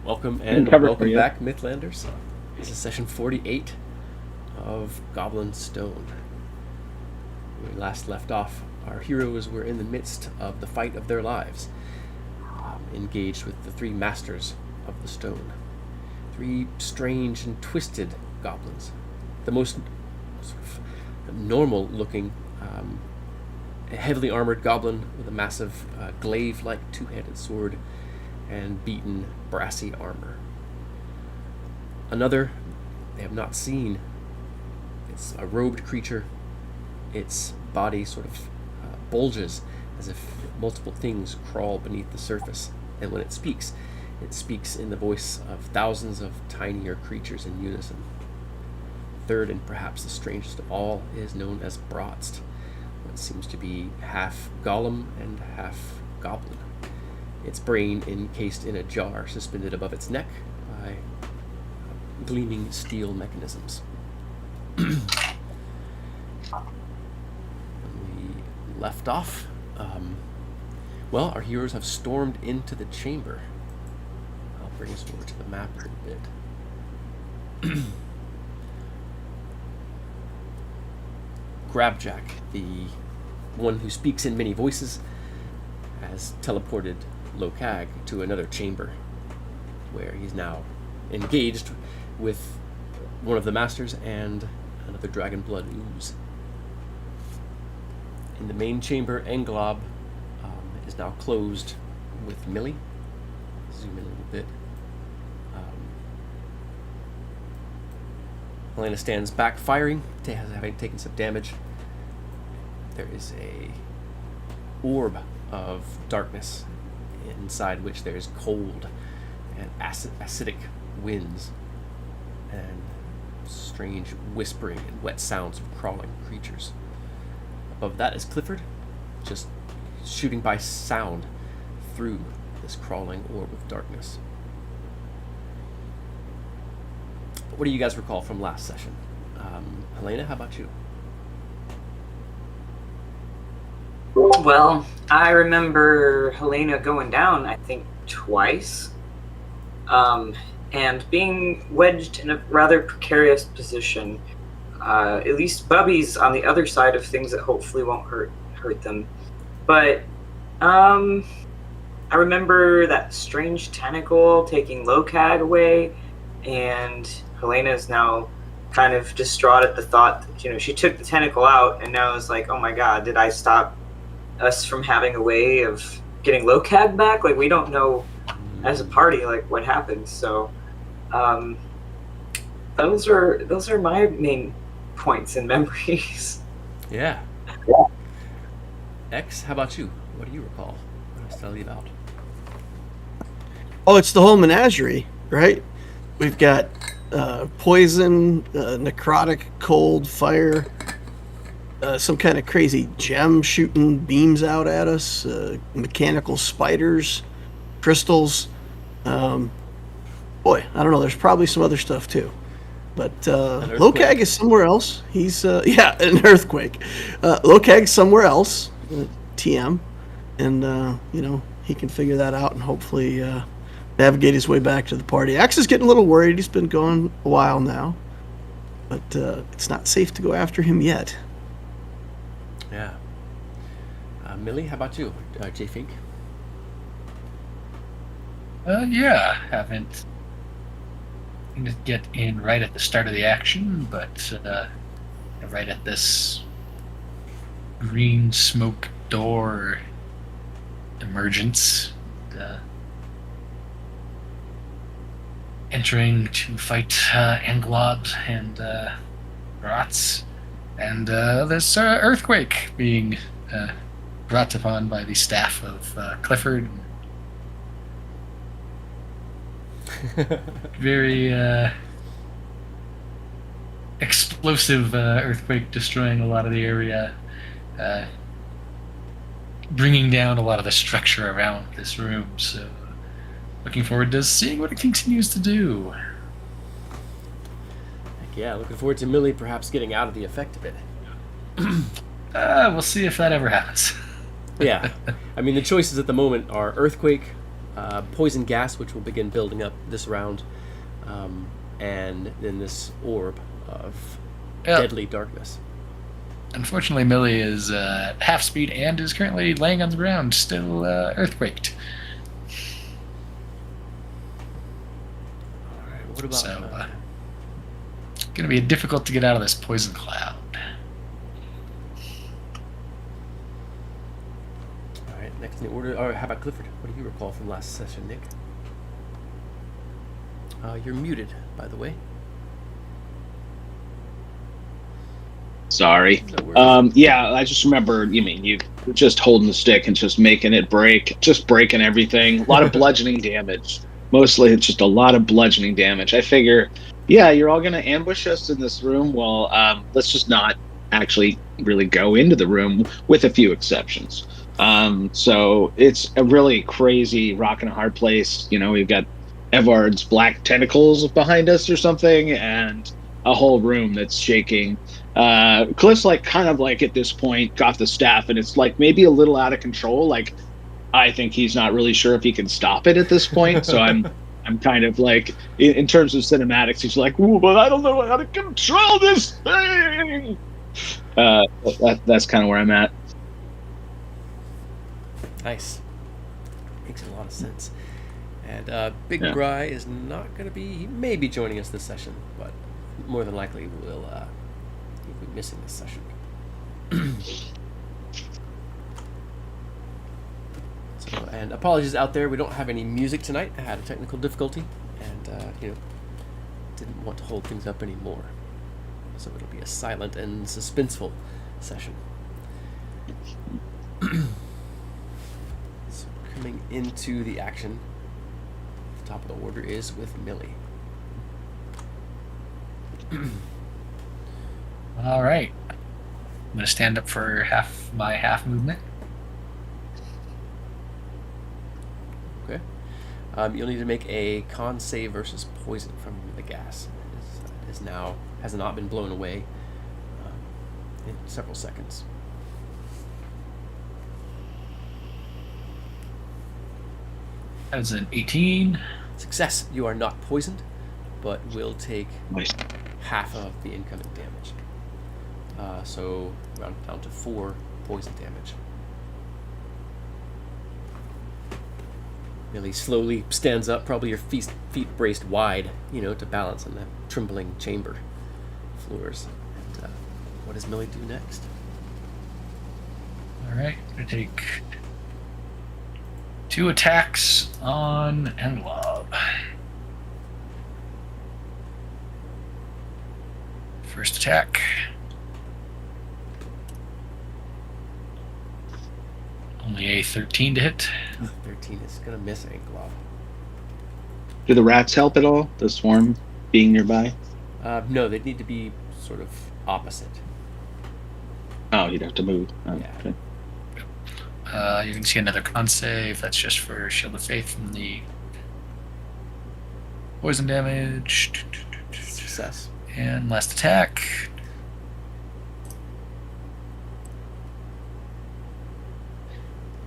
Welcome and welcome back, Mythlanders. This is session 48 of Goblin Stone. When we last left off, our heroes were in the midst of the fight of their lives, engaged with the three masters of the stone. Three strange and twisted goblins. The most sort of normal-looking, heavily armored goblin with a massive glaive-like two-handed sword and beaten brassy armor. Another they have not seen. It's a robed creature. Its body sort of bulges as if multiple things crawl beneath the surface, and when it speaks in the voice of thousands of tinier creatures in unison. Third, and perhaps the strangest of all, is known as Bratst, what seems to be half golem and half goblin. Its brain encased in a jar suspended above its neck by gleaming steel mechanisms. When we left off, our heroes have stormed into the chamber. I'll bring us over to the map a little bit. Grabjack, the one who speaks in many voices, has teleported Lokag to another chamber, where he's now engaged with one of the masters and another dragon blood ooze. In the main chamber, Englob is now closed with Millie. Zoom in a little bit. Helena stands back, firing, having taken some damage. There is a orb of darkness inside which there is cold and acidic winds and strange whispering and wet sounds of crawling creatures. Above that is Clifford, just shooting by sound through this crawling orb of darkness. What do you guys recall from last session? Helena, how about you? Well, I remember Helena going down, I think, twice, and being wedged in a rather precarious position. At least Bubby's on the other side of things that hopefully won't hurt them. But I remember that strange tentacle taking Lokag away, and Helena is now kind of distraught at the thought that, she took the tentacle out, and now it's like, oh my god, did I stop us from having a way of getting Lokag back? Like, we don't know as a party, like, what happened. So those are my main points and memories. Yeah. X, how about you? What do you recall? What else did I leave out? Oh, it's the whole menagerie, right? We've got poison, necrotic, cold, fire, some kind of crazy gem shooting beams out at us, mechanical spiders, crystals. Boy, I don't know. There's probably some other stuff too. But Lokag is somewhere else. He's an earthquake. Lokag's somewhere else, TM, and he can figure that out and hopefully navigate his way back to the party. Axe is getting a little worried. He's been gone a while now, but it's not safe to go after him yet. Yeah. Millie, how about you? J Fink? Haven't get in right at the start of the action, but right at this green smoke door emergence, entering to fight Englob and Rots, and this earthquake being brought upon by the staff of Clifford. Very explosive earthquake, destroying a lot of the area, bringing down a lot of the structure around this room. So looking forward to seeing what it continues to do. Yeah, looking forward to Millie perhaps getting out of the effect of it. We'll see if that ever happens. Yeah. I mean, the choices at the moment are earthquake, poison gas, which will begin building up this round, and then this orb of deadly darkness. Unfortunately, Millie is half speed and is currently laying on the ground, still earthquaked. All right, what about... So, going to be difficult to get out of this poison cloud. All right, next in the order... Or how about Clifford? What do you recall from last session, Nick? You're muted, by the way. Sorry. No worries. Yeah, I just remember, you just holding the stick and just making it break, just breaking everything. A lot of bludgeoning damage. Mostly it's just a lot of bludgeoning damage. I figure, yeah, you're all going to ambush us in this room. Well, let's just not actually really go into the room, with a few exceptions. So it's a really crazy rock and a hard place. We've got Evard's black tentacles behind us or something, and a whole room that's shaking. Cliff's kind of at this point got the staff, and it's maybe a little out of control. I think he's not really sure if he can stop it at this point. So I'm kind of in terms of cinematics, he's ooh, but I don't know how to control this thing. That's kind of where I'm at. Nice. Makes a lot of sense. And Big Bry is not going to be... He may be joining us this session, but more than likely he'll be missing this session. And apologies out there, we don't have any music tonight. I had a technical difficulty, and didn't want to hold things up anymore. So it'll be a silent and suspenseful session. So coming into the action, the top of the order is with Millie. All right. I'm going to stand up for my half movement. Okay. You'll need to make a con save versus poison from the gas. It has not been blown away in several seconds. That was an 18. Success. You are not poisoned, but will take Nice. half of the incoming damage. So round down to 4 poison damage. Millie slowly stands up, probably your feet braced wide, to balance on the trembling chamber floors. And what does Millie do next? All right. I'm going to take 2 attacks on Englob. First attack. Only a 13 to hit. 13 is going to miss Anglob. Do the rats help at all? The swarm being nearby? No, they need to be sort of opposite. Oh, you'd have to move. Oh, Yeah. okay. You can see another con save. That's just for Shield of Faith from the poison damage. Success. And last attack.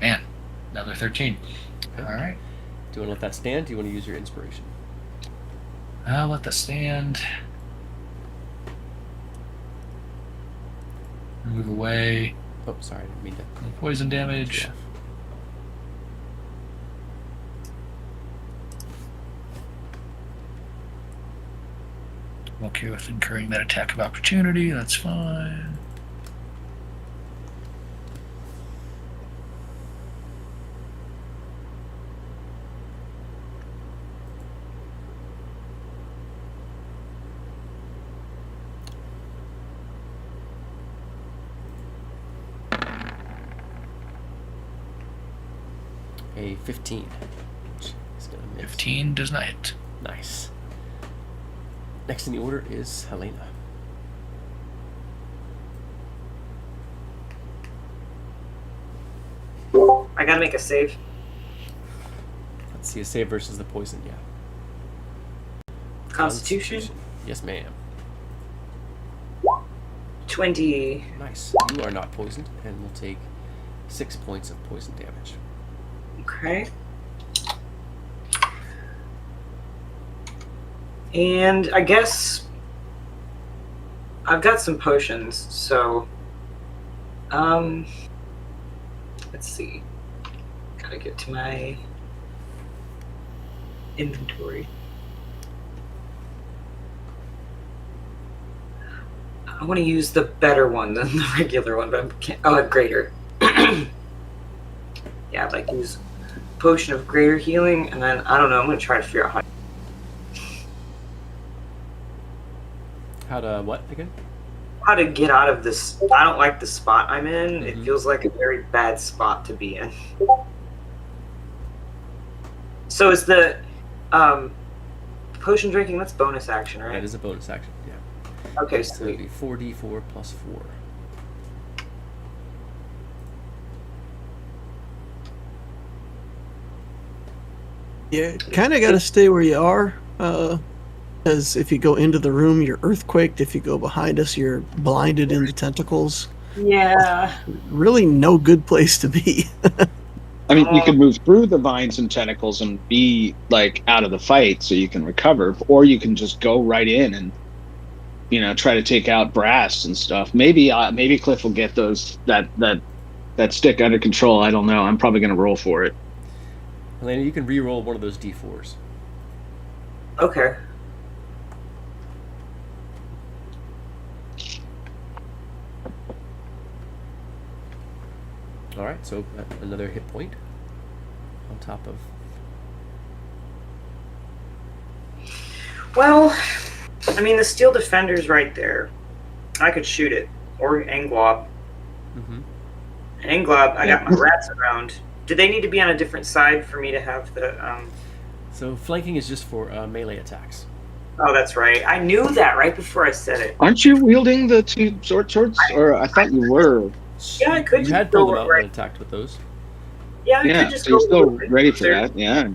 Man, another 13. Okay. All right. Do you want to let that stand? Do you want to use your inspiration? I'll let that stand. Move away. Oh, sorry, I didn't mean to. Poison damage. Yeah. I'm okay with incurring that attack of opportunity. That's fine. A 15. Which is going to miss. 15 does not hit. Nice. Next in the order is Helena. I gotta make a save. Let's see a save versus the poison, yeah. Constitution? Yes, ma'am. 20. Nice. You are not poisoned and will take 6 points of poison damage. Okay. And I guess I've got some potions, so let's see. Gotta get to my inventory. I want to use the better one than the regular one, but I can't. Oh, a greater. Yeah, I'd like to use potion of greater healing, and then I don't know. I'm gonna try to figure out How to what again? how to get out of this. I don't like the spot I'm in. Mhm. It feels like a very bad spot to be in. So is the potion drinking? That's bonus action, right? That is a bonus action. Yeah. Okay, So it'd be sweet. 4d4 plus 4. You kind of got to stay where you are, because if you go into the room, you're earthquaked. If you go behind us, you're blinded in the tentacles. Yeah. Really, no good place to be. I mean, you could move through the vines and tentacles and be like out of the fight, so you can recover, or you can just go right in and try to take out brass and stuff. Maybe Cliff will get that stick under control. I don't know. I'm probably going to roll for it. Elena, you can re-roll one of those d4s. Okay. All right, so another hit point on top of. Well, I mean, the steel defender's right there. I could shoot it. Or Anglob. Mm-hmm. And Anglob, I got my rats around. Do they need to be on a different side for me to have the... So flanking is just for melee attacks. Oh, that's right. I knew that right before I said it. Aren't you wielding the two sword swords? Or I thought you were. Yeah, I could You just had go pulled them out right. and attacked with those. Yeah, I Yeah, could just so you're go still right ready for there. that. Yeah,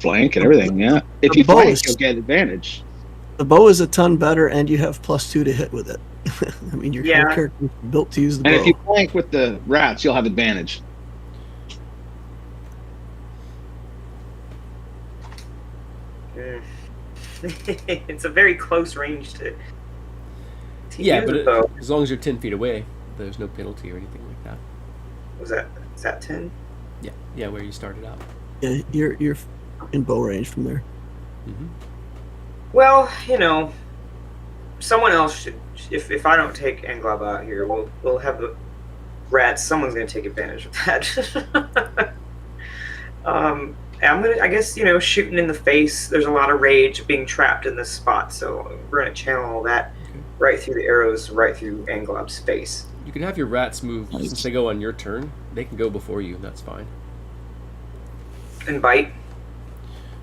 flank and everything. Yeah, if The you flank, bows. you'll get advantage. The bow is a ton better, and you have +2 to hit with it. I mean, your whole Yeah. character is built to use the And bow. if you flank with the rats, you'll have advantage. Mm. It's a very close range to Yeah, use but a bow. as long as you're 10 feet away, there's no penalty or anything like that. Is that 10? Yeah, where you started out. Yeah, you're in bow range from there. Mm-hmm. Well, someone else should. If I don't take Anglob out here, we'll have the rats. Someone's gonna take advantage of that. I'm gonna. I guess shooting in the face. There's a lot of rage being trapped in this spot, so we're gonna channel all that right through the arrows, right through Anglob's face. You can have your rats move, since they go on your turn, they can go before you, and that's fine. And bite.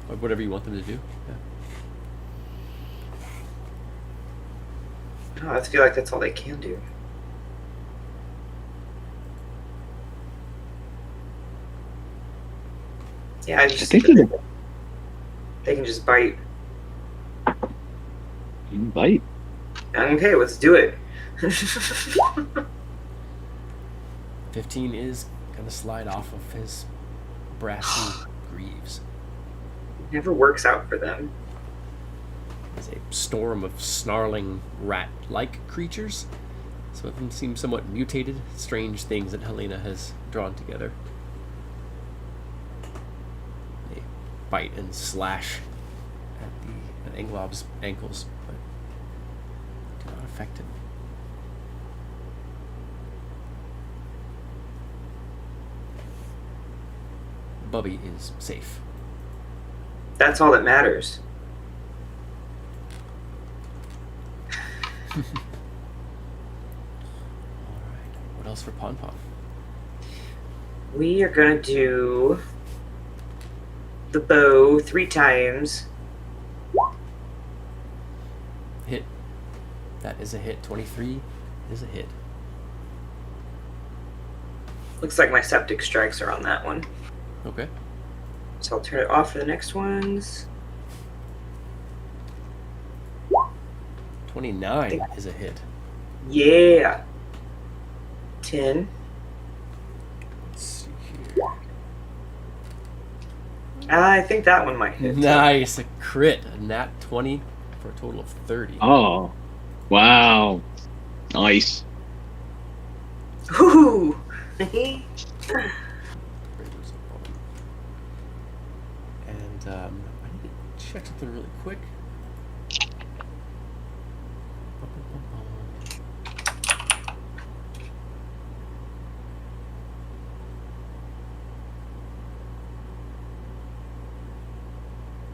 Or whatever you want them to do. Yeah. Oh, I feel like that's all they can do. Yeah, I think you can they can just bite. bite. Okay, let's do it. 15 is going to slide off of his brassy greaves. Never works out for them. There's a storm of snarling rat-like creatures. Some of them seem somewhat mutated, strange things that Helena has drawn together. They bite and slash at Anglob's ankles, but do not affect him. Bubby is safe. That's all that matters. Alright, what else for Pon Pon? We are gonna do the bow 3 times. Hit. That is a hit. 23 is a hit. Looks like my septic strikes are on that one. Okay. So I'll turn it off for the next ones. 29 is a hit. Yeah. 10. Let's see here. I think that one might hit. Nice, a crit, a nat 20. for a total of 30. Oh, wow. Nice. Ooh. And I need to check something really quick.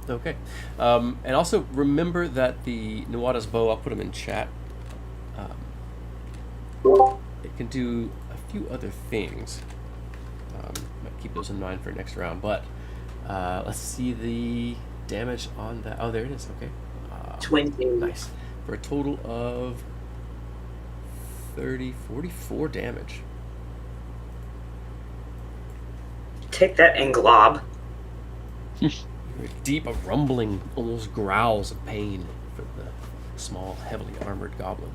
Okay. And also remember that the Nuada's bow, I'll put them in chat. It can do a few other things. Might keep those in mind for next round, but let's see the damage on that. Oh, there it is. Okay. 20. Nice. For a total of 44 damage. Take that, Englob. Deep, a rumbling, almost growls of pain for the small, heavily armored goblin.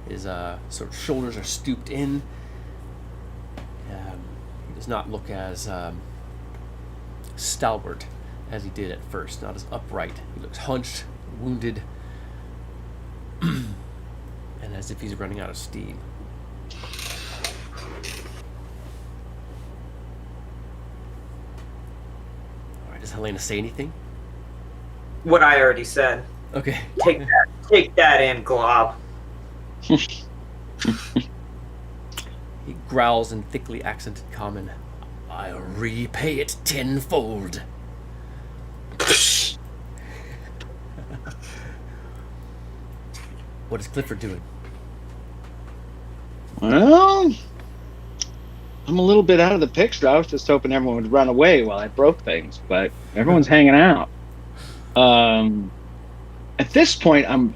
His sort of shoulders are stooped in. He does not look as stalwart as he did at first, not as upright. He looks hunched, wounded, and as if he's running out of steam. All right, does Helena say anything? What I already said. Okay. Take that, Englob. He growls in thickly accented common. I'll repay it tenfold. What is Clifford doing? Well, I'm a little bit out of the picture. I was just hoping everyone would run away while I broke things, but everyone's hanging out. At this point, I'm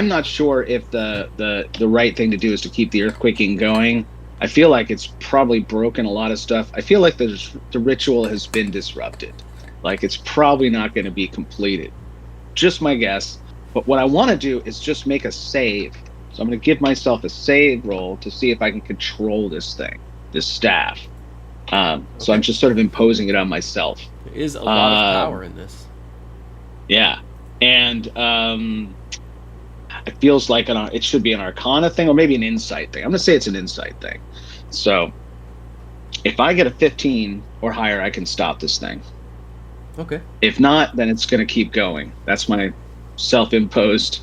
not sure if the right thing to do is to keep the earthquaking going. I feel like it's probably broken a lot of stuff. I feel like the ritual has been disrupted. Like it's probably not going to be completed. Just my guess. But what I want to do is just make a save. So I'm going to give myself a save roll to see if I can control this thing, this staff. So I'm just sort of imposing it on myself. There is a lot of power in this. Yeah. And it feels like it should be an Arcana thing or maybe an Insight thing. I'm going to say it's an Insight thing. So if I get a 15 or higher, I can stop this thing. Okay. If not, then it's going to keep going. That's my self-imposed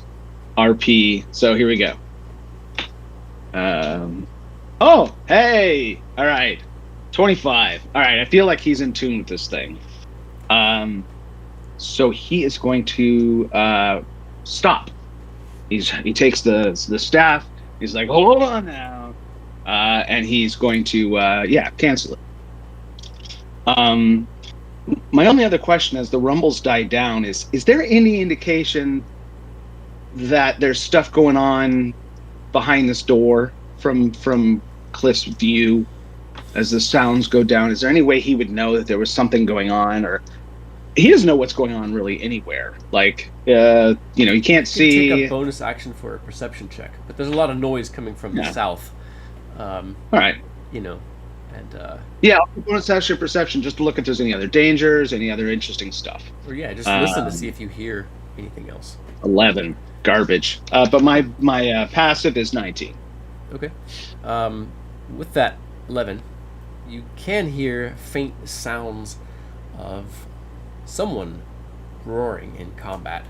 RP. So here we go. Oh, hey! All right. 25. All right, I feel like he's in tune with this thing. So he is going to stop. He takes the staff. He's like, hold on now, and he's going to cancel it. My only other question, as the rumbles die down, is there any indication that there's stuff going on behind this door from Cliff's view as the sounds go down? Is there any way he would know that there was something going on, or he doesn't know what's going on really anywhere? Like, you can't see. Take a bonus action for a perception check, but there's a lot of noise coming from the south. All right. And I'll do bonus action perception just to look if there's any other dangers, any other interesting stuff. Or just listen to see if you hear anything else. 11, garbage. But my passive is 19. Okay. With that 11, you can hear faint sounds of someone roaring in combat.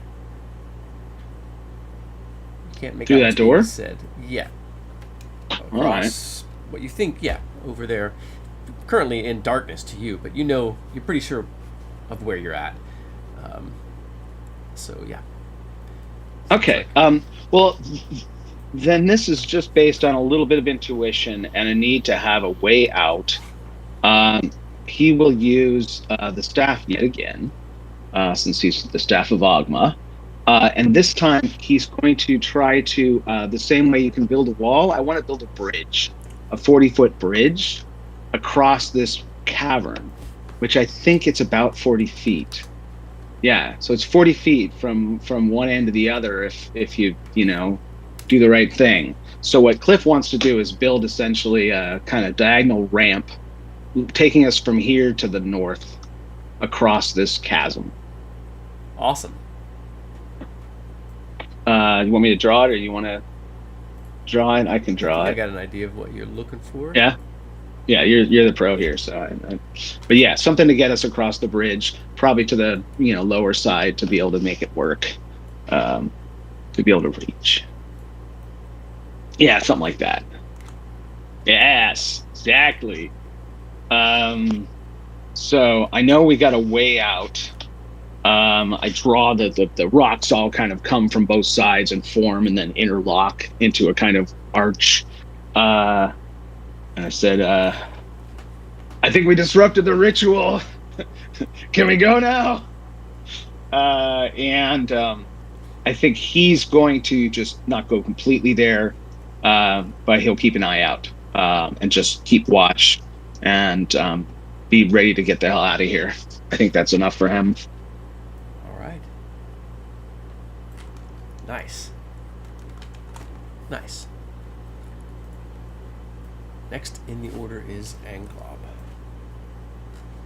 You can't make through out that door. Said, yeah. Across all right. What you think, over there. Currently in darkness to you, but you're pretty sure of where you're at. So yeah. Okay. Well, then this is just based on a little bit of intuition and a need to have a way out. He will use the staff yet again, since he's the staff of Ogma. And this time he's going to try to, the same way you can build a wall, I want to build a bridge, a 40-foot bridge across this cavern, which I think it's about 40 feet. Yeah, so it's 40 feet from one end to the other if you do the right thing. So what Cliff wants to do is build essentially a kind of diagonal ramp taking us from here to the north across this chasm. Awesome. You want me to draw it, or you want to draw it? I can draw I it. got an idea of what you're looking for. Yeah. Yeah, you're the pro here, so. But yeah, something to get us across the bridge, probably to the lower side to be able to make it work, to be able to reach. Yeah, something like that. Yes, exactly. So I know we got a way out. I draw the rocks all kind of come from both sides and form and then interlock into a kind of arch. And I said, I think we disrupted the ritual. Can we go now? And I think he's going to just not go completely there, but he'll keep an eye out and just keep watch and be ready to get the hell out of here. I think that's enough for him. All right. Nice. Nice. Next in the order is Anglob.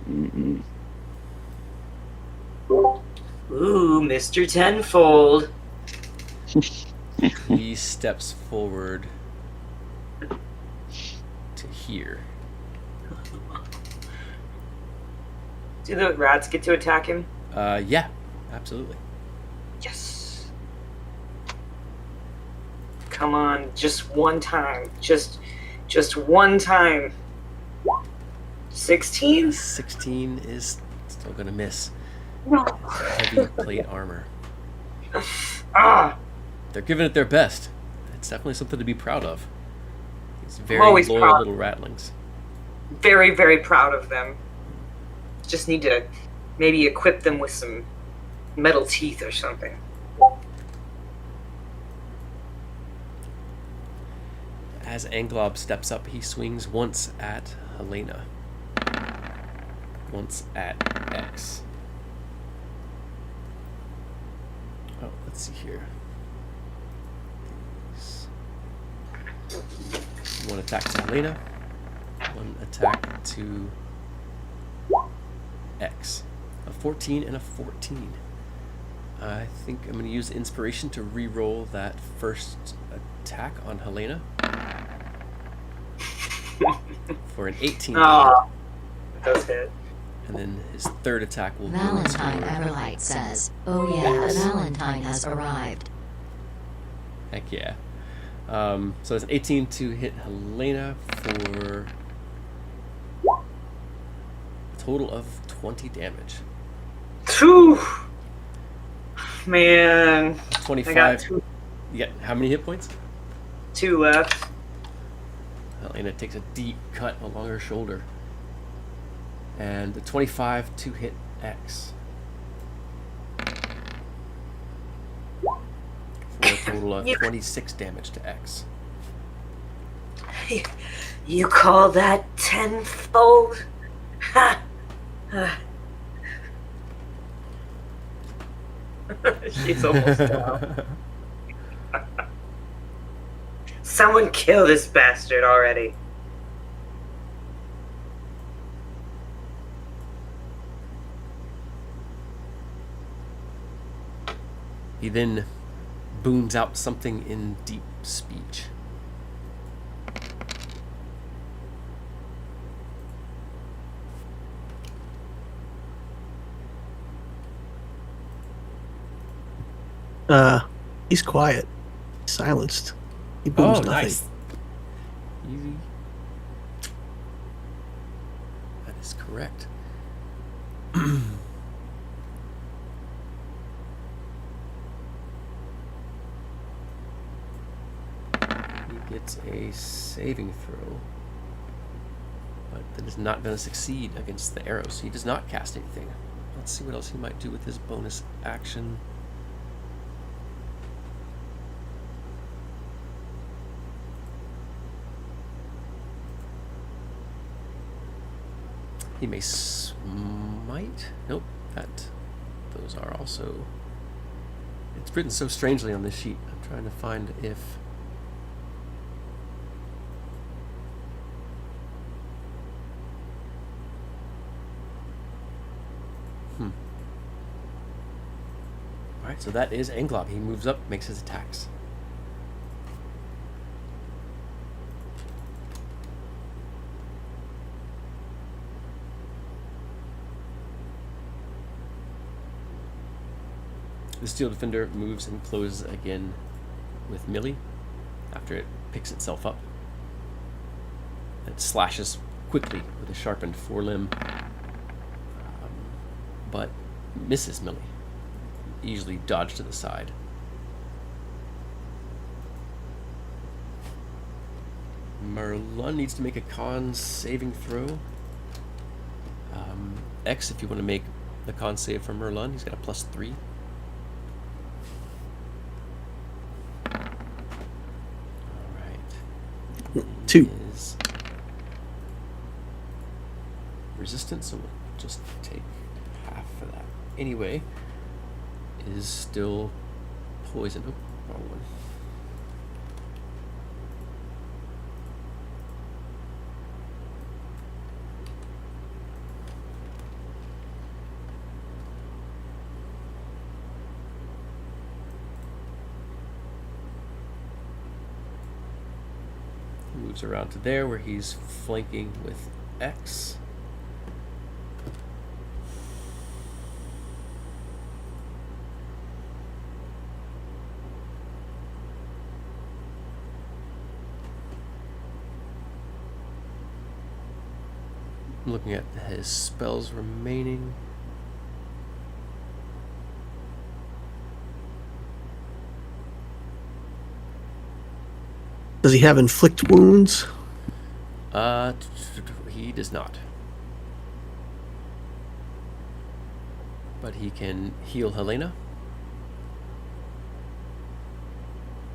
Mm-mm. Ooh, Mr. Tenfold. He steps forward to here. Do the rats get to attack him? Yeah, absolutely. Yes. Come on, just one time. Just one time. 16? 16 is still gonna miss. No. Heavy plate armor. Ah, They're giving it their best. It's definitely something to be proud of. These very always loyal proud. little ratlings. very, very proud of them. Just need to maybe equip them with some metal teeth or something. As Anglob steps up, he swings once at Helena. Once at X. Oh, let's see here. One attack to Helena. One attack to X. A 14 and a 14. I think I'm going to use inspiration to re-roll that first attack on Helena. For an 18. Ah, it does hit. And then his third attack will go Valentine to... Everlight says, "Oh yeah, Valentine has arrived." Heck yeah. So it's an 18 to hit Helena for a total of 20 damage. Phew. Man, 25. I got You got how many hit points? 2 left. Helena takes a deep cut along her shoulder. And the 25 to hit X. For a total of 26 damage to X. You call that tenfold? Ha! She's almost down. Someone kill this bastard already. He then booms out something in deep speech. He's quiet. He's silenced. He booms nothing. Nice. Easy. That is correct. He gets a saving throw, but that is not going to succeed against the arrows. He does not cast anything. Let's see what else he might do with his bonus action. He may smite. Nope, those are also... It's written so strangely on this sheet. I'm trying to find if... right, so that is Englob. He moves up, makes his attacks. The Steel Defender moves and closes again with melee after it picks itself up. It slashes quickly with a sharpened forelimb, but misses melee. Easily dodged to the side. Merlin needs to make a con saving throw. X if you want to make the con save for Merlin. He's got a +3. Alright. 2. Is resistant, so we'll just take half of that. Anyway, is still poison. Oh, wrong one. He moves around to there where he's flanking with X. I'm looking at his spells remaining. Does he have inflict wounds? He does not. But he can heal Helena.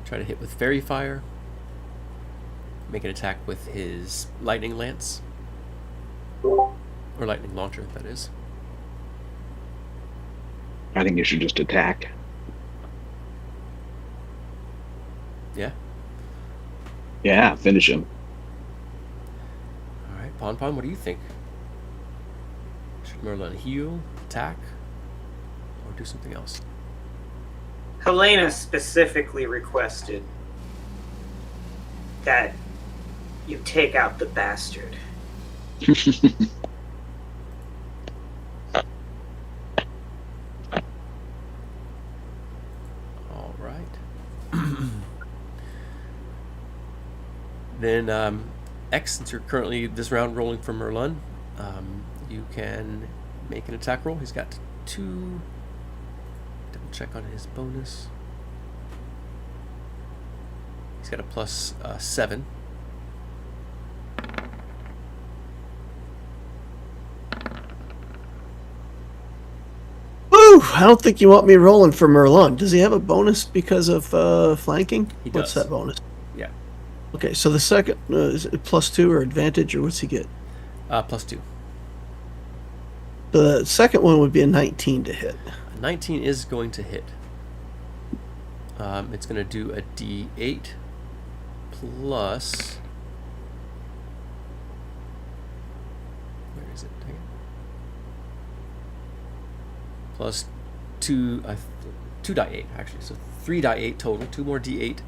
Try to hit with Fairy Fire. Make an attack with his Lightning Lance. Or Lightning Launcher, that is. I think you should just attack. Yeah? Yeah, finish him. Alright, Pon, what do you think? Should Merlin heal, attack, or do something else? Helena specifically requested that you take out the bastard. All right. Then, X, since you're currently this round rolling for Merlin, you can make an attack roll. He's got 2. Double check on his bonus. He's got a +7. Woo! I don't think you want me rolling for Merlin. Does he have a bonus because of flanking? He What's does. that bonus? Yeah. Okay, so the second is it +2 or advantage, or what's he get? +2. The second one would be a 19 to hit. 19 is going to hit. It's going to do a D8 plus. Where is it? Dang it. Plus 2 die8 actually, so 3 die8 total. 2 more D8.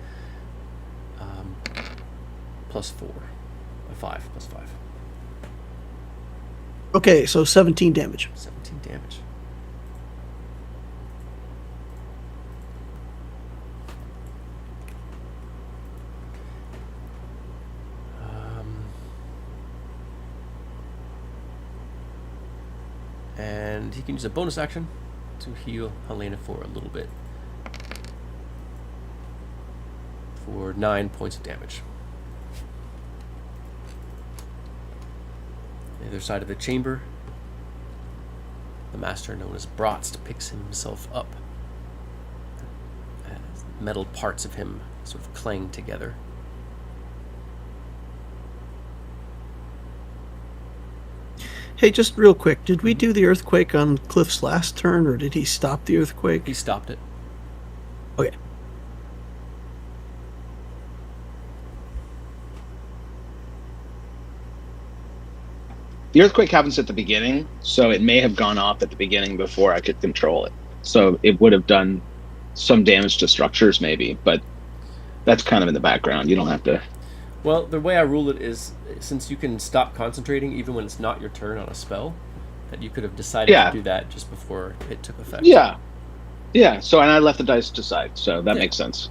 Plus 4, a 5 plus 5. Okay, so 17 damage. 17 damage. And he can use a bonus action to heal Helena for a little bit. For 9 points of damage. On the other side of the chamber, the master known as Bratz picks himself up. As metal parts of him sort of clang together. Hey, just real quick, did we do the earthquake on Cliff's last turn, or did he stop the earthquake? He stopped it. Okay. The earthquake happens at the beginning, so it may have gone off at the beginning before I could control it. So it would have done some damage to structures, maybe, but that's kind of in the background. You don't have to. Well, the way I rule it is, since you can stop concentrating even when it's not your turn on a spell, that you could have decided Yeah. to do that just before it took effect. Yeah. Yeah. So, and I left the dice to side, so that Yeah. makes sense.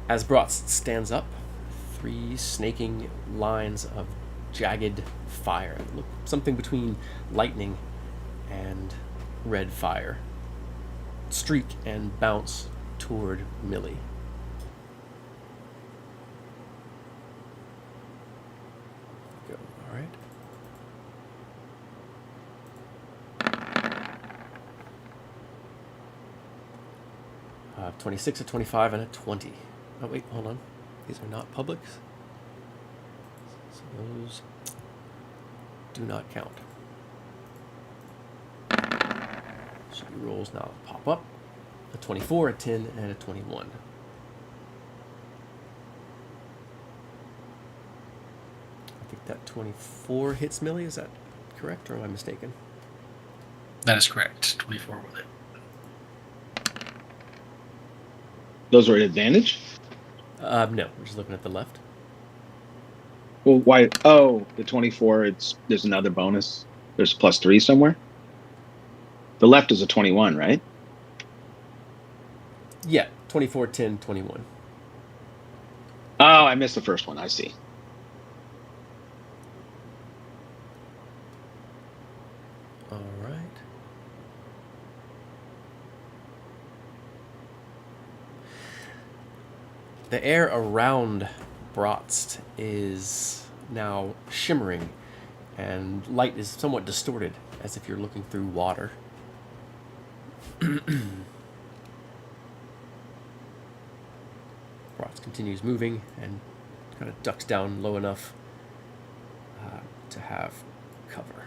As Bratz stands up, 3 snaking lines of jagged fire. Look, something between lightning and red fire. Streak and bounce toward Millie. Go, alright. Uh, 26, a 25, and a 20. Oh, wait, hold on. These are not publics. So those do not count. So the rolls now pop up. A 24, a 10, and a 21. I think that 24 hits Millie. Is that correct, or am I mistaken? That is correct. 24 with it. Those are at advantage? No, we're just looking at the left. Well, why? Oh, the 24, there's another bonus. There's +3 somewhere? The left is a 21, right? Yeah, 24, 10, 21. Oh, I missed the first one. I see. All right. The air around Bratz is now shimmering, and light is somewhat distorted, as if you're looking through water. Bratz continues moving and kind of ducks down low enough to have cover.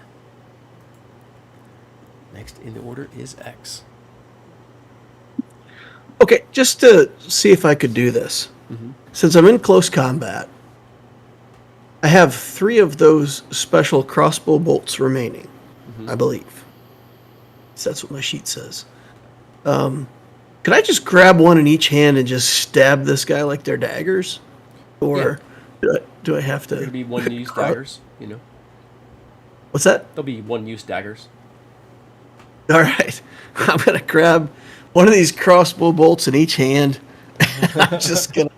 Next in the order is X. Okay, just to see if I could do this. Mm-hmm. Since I'm in close combat, I have 3 of those special crossbow bolts remaining, I believe. So that's what my sheet says. Could I just grab one in each hand and just stab this guy like they're daggers? Or do I have to... There'll be one-use daggers, you know. What's that? There'll be one-use daggers. All right. I'm going to grab one of these crossbow bolts in each hand. I'm just going to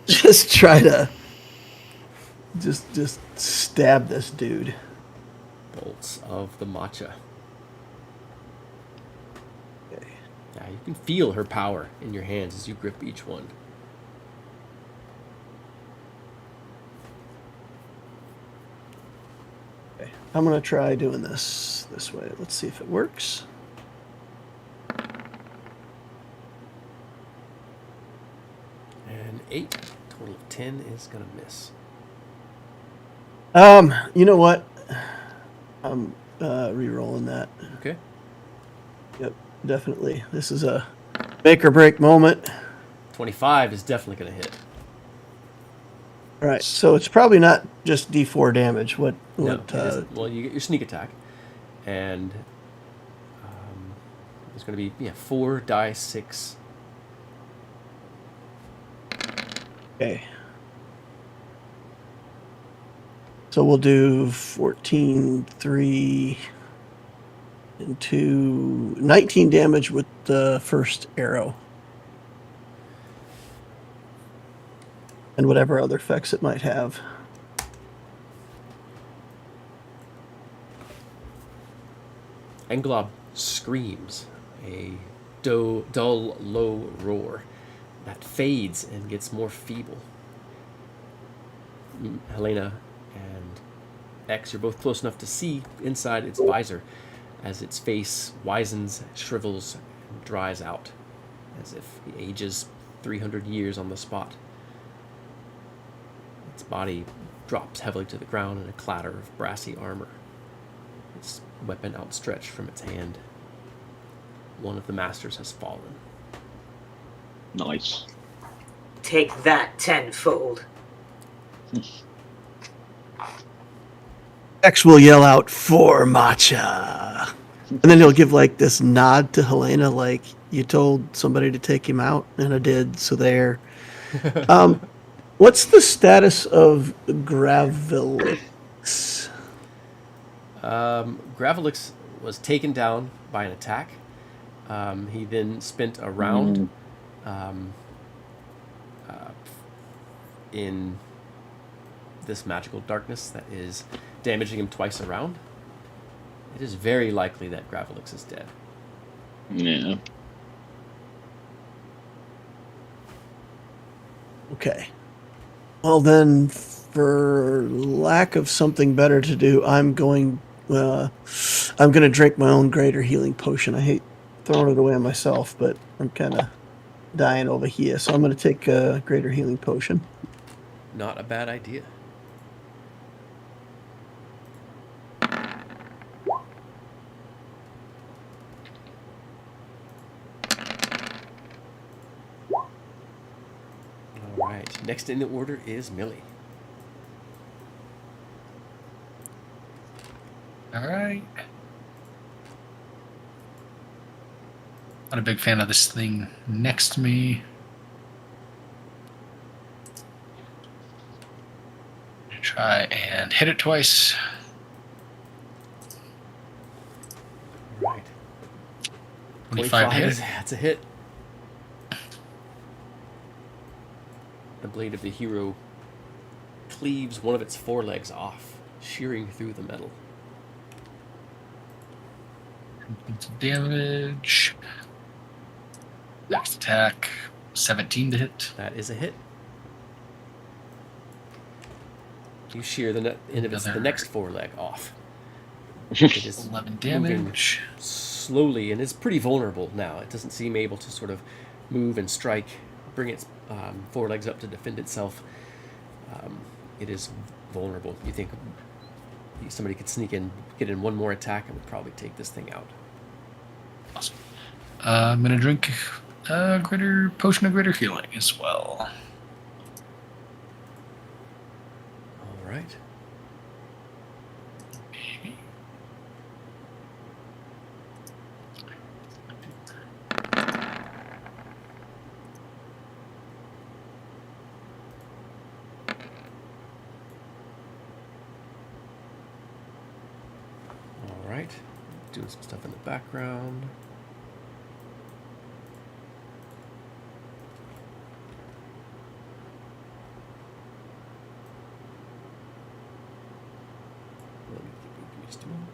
just try to just stab this dude. Bolts of the matcha. Okay. Yeah, you can feel her power in your hands as you grip each one. Okay. I'm going to try doing this way. Let's see if it works. And 8, total of 10 is going to miss. You know what? I'm re-rolling that. Okay. Yep, definitely. This is a make or break moment. 25 is definitely going to hit. All right, so it's probably not just D4 damage. No, it isn't. Well, you get your sneak attack. And it's going to be 4 die 6. Okay. So we'll do 14, 3, and 2, 19 damage with the first arrow. And whatever other effects it might have. Englob screams a dull, low roar that fades and gets more feeble. Helena and X, you're both close enough to see inside its visor as its face wisens, shrivels, and dries out, as if it ages 300 years on the spot. Its body drops heavily to the ground in a clatter of brassy armor, its weapon outstretched from its hand. One of the masters has fallen. Nice. Take that tenfold. X will yell out, "For matcha!" And then he'll give like this nod to Helena, like, you told somebody to take him out, and I did, so there. What's the status of Gravelix? Gravelix was taken down by an attack. He then spent a round in this magical darkness that is damaging him twice around. It is very likely that Gravelix is dead. Yeah. Okay. Well then, for lack of something better to do, I'm going to drink my own greater healing potion. I hate throwing it away on myself, but I'm kind of dying over here, so I'm going to take a greater healing potion. Not a bad idea. All right. Next in the order is Millie. All right. Not a big fan of this thing next to me. Try and hit it twice. All right. 25 hit. That's a hit. The blade of the hero cleaves one of its forelegs off, shearing through the metal. Points of damage. Next attack, 17 to hit. That is a hit. You shear the end of the next foreleg off. It is 11 moving damage. slowly and is pretty vulnerable now. It doesn't seem able to sort of move and strike, bring its forelegs up to defend itself. It is vulnerable. You think somebody could sneak in, get in one more attack, and would probably take this thing out. Awesome. I'm going to drink a greater potion of greater healing as well. All right. All right. Doing some stuff in the background. Let me give me just a moment.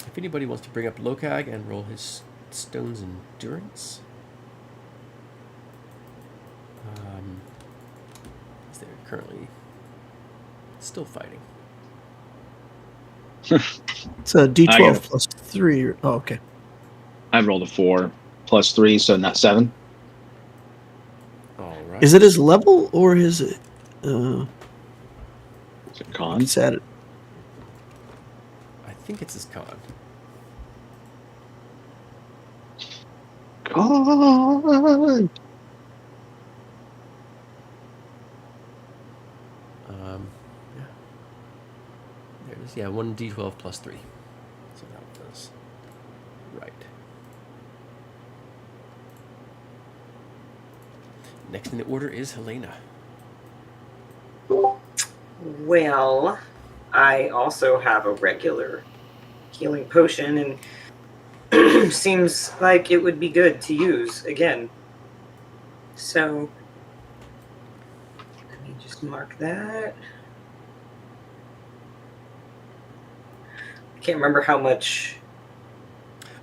If anybody wants to bring up Lokag and roll his Stone's Endurance, is they're currently still fighting. It's a D12 plus 3. Oh, okay. I've rolled a 4 plus 3, so not 7. All right. Is it his level or is it? Is it con? It's at it. I think it's his con. Con! Yeah. There it is. Yeah, 1d12 plus 3. So that was right. Next in the order is Helena. Well, I also have a regular healing potion, and seems like it would be good to use again. So, let me just mark that. I can't remember how much.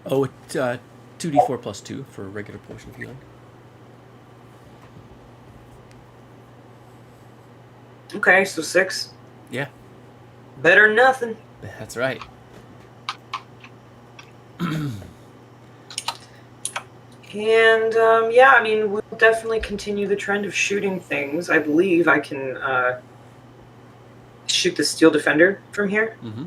Oh, 2d4 plus 2 for a regular potion of healing. Okay, so 6. Yeah, Better than nothing. that's right. And yeah, I mean, we'll definitely continue the trend of shooting things. I believe I can shoot the steel defender from here. Mm-hmm.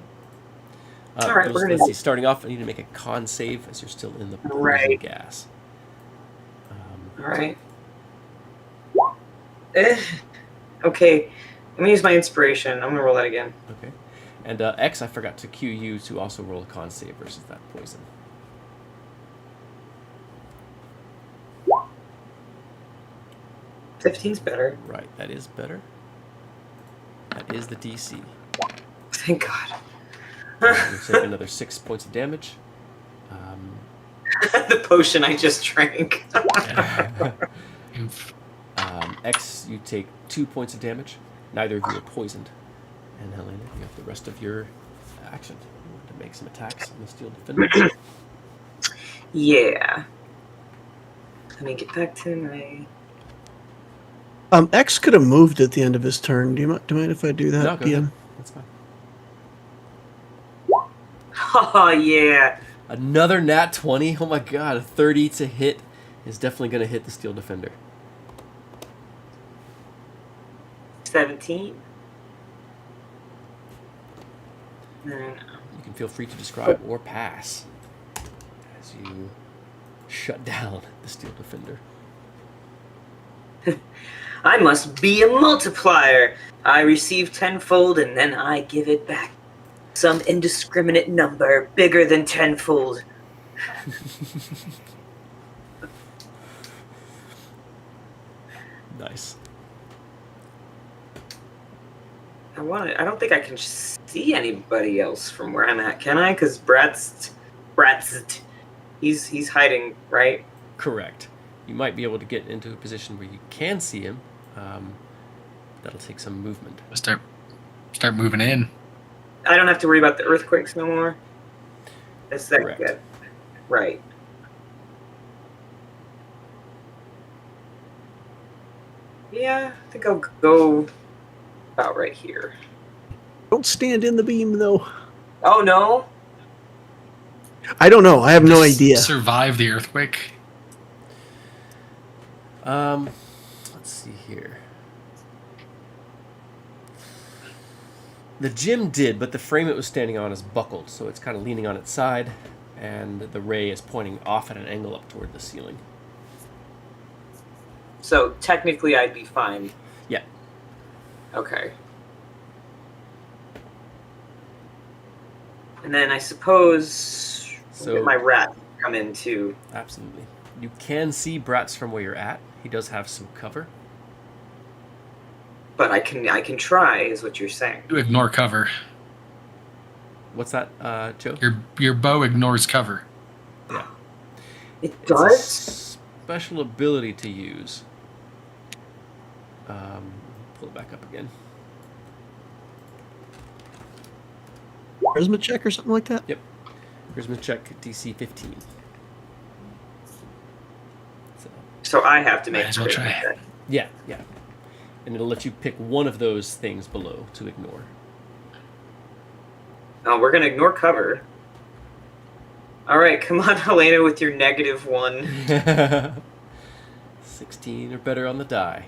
All right, we're gonna let's do- see. Starting off, I need to make a con save as you're still in the poison Right. gas. All right. Okay, I'm gonna use my inspiration. I'm gonna roll that again. Okay. And X, I forgot to cue you to also roll a con save versus that poison. 15's better. Right, that is better. That is the DC. Thank God. You take another 6 points of damage. The potion I just drank. X, you take 2 points of damage. Neither of you are poisoned. And Helena, you have the rest of your action. You want to make some attacks on the steel defender. Yeah. Let me get back to my. X could have moved at the end of his turn. Do you mind if I do that, No, go PM? ahead. That's fine. Oh yeah. Another nat 20. Oh my god, a 30 to hit is definitely going to hit the steel defender. 17. You can feel free to describe or pass as you shut down the steel defender. I must be a multiplier. I receive tenfold and then I give it back. Some indiscriminate number bigger than tenfold. Nice. I don't think I can see anybody else from where I'm at, can I? Because Bratz, he's hiding, right? Correct. You might be able to get into a position where you can see him. That'll take some movement. Start moving in. I don't have to worry about the earthquakes no more. That's that Correct. good. Right. Yeah, I think I'll go about right here. Don't stand in the beam, though. Oh no! I don't know. I have no Just idea. Survive the earthquake. Let's see here. The gym did, but the frame it was standing on is buckled, so it's kind of leaning on its side, and the ray is pointing off at an angle up toward the ceiling. So technically, I'd be fine. Yeah. Okay. And then I suppose So my rat come in too. absolutely. You can see Bratz from where you're at. He does have some cover. But I can try, is what you're saying. You ignore cover. What's that, Joe? Your bow ignores cover. Yeah. It It's a does? special ability to use. Pull it back up again. Charisma check or something like that? Yep. Charisma check DC 15. So I have to make Might as well a try charisma it. check. Yeah. And it'll let you pick one of those things below to ignore. Oh, we're gonna ignore cover. All right, come on, Helena, with your -1. 16 or better on the die.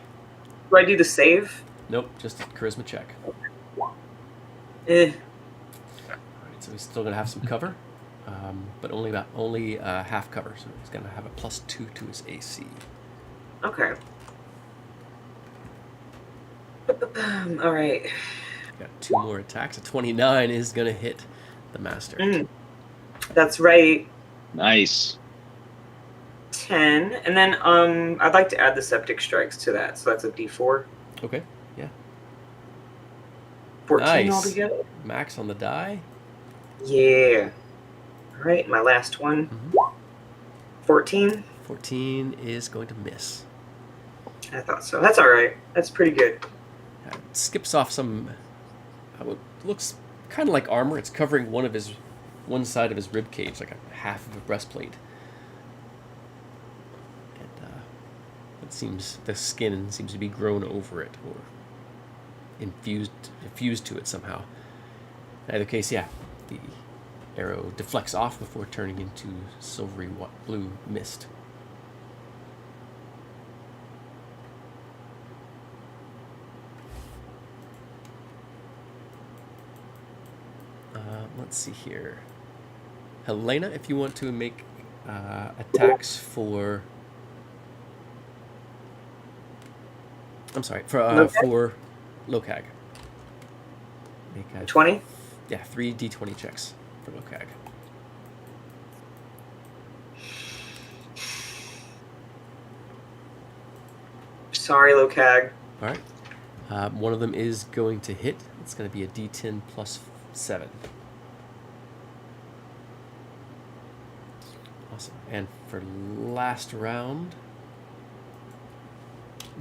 Do I do the save? Nope, just a charisma check. Eh. Alright, so he's still gonna have some cover, but only half cover, so he's gonna have a +2 to his AC. Okay. All right. Got 2 more attacks. A 29 is gonna hit the master. That's right. Nice. 10, and then I'd like to add the septic strikes to that, so that's a D4. Okay, yeah. 14 Nice. altogether. Max on the die. Yeah. All right, my last one. 14. 14 is going to miss. I thought so. That's all right. That's pretty good. Skips off some. What looks kind of like armor. It's covering one side of his rib cage, like a half of a breastplate. And the skin seems to be grown over it or infused to it somehow. In either case, yeah, the arrow deflects off before turning into silvery blue mist. Let's see here. Helena, if you want to make attacks for... I'm sorry, for Lokag. Make a 20? Yeah, 3 d20 checks for Lokag. Sorry, Lokag. All right. One of them is going to hit. It's going to be a d10 plus 7. Awesome. And for last round,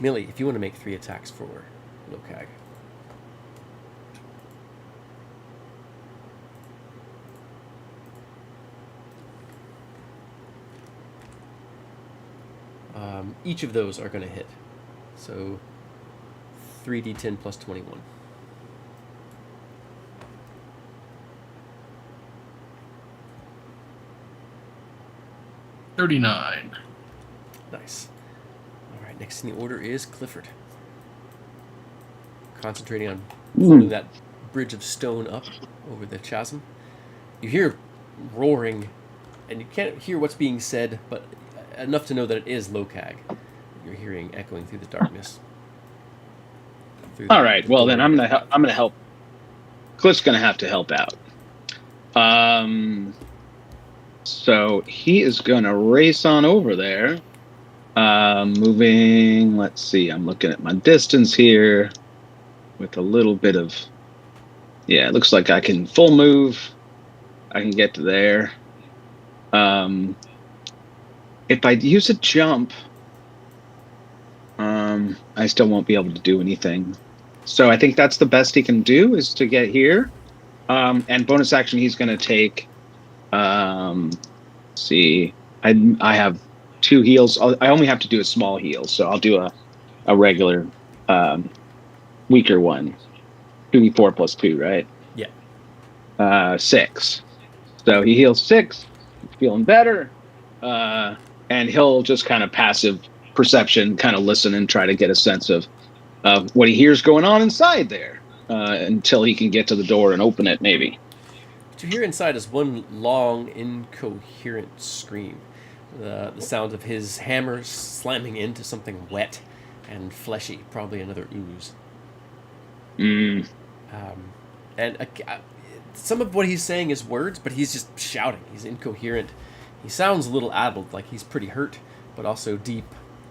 Millie, if you want to make 3 attacks for Lokag. Each of those are going to hit. So 3d10 plus 21. $39. Nice. All right, next in the order is Clifford. Concentrating on holding that bridge of stone up over the chasm. You hear roaring, and you can't hear what's being said, but enough to know that it is Lokag. You're hearing echoing through the darkness. All right. Well, then I'm gonna help. Cliff's gonna have to help out. So he is gonna race on over there. Moving. Let's see. I'm looking at my distance here, with a little bit of. Yeah, it looks like I can full move. I can get to there. If I use a jump, I still won't be able to do anything. So I think that's the best he can do is to get here. And bonus action, he's going to take. See, I have 2 heals. I only have to do a small heal, so I'll do a regular, weaker one. 2d4 plus 2, right? Yeah. 6. So he heals 6. He's feeling better. And he'll just kind of passive perception, kind of listen and try to get a sense of what he hears going on inside there until he can get to the door and open it, maybe. What you hear inside is one long, incoherent scream. The sound of his hammer slamming into something wet and fleshy, probably another ooze. And some of what he's saying is words, but he's just shouting. He's incoherent. He sounds a little addled, like he's pretty hurt, but also deep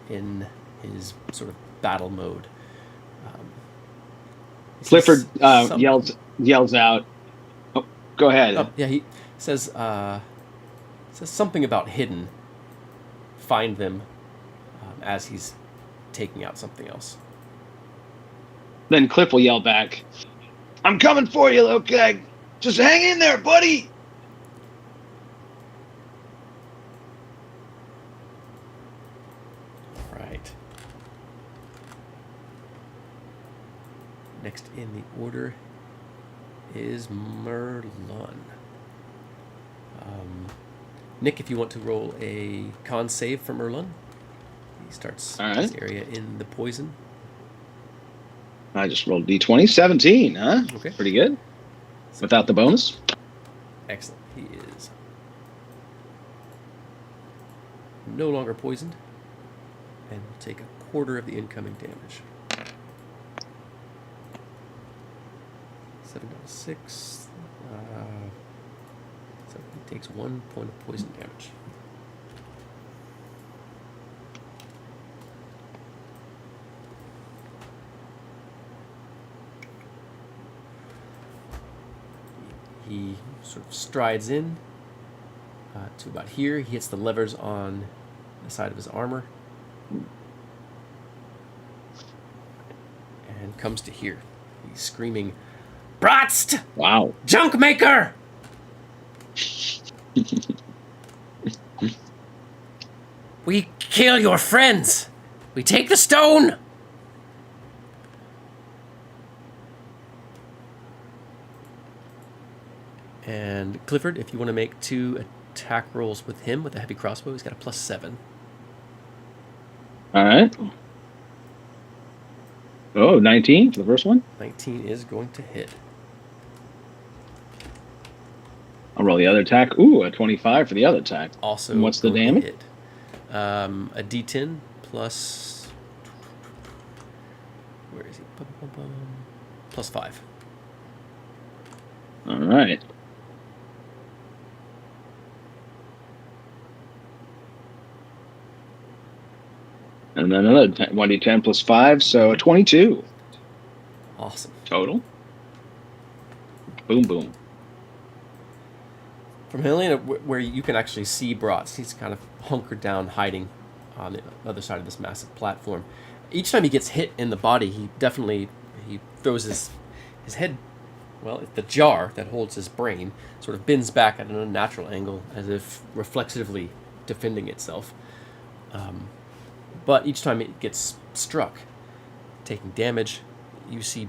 in his sort of battle mode. Clifford yells out. Oh, go ahead. Oh, yeah, he says something about hidden. Find them as he's taking out something else. Then Cliff will yell back, "I'm coming for you, Lokag. Just hang in there, buddy." Right. Next in the order is Merlun. Nick, if you want to roll a con save for Merlun. He starts his area in the poison. I just rolled d20. 17, huh? Okay. Pretty good. Without the bonus. Excellent. He is no longer poisoned and will take a quarter of the incoming damage. 7 down to 6. So he takes 1 point of poison damage. He sort of strides in to about here. He hits the levers on the side of his armor and comes to here. He's screaming, "Bratst! Wow. Junk maker! We kill your friends! We take the stone!" And Clifford, if you want to make 2 attack rolls with him with a heavy crossbow, he's got a +7. All right. Oh, 19 for the first one. 19 is going to hit. I'll roll the other attack. Ooh, a 25 for the other attack. Also, And what's the going to damage? hit. A D10 plus. Where is he? Plus 5. All right. And then another 1d10 plus 5, so a 22 Awesome. total. Boom, boom. From Helena, where you can actually see Bratz, he's kind of hunkered down, hiding on the other side of this massive platform. Each time he gets hit in the body, he throws his head. Well, the jar that holds his brain sort of bends back at an unnatural angle, as if reflexively defending itself. But each time it gets struck, taking damage, you see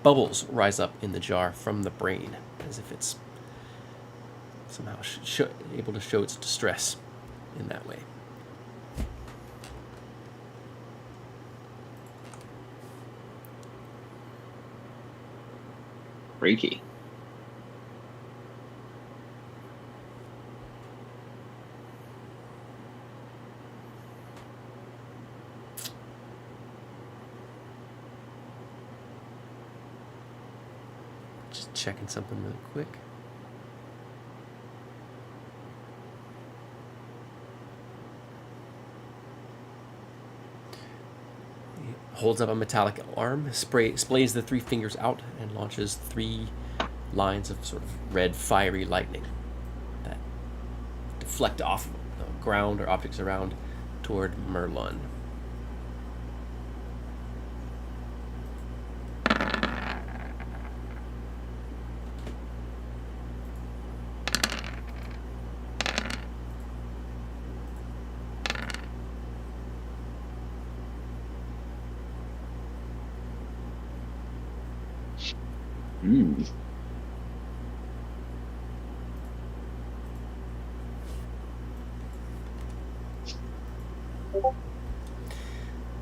bubbles rise up in the jar from the brain, as if it's somehow able to show its distress in that way. Freaky. Just checking something really quick. Holds up a metallic arm, splays the 3 fingers out, and launches 3 lines of sort of red, fiery lightning that deflect off the ground or objects around toward Merlun.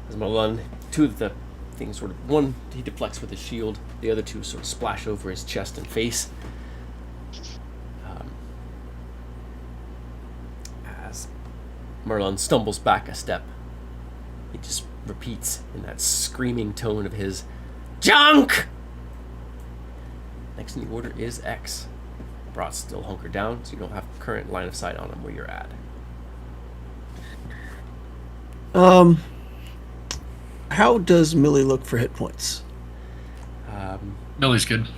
As Merlun, 2 of the things sort of, one he deflects with his shield, the other 2 sort of splash over his chest and face. As Merlun stumbles back a step, he just repeats in that screaming tone of his, "Junk!" Next in the order is X. Brat's still hunkered down, so you don't have current line of sight on him where you're at. How does Millie look for hit points? Millie's good.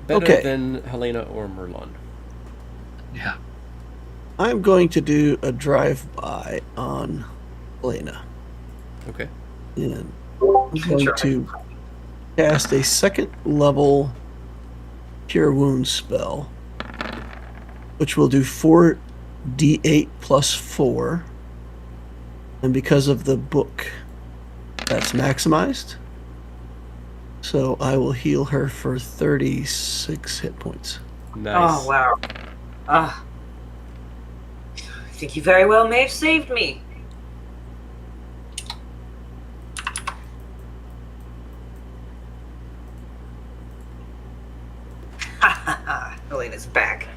Better Okay. than Helena or Merlun. Yeah. I'm going to do a drive-by on Elena. Okay. And I'm going to cast a 2nd level Cure Wounds spell, which will do 4d8 plus 4. And because of the book, that's maximized. So I will heal her for 36 hit points. Nice. Oh, wow. I think you very well may have saved me. Ha ha ha. Elena's back.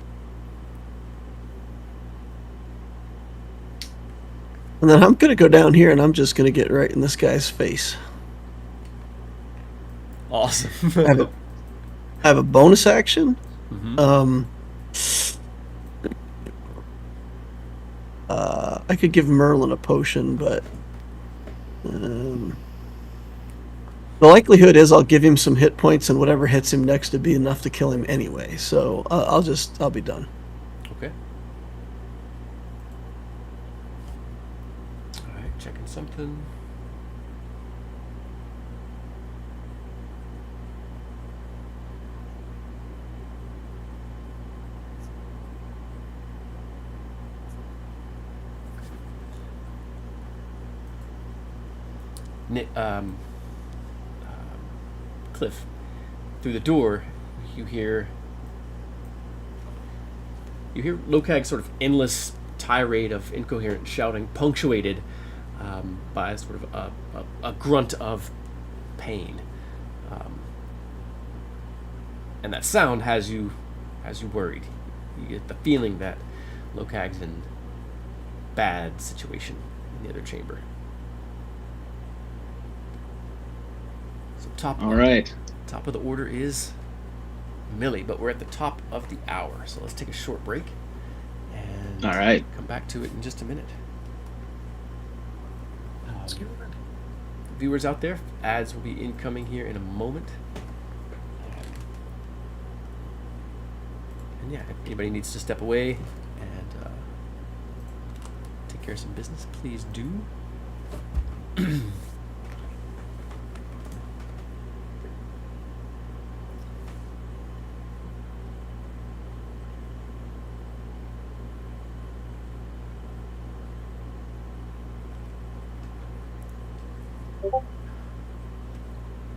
And then I'm going to go down here and I'm just going to get right in this guy's face. Awesome. I have a bonus action. Mhm. I could give Merlin a potion, but the likelihood is I'll give him some hit points, and whatever hits him next would be enough to kill him anyway. So I'll be done. Okay. Alright, checking something. Cliff, through the door, you hear Lokag's sort of endless tirade of incoherent shouting, punctuated by sort of a grunt of pain. And that sound has you worried. You get the feeling that Lokag's in bad situation in the other chamber. So top of the order is Millie, but we're at the top of the hour, so let's take a short break and All right. come back to it in just a minute. Let's get it. Viewers out there, ads will be incoming here in a moment. And yeah, if anybody needs to step away and take care of some business, please do.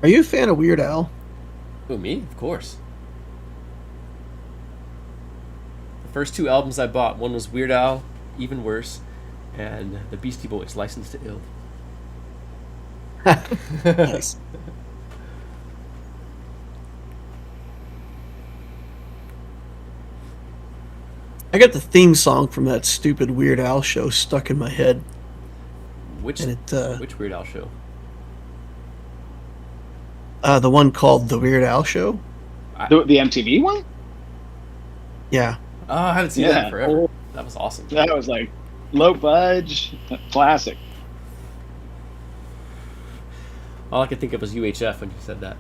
Are you a fan of Weird Al? Oh, me? Of course. The first 2 albums I bought, one was Weird Al, Even Worse, and the Beastie Boys, License to Ill. Nice. I got the theme song from that stupid Weird Al show stuck in my head. Which And it, which Weird Al show? the one called The Weird Al Show. The MTV one? Yeah. Oh, I haven't seen that in forever. That was awesome. That was like low budge, classic. All I could think of was UHF when you said that.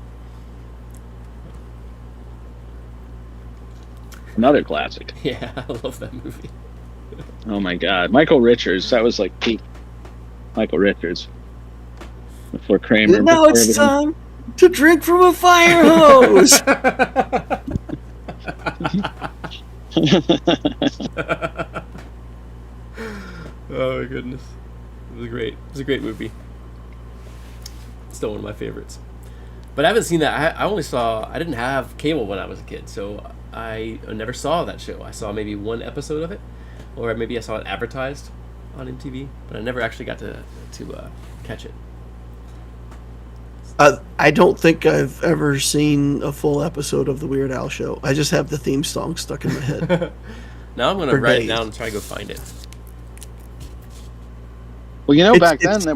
Another classic. Yeah, I love that movie. Oh my God, Michael Richards. That was like peak Michael Richards. Before Kramer. Now before it's everything. time to drink from a fire hose. Oh my goodness, it was great. It was a great movie. Still one of my favorites. But I haven't seen that. I didn't have cable when I was a kid, so I never saw that show. I saw maybe one episode of it, or maybe I saw it advertised on MTV, but I never actually got to catch it. I don't think I've ever seen a full episode of The Weird Al Show. I just have the theme song stuck in my head. Now I'm going to For write it days. down and try to go find it. Well, you know, It's- back then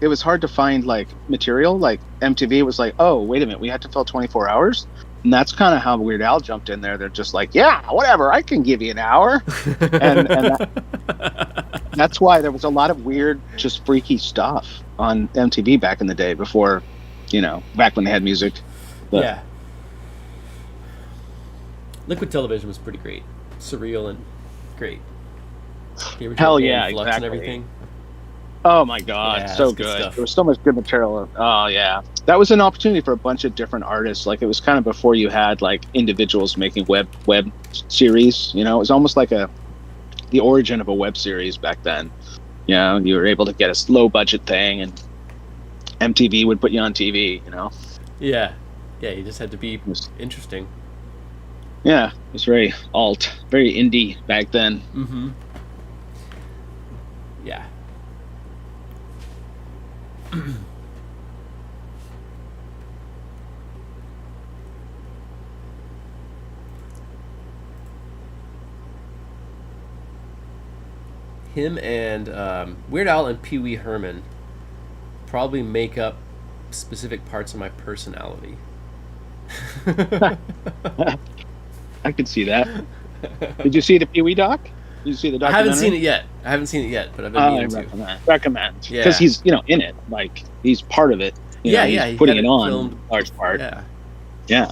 it was hard to find like material. Like MTV was like, oh, wait a minute, we had to fill 24 hours, and that's kind of how Weird Al jumped in there. They're just like, yeah, whatever, I can give you an hour, and that's why there was a lot of weird, just freaky stuff on MTV back in the day before, back when they had music. But Yeah. Liquid Television was pretty great. Surreal and great. The original Hell band yeah, Flux exactly. and everything. Oh my God, Yeah, so that's good good. stuff. There was so much good material. Oh yeah, that was an opportunity for a bunch of different artists. Like it was kind of before you had like individuals making web series. It was almost like the origin of a web series back then. You were able to get a low budget thing, and MTV would put you on TV. Yeah. Yeah, you just had to be interesting. Yeah, it was very very indie back then. Mm-hmm. Yeah. Him and Weird Al and Pee Wee Herman probably make up specific parts of my personality. I could see that. Did you see the Pee Wee doc? Did you see the I documentary? haven't seen it yet. But I've been I meaning to. recommend. Yeah. Because he's in it. Like he's part of it. Yeah, he's yeah, he putting got it it on filmed. in large part. Yeah. Yeah.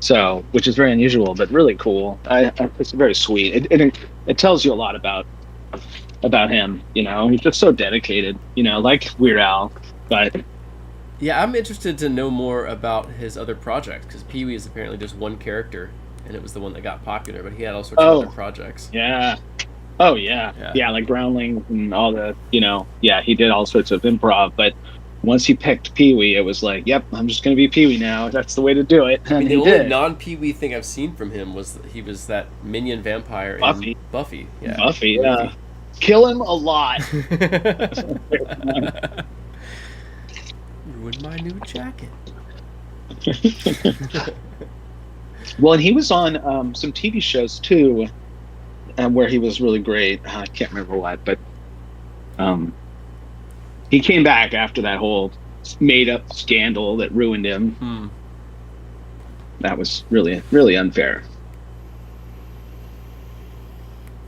So, which is very unusual, but really cool. It's very sweet. It tells you a lot about him. He's just so dedicated. Like Weird Al, but Yeah, I'm interested to know more about his other projects, because Pee Wee is apparently just one character, and it was the one that got popular, but he had all sorts of other projects. yeah. Oh yeah. Yeah. Yeah, like Groundling and all the. Yeah, he did all sorts of improv, but once he picked Pee Wee, it was like, yep, I'm just going to be Pee Wee now. That's the way to do it. I mean, And the he only did. non-Pee Wee thing I've seen from him was that he was that minion vampire Buffy. in Buffy. Yeah. Buffy, yeah. Kill him a lot. Ruined my new jacket. Well, and he was on some TV shows too, where he was really great. I can't remember what, but he came back after that whole made-up scandal that ruined him. That was really, really unfair.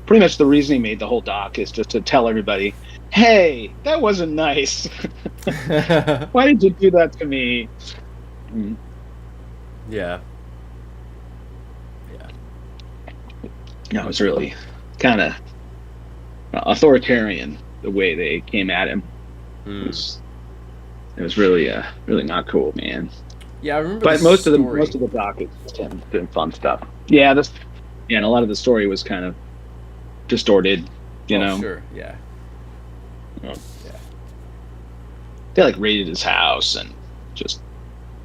Pretty much the reason he made the whole doc is just to tell everybody, hey, that wasn't nice. Why did you do that to me? Yeah. No, it was really kind of authoritarian the way they came at him. It was really, really not cool, man. Yeah, I remember. But the most story. of the doc is just him doing fun stuff. Yeah, and a lot of the story was kind of distorted. You know. Sure. Yeah. Yeah. They like raided his house and just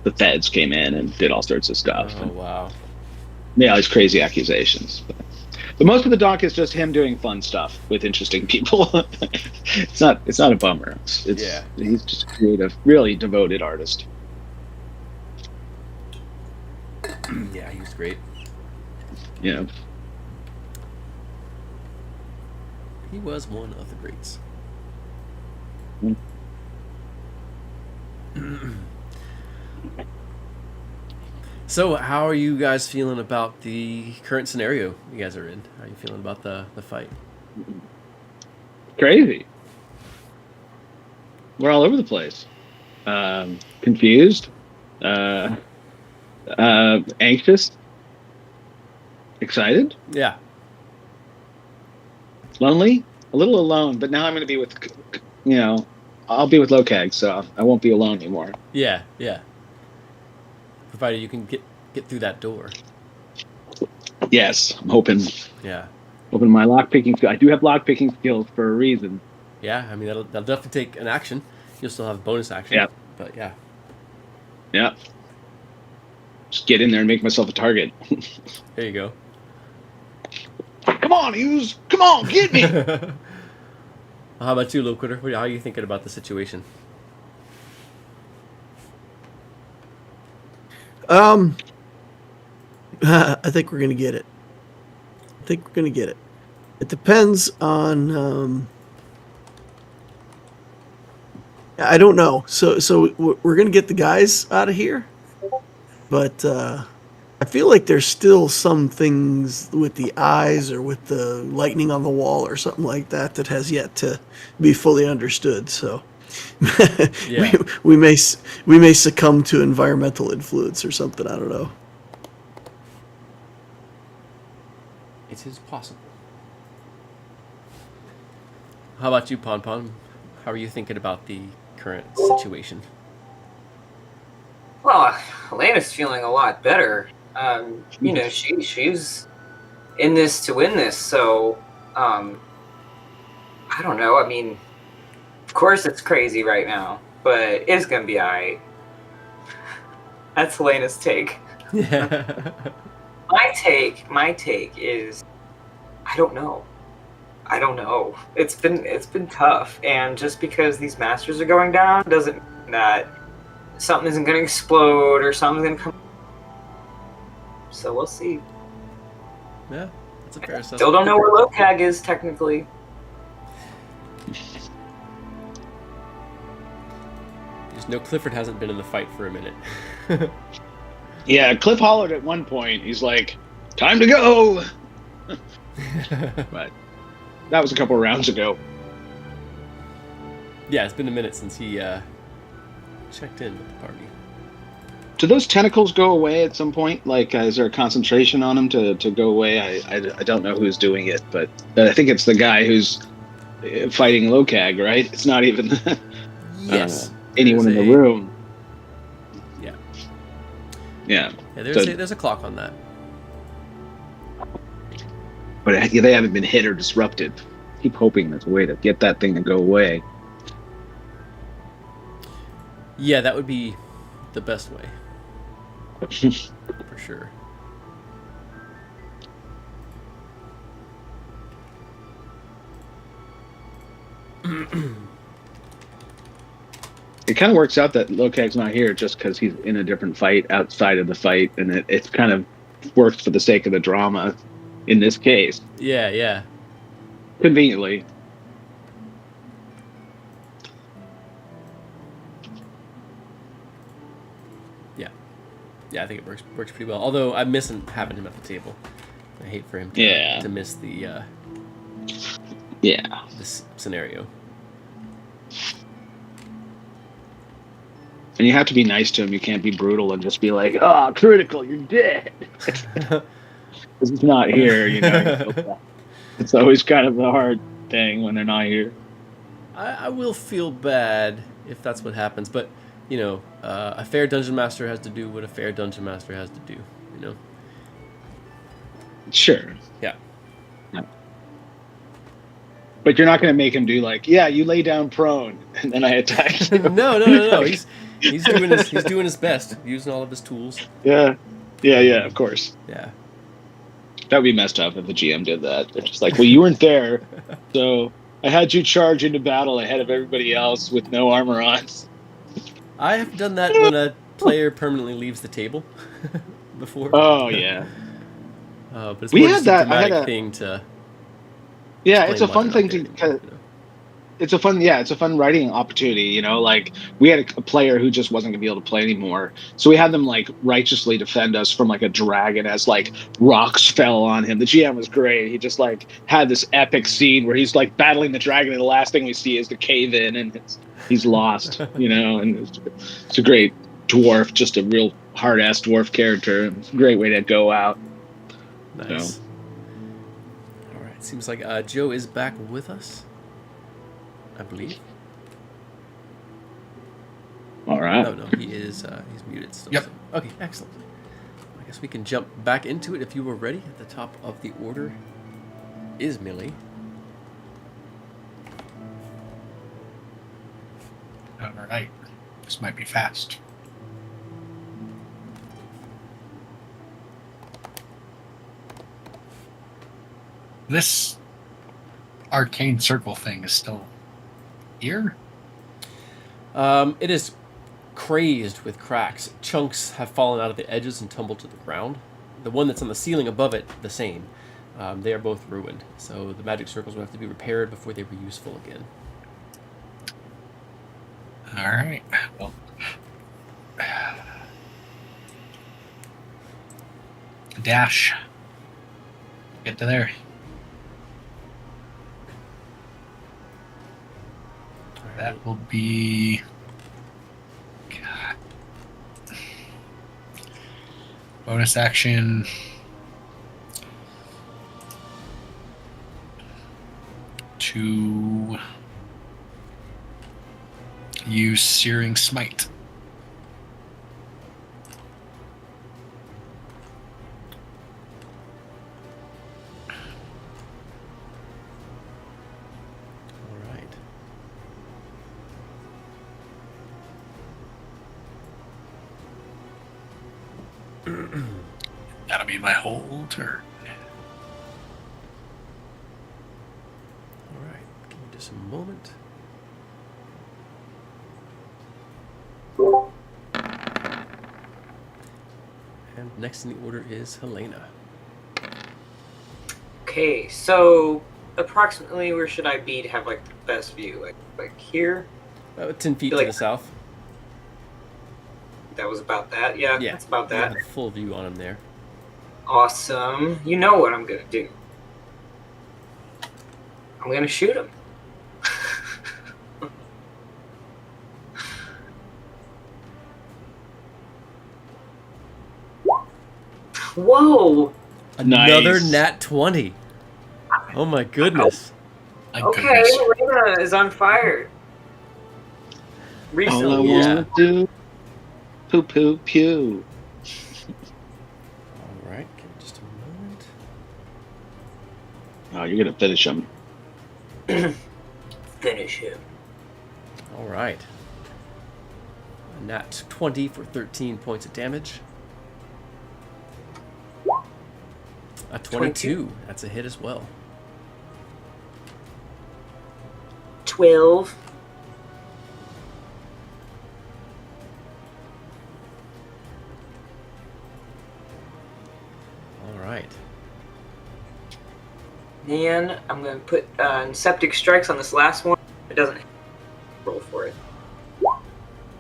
the feds came in and did all sorts of stuff. Oh wow. Yeah, all these crazy accusations. But most of the doc is just him doing fun stuff with interesting people. It's not a bummer. He's just a creative, really devoted artist. Yeah, he was great. Yeah. He was one of the greats. So, how are you guys feeling about the current scenario you guys are in? How are you feeling about the fight? Crazy. We're all over the place. Confused. Anxious. Excited. Yeah. Lonely. A little alone, but now I'm going to be with, I'll be with Locag, so I won't be alone anymore. Yeah. Provided you can get through that door. Yes, I'm hoping. Yeah. Hoping my lockpicking skill. I do have lockpicking skills for a reason. Yeah, I mean that'll definitely take an action. You'll still have bonus action. Yeah. But yeah. Yeah. Just get in there and make myself a target. There you go. Come on, Hughes! Come on, get me! How about you, Low Quitter? How are you thinking about the situation? I think we're gonna get it. It depends on. I don't know. So we're gonna get the guys out of here, but I feel like there's still some things with the eyes or with the lightning on the wall or something like that has yet to be fully understood. So Yeah. we may succumb to environmental influence or something. I don't know. It is possible. How about you, Pon Pon? How are you thinking about the current situation? Well, Elena's feeling a lot better. She's in this to win this, so I don't know. I mean, of course it's crazy right now, but it's gonna be alright. That's Elena's take. Yeah. My take is I don't know. It's been tough, and just because these masters are going down doesn't mean that something isn't going to explode or something's going to come. So we'll see. Yeah, that's a fair assessment. Still don't know where Locag is technically. Just know Clifford hasn't been in the fight for a minute. Yeah, Cliff hollered at one point. He's like, "Time to go!" But that was a couple of rounds ago. Yeah, it's been a minute since he checked in with the party. Do those tentacles go away at some point? Like, is there a concentration on them to go away? I don't know who's doing it, but I think it's the guy who's fighting Locag, right? It's not even Yes. anyone in the room. Yeah. Yeah. Yeah, there's a clock on that. But they haven't been hit or disrupted. Keep hoping there's a way to get that thing to go away. Yeah, that would be the best way. For sure. It kind of works out that Locag's not here just because he's in a different fight outside of the fight, and it's kind of worked for the sake of the drama in this case. Yeah. Conveniently. Yeah, I think it works pretty well. Although I'm missing having him at the table. I hate for him to miss the this scenario. And you have to be nice to him. You can't be brutal and just be like, "Oh, critical, you're dead." Because he's not here, you know. It's always kind of a hard thing when they're not here. I will feel bad if that's what happens, but you know, a fair dungeon master has to do what a fair dungeon master has to do. You know. Sure. Yeah. But you're not going to make him do like, "Yeah, you lay down prone, and then I attack you." No. He's doing his best, using all of his tools. Yeah, of course. Yeah. That would be messed up if the GM did that. They're just like, "Well, you weren't there, so I had you charge into battle ahead of everybody else with no armor on." I have done that when a player permanently leaves the table before. Oh yeah. But it's We more had just that- a I had dramatic a- thing to. Yeah, explain it's a why fun they're thing not to. there, you know? It's a fun writing opportunity, you know, like we had a player who just wasn't gonna be able to play anymore. So we had them like righteously defend us from like a dragon as like rocks fell on him. The GM was great. He just like had this epic scene where he's like battling the dragon and the last thing we see is the cave in and he's lost, you know, and it's a great dwarf, just a real hard ass dwarf character. It's a great way to go out. Nice. So. All right. Seems like Joe is back with us, I believe. All right. No, he is. He's muted still. Yep. So. Okay, excellent. I guess we can jump back into it if you were ready. At the top of the order is Millie. All right. This might be fast. This arcane circle thing is still here? It is crazed with cracks. Chunks have fallen out of the edges and tumbled to the ground. The one that's on the ceiling above it, the same. They are both ruined, so the magic circles will have to be repaired before they were useful again. All right. Well, dash. Get to there. That will be. God. Bonus action. To use Searing Smite. All right. That'll be my whole turn. All right. Give me just a moment. And next in the order is Helena. Okay, so approximately where should I be to have like the best view? Like here? 10 feet Feel to like- the south. That was about that. Yeah, Yeah. that's about You that. have a full view on him there. Awesome. You know what I'm gonna do. I'm gonna shoot him. Whoa! Another Nice. nat 20. Oh my goodness. My Okay, goodness. Elena is on fire. All I Recently. Yeah. wanna do, poo poo pew. All right. Give me just a moment. Oh, you're gonna finish him. Finish him. All right. A nat 20 for 13 points of damage. A 22. That's a hit as well. 12. then I'm going to put Septic Strikes on this last one. If it doesn't hit, roll for it.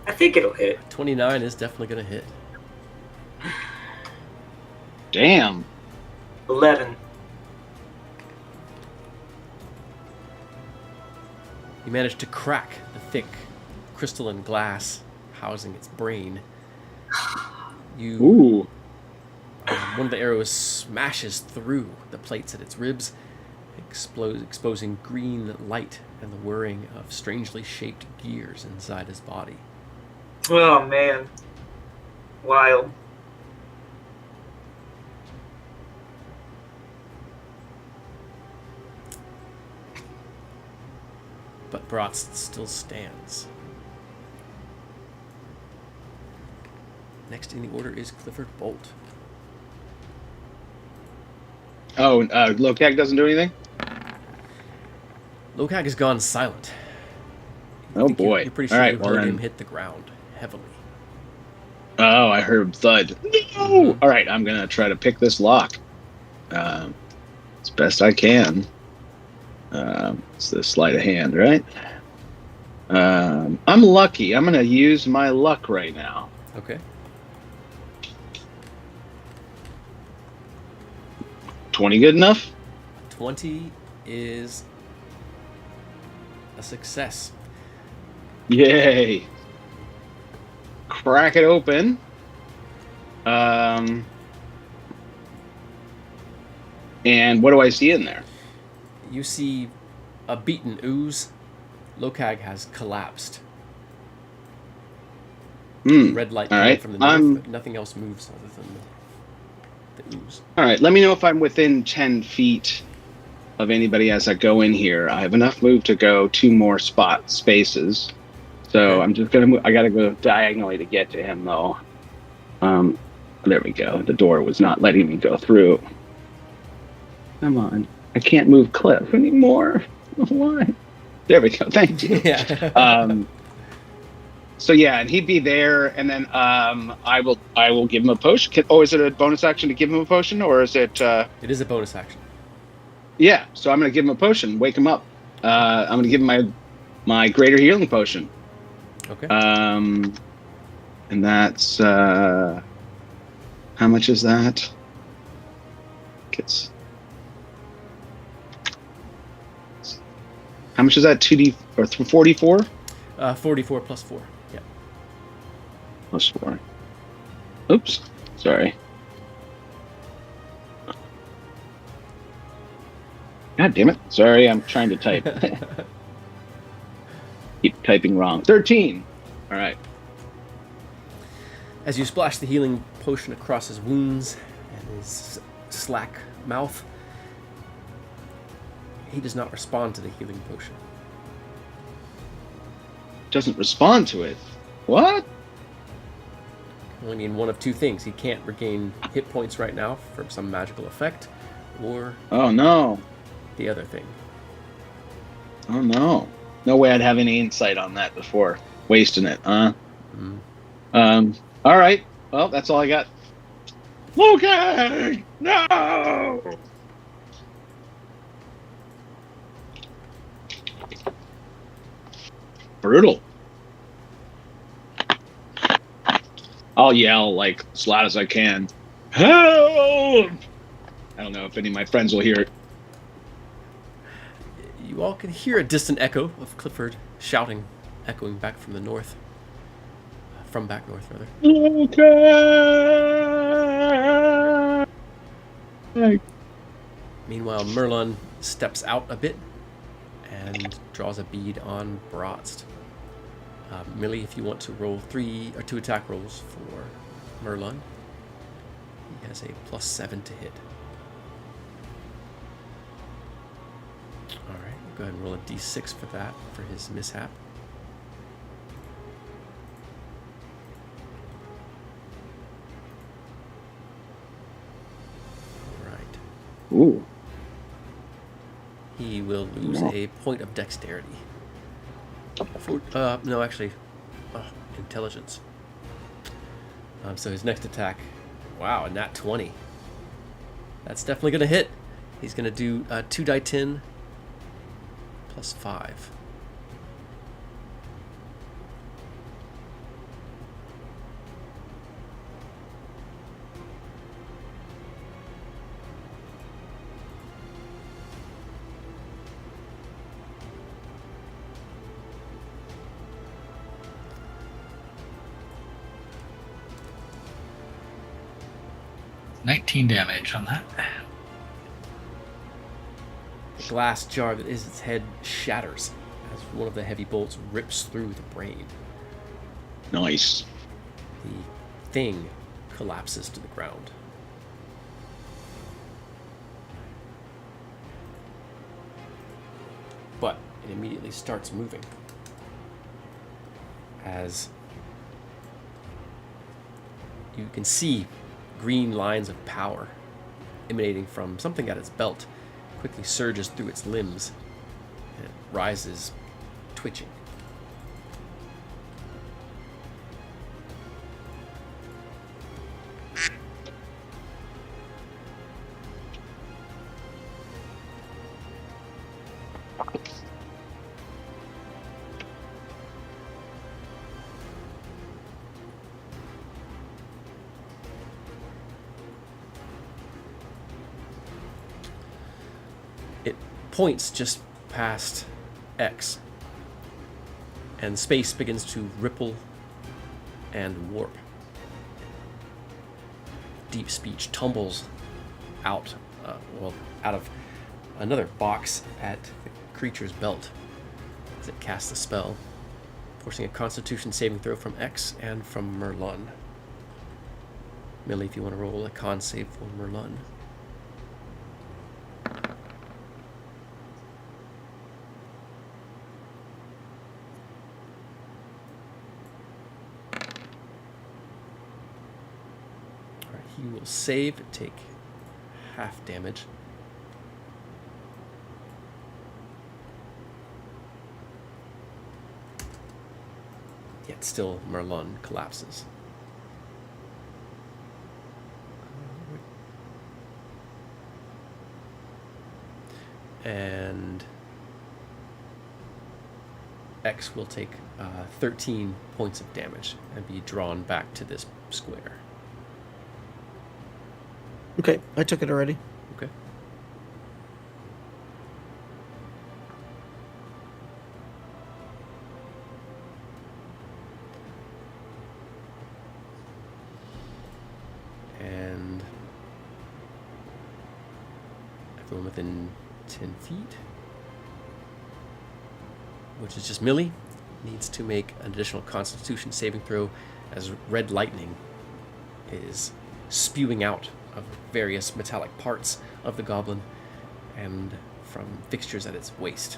I think it'll hit. 29 is definitely going to hit. Damn. 11. You manage to crack the thick crystalline glass housing its brain. Ooh. One of the arrows smashes through the plates at its ribs, exposing green light and the whirring of strangely shaped gears inside his body. Oh, man. Wild. But Bratz still stands. Next in the order is Clifford Bolt. Oh, Lokag doesn't do anything? Lokag has gone silent. I Oh think boy. You're pretty All sure right, you well heard then. him hit the ground heavily. Oh, I heard thud. No! All right, I'm going to try to pick this lock as best I can. It's the sleight of hand, right? I'm lucky. I'm going to use my luck right now. Okay. 20 good enough? 20 is a success. Yay. Crack it open. And what do I see in there? You see a beaten ooze. Lokag has collapsed. Red light All coming right. from the north, but nothing else moves other than the ooze. All right, let me know if I'm within 10 feet of anybody as I go in here. I have enough move to go 2 more spaces. So Okay. I'm just going to move. I got to go diagonally to get to him, though. There we go. The door was not letting me go through. Come on. I can't move Cliff anymore. Why? There we go. Thank you. Yeah. So yeah, and he'd be there, and then I will give him a potion. Is it a bonus action to give him a potion, or is it? It is a bonus action. Yeah, so I'm gonna give him a potion, wake him up. I'm gonna give him my greater healing potion. Okay. And that's how much is that? How much is that? 2d or 44? 44 plus 4. Yeah. Plus 4. Oops, sorry. God damn it! Sorry, I'm trying to type. Keep typing wrong. 13. All right. As you splash the healing potion across his wounds and his slack mouth, he does not respond to the healing potion. Doesn't respond to it. What? Only mean one of two things. He can't regain hit points right now from some magical effect, or Oh no. the other thing. Oh no. No way I'd have any insight on that before wasting it, huh? All right. Well, that's all I got. Okay. No. Brutal. I'll yell like as loud as I can. Help! I don't know if any of my friends will hear it. You all can hear a distant echo of Clifford shouting, echoing back from the north. From back north, rather. Okay. Meanwhile, Merlin steps out a bit and draws a bead on Bratz. Millie, if you want to roll 2 attack rolls for Merlin, he has a +7 to hit. Alright, go ahead and roll a d6 for that, for his mishap. Alright. Ooh. He will lose a point of dexterity. Intelligence. So his next attack, wow, a nat 20. That's definitely going to hit. He's going to do 2 die 10 plus 5. $19 damage on that. The glass jar that is its head shatters as one of the heavy bolts rips through the brain. Nice. The thing collapses to the ground. But it immediately starts moving as you can see green lines of power emanating from something at its belt quickly surges through its limbs and it rises, twitching. It points just past X, and space begins to ripple and warp. Deep speech tumbles out, out of another box at the creature's belt as it casts a spell, forcing a Constitution saving throw from X and from Merlun. Millie, if you want to roll a con save for Merlun. He will save, take half damage. Yet still Merlun collapses. And X will take 13 points of damage and be drawn back to this square. Okay, I took it already. Okay. And everyone within 10 feet, which is just Millie, needs to make an additional Constitution saving throw as red lightning is spewing out of various metallic parts of the goblin and from fixtures at its waist.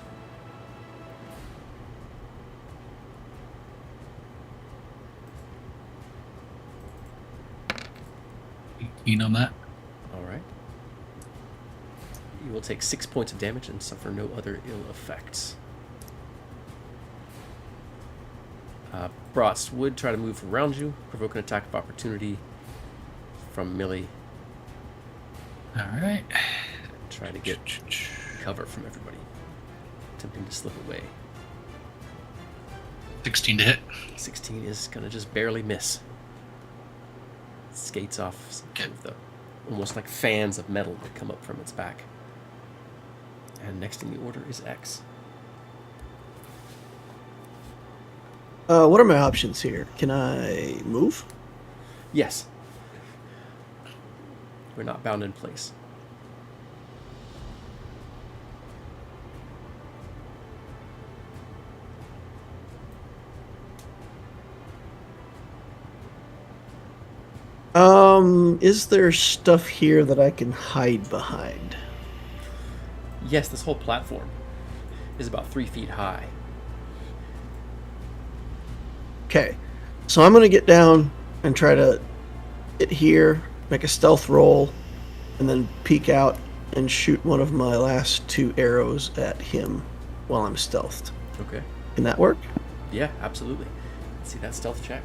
You know that? All right. You will take 6 points of damage and suffer no other ill effects. Bratz would try to move around you, provoke an attack of opportunity from Millie. All right. Try to get cover from everybody, attempting to slip away. 16 to hit. 16 is gonna just barely miss. Skates off some of the almost like fans of metal that come up from its back. And next in the order is X. What are my options here? Can I move? Yes. We're not bound in place. Is there stuff here that I can hide behind? Yes, this whole platform is about 3 feet high. Okay, so I'm gonna get down and try to get here, make a stealth roll, and then peek out and shoot one of my last 2 arrows at him while I'm stealthed. Okay. Can that work? Yeah, absolutely. Let's see that stealth check.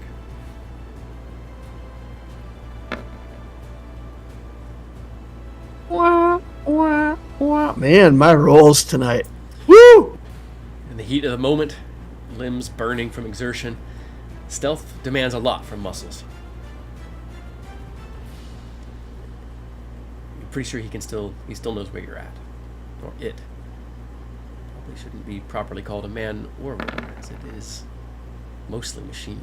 Man, my rolls tonight. Woo! In the heat of the moment, limbs burning from exertion, stealth demands a lot from muscles. You're pretty sure he still knows where you're at. Or it. Probably shouldn't be properly called a man or woman, as it is mostly machine.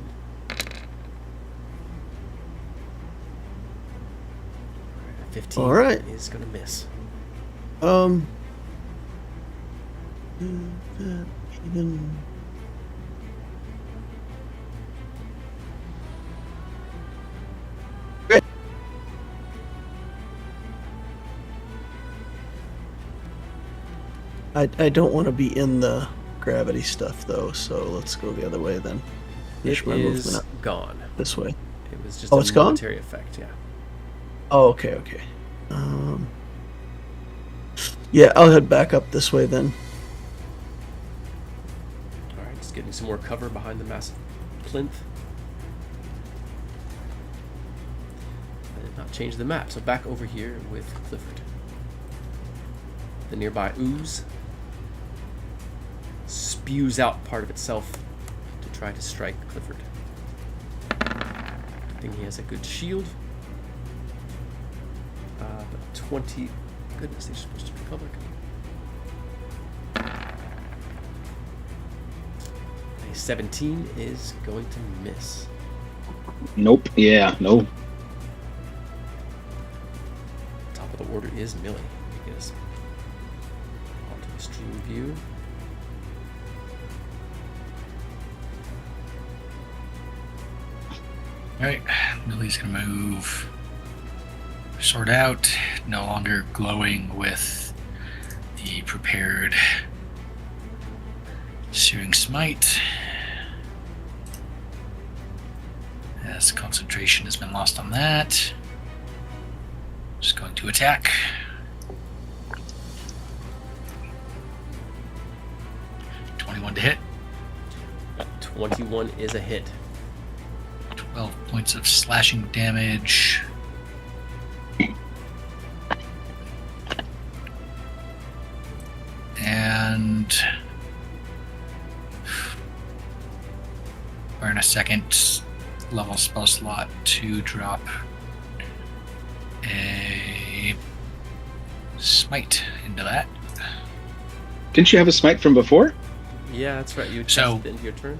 15 All right. is going to miss. Even. I don't want to be in the gravity stuff though, so let's go the other way then. Finish It my is movement up gone. this way. It was just Oh, a it's gone? momentary effect, yeah. Oh, okay. Yeah, I'll head back up this way then. Alright, just getting some more cover behind the massive plinth. I did not change the map, so back over here with Clifford. The nearby ooze spews out part of itself to try to strike Clifford. I think he has a good shield. But 20... Goodness, they're supposed to be public. A 17 is going to miss. Nope. Yeah, no. Top of the order is Millie. Let me get us onto the stream view. Alright, Millie's gonna move. Sword out, no longer glowing with the prepared Searing Smite. As concentration has been lost on that. Just going to attack. $21 to hit. 21 is a hit. 12 points of slashing damage. And earn a second level spell slot to drop a smite into that. Didn't you have a smite from before? Yeah, that's right. You So- tested it into your turn.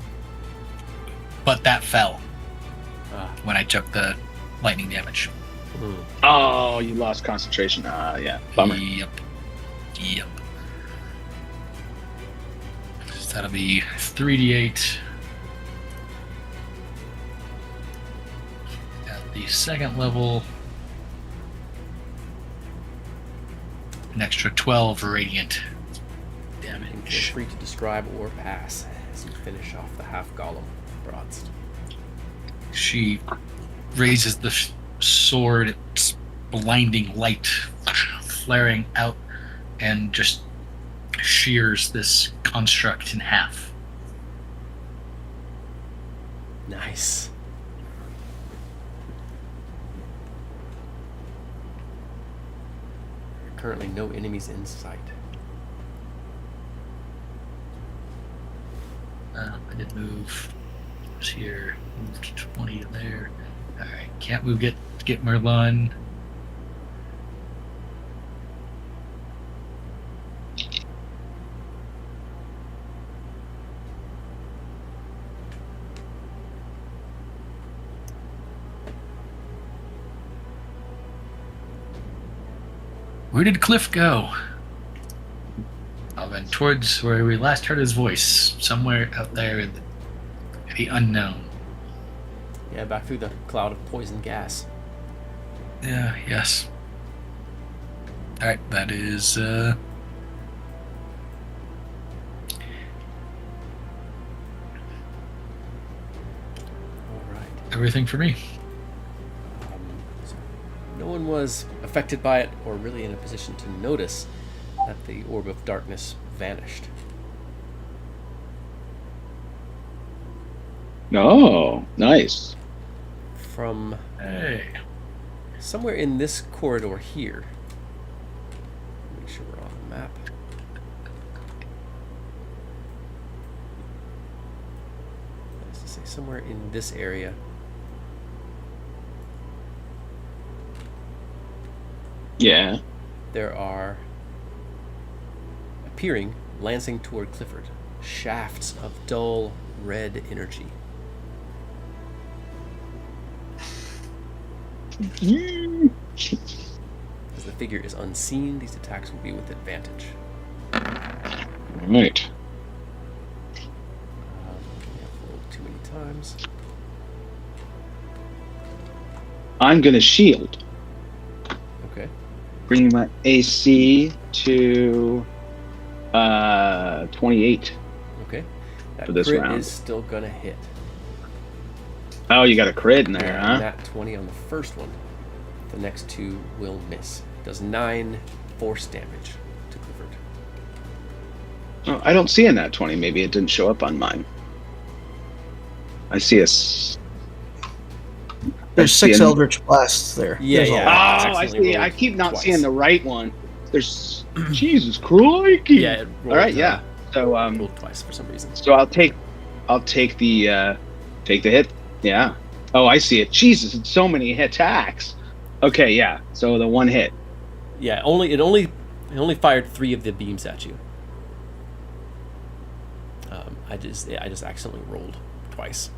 But that fell Ah. when I took the lightning damage. Hmm. Oh, you lost concentration. Yeah. Bummer. Yep. So that'll be 3d8. At the second level, an extra 12 radiant And feel damage. free to describe or pass as you finish off the half golem Bratz. She raises the sword, its blinding light flaring out, and just shears this construct in half. Nice. There are currently no enemies in sight. I did move here, moved 20 to there. Alright, can't move, get Merlin. Where did Cliff go? Oh, then towards where we last heard his voice, somewhere out there in the unknown. Yeah, back through the cloud of poison gas. Yeah, yes. Alright, that is, Alright. everything for me. So no one was affected by it or really in a position to notice that the orb of darkness vanished. Oh, nice. From Hey. somewhere in this corridor here. Let me Make sure we're on the map. As to say, somewhere in this area. Yeah. There are appearing, lancing toward Clifford, shafts of dull red energy. As the figure is unseen, these attacks will be with advantage. Right. We have rolled too many times. I'm gonna shield, Okay. bringing my AC to 28 Okay. That for this crit round. is still gonna hit. Oh, you got a crit in there, Yeah, huh? nat 20 on the first one. The next two will miss. Does 9 force damage to Clifford. Oh, I don't see a nat 20. Maybe it didn't show up on mine. I see There's see 6 an- Eldritch Blasts there. Yeah, There's a yeah. lot. Oh, I accidentally see. I rolled keep not twice. seeing the right one. There's Jesus crikey. Yeah, it rolled, All right, yeah. So rolled twice for some reason. so I'll take the hit. Yeah. Oh, I see it. Jesus, it's so many attacks. Okay, yeah. So the one hit. Yeah, it only fired 3 of the beams at you. I just accidentally rolled twice.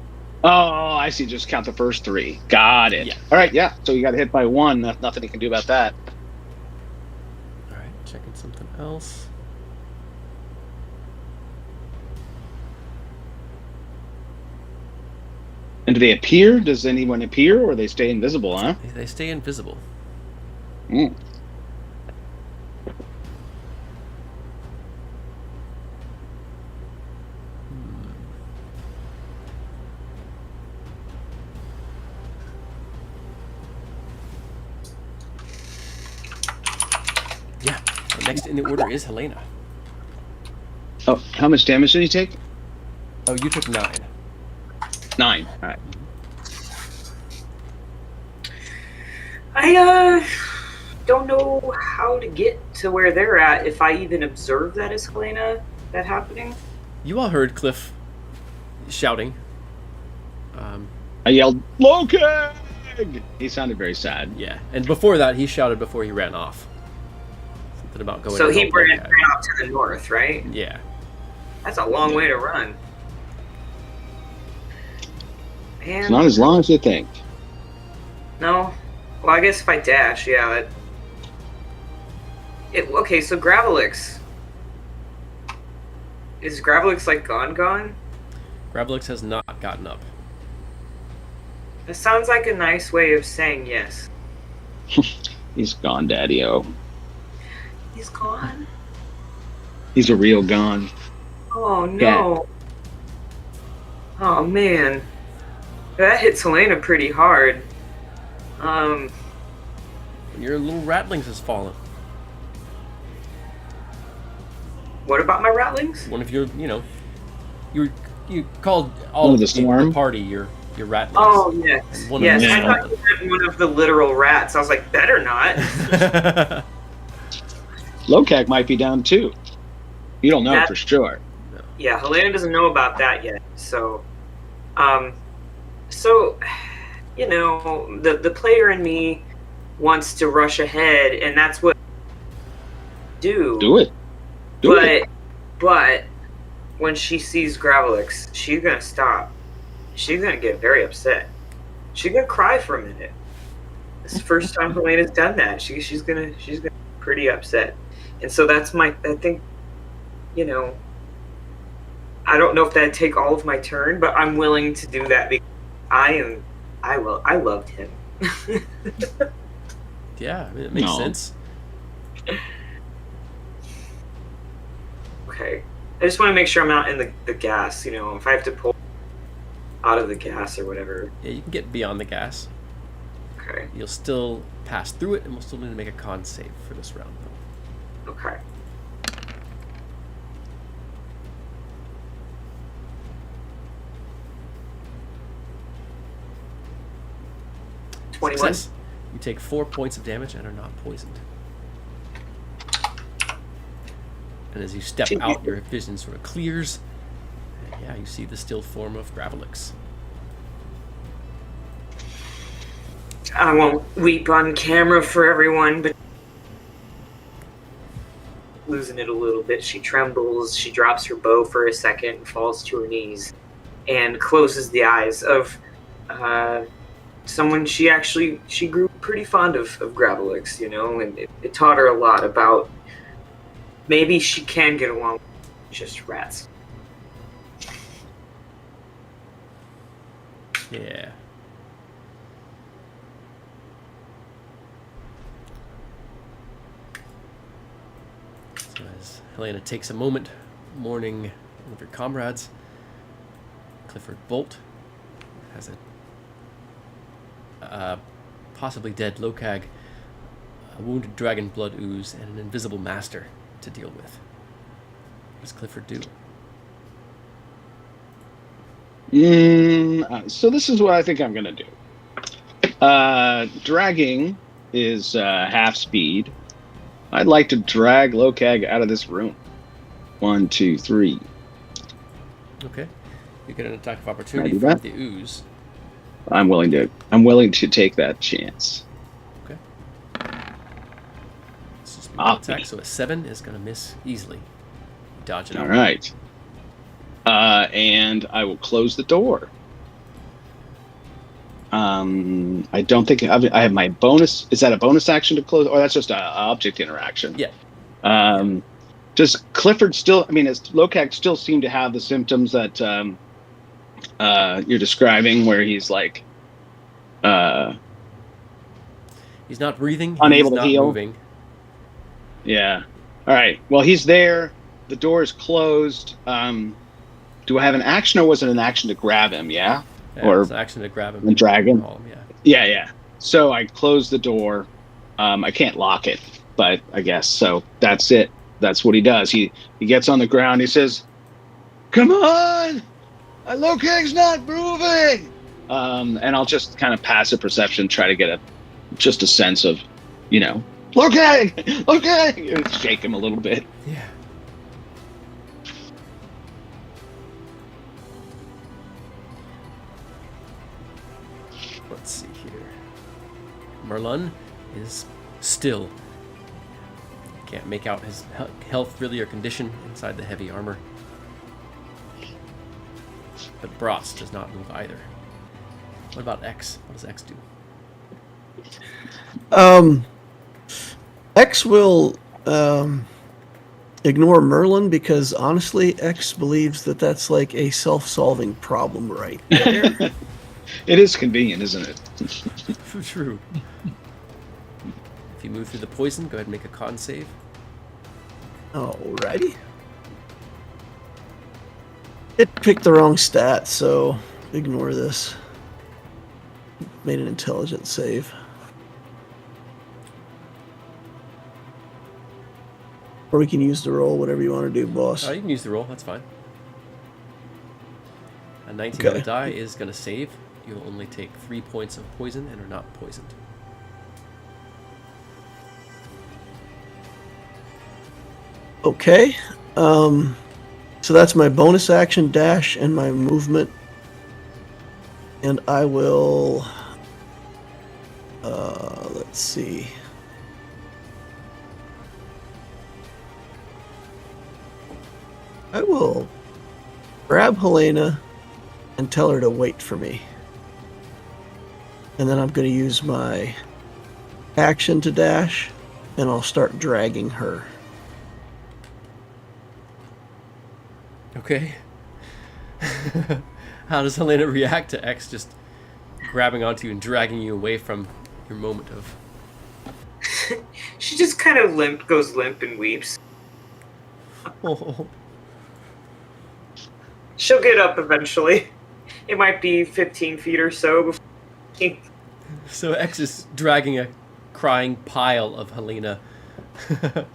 Oh, I see. Just count the first 3. Got it. Yeah. All right, yeah. So you got hit by 1. Nothing you can do about that. All right, checking something else. And do they appear? Does anyone appear, or they stay invisible? Huh? They stay invisible. Mm. Yeah. The next in the order is Helena. Oh, how much damage did he take? Oh, you took 9. 9. All right. I don't know how to get to where they're at, if I even observe that as Helena, that happening. You all heard Cliff shouting. I yelled, "Lokeg!" He sounded very sad. Yeah, and before that, he shouted before he ran off. Something about going. So to he help ran that guy. out to the north, right? Yeah. That's a long way to run. It's And not as long as you think. no. Well, I guess if I dash, yeah. Okay, so Gravelix. Is Gravelix like gone? Gravelix has not gotten up. That sounds like a nice way of saying yes. He's gone, Daddy-O. He's gone? He's a real gone. Oh no. Oh man. That hits Helena pretty hard. Your little ratlings has fallen. What about my rattlings? One of your, you called all One of the the swarm? party your ratlings. Oh yes. And one of Yes, them I is thought you meant one of the literal rats. I was like, better not. fallen. Lokag might be down too. You don't know That- for sure. Yeah, Helena doesn't know about that yet. So the player in me wants to rush ahead, and that's what I do. Do it. Do it. But when she sees Gravelix, she's gonna stop. She's gonna get very upset. She's gonna cry for a minute. It's the first time Helena's done that. She's gonna be pretty upset. And so I think, I don't know if that'd take all of my turn, but I'm willing to do that because I loved him. Yeah, I mean, it makes No. sense. Okay. I just want to make sure I'm not in the gas, if I have to pull out of the gas or whatever. Yeah, you can get beyond the gas. Okay. You'll still pass through it, and we'll still need to make a con save for this round, though. Okay. Success. You take 4 points of damage and are not poisoned. And as you step out, your vision sort of clears. And yeah, you see the still form of Gravelix. I won't weep on camera for everyone, but losing it a little bit. She trembles, she drops her bow for a second, falls to her knees, and closes the eyes of someone she grew pretty fond of Gravelix, you know, and it taught her a lot about maybe she can get along with just rats. Yeah. So as Helena takes a moment mourning one of her comrades, Clifford Bolt has a possibly dead Lokag, a wounded dragon blood ooze, and an invisible master to deal with. What does Clifford do? So this is what I think I'm going to do. Dragging is half speed. I'd like to drag Lokag out of this room. 1, 2, 3. Okay. You get an attack of Can I opportunity do from that? the ooze. I'm willing to take that chance. Okay. It's just Ah, an attack, so a 7 is going to miss easily. Dodge it out. All right. And I will close the door. I don't think I have my bonus. Is that a bonus action to close, or that's just an object interaction? Yeah. Does Clifford still? I mean, does Lokag still seem to have the symptoms that you're describing, where he's like He's not breathing. Unable He's to not heal? moving. Yeah. All right. Well, he's there. The door is closed. Do I have an action, or was it an action to grab him? Yeah. Yeah, Or it's an action to grab him and drag him? haul him, yeah. Yeah, yeah. So I close the door. I can't lock it, but I guess so. That's it. That's what he does. He gets on the ground. He says, "Come on, Lokag's not moving." And I'll just kind of passive perception, try to get just a sense of, Lokag, and shake him a little bit. Yeah. Let's see here. Merlin is still. Can't make out his health really or condition inside the heavy armor. But Bratz does not move either. What about X? What does X do? X will ignore Merlin because honestly, X believes that that's like a self-solving problem right there. It is convenient, isn't it? True. If you move through the poison, go ahead and make a con save. Alrighty. It picked the wrong stat, so ignore this. Made an intelligence save. Or we can use the roll, whatever you want to do, boss. You can use the roll, that's fine. A 19 on the die is going to save. You'll only take 3 points of poison and are not poisoned. Okay. So that's my bonus action dash and my movement. And I will... let's see. I will grab Helena and tell her to wait for me. And then I'm going to use my action to dash, and I'll start dragging her. Okay. How does Helena react to X just grabbing onto you and dragging you away from your moment of... She just kind of goes limp and weeps. Oh. She'll get up eventually. It might be 15 feet or so before... So X is dragging a crying pile of Helena. We're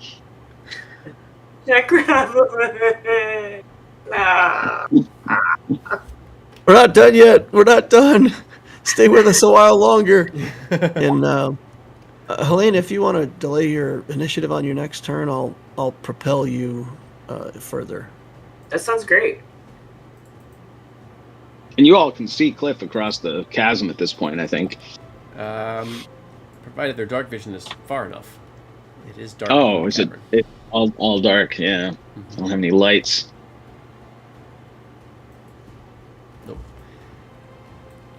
not done yet. We're not done. Stay with us a while longer. And Helena, if you want to delay your initiative on your next turn, I'll propel you further. That sounds great. And you all can see Cliff across the chasm at this point, I think. Provided their dark vision is far enough. It is dark. Oh, is it all dark? Yeah. Mm-hmm. I don't have any lights. Nope.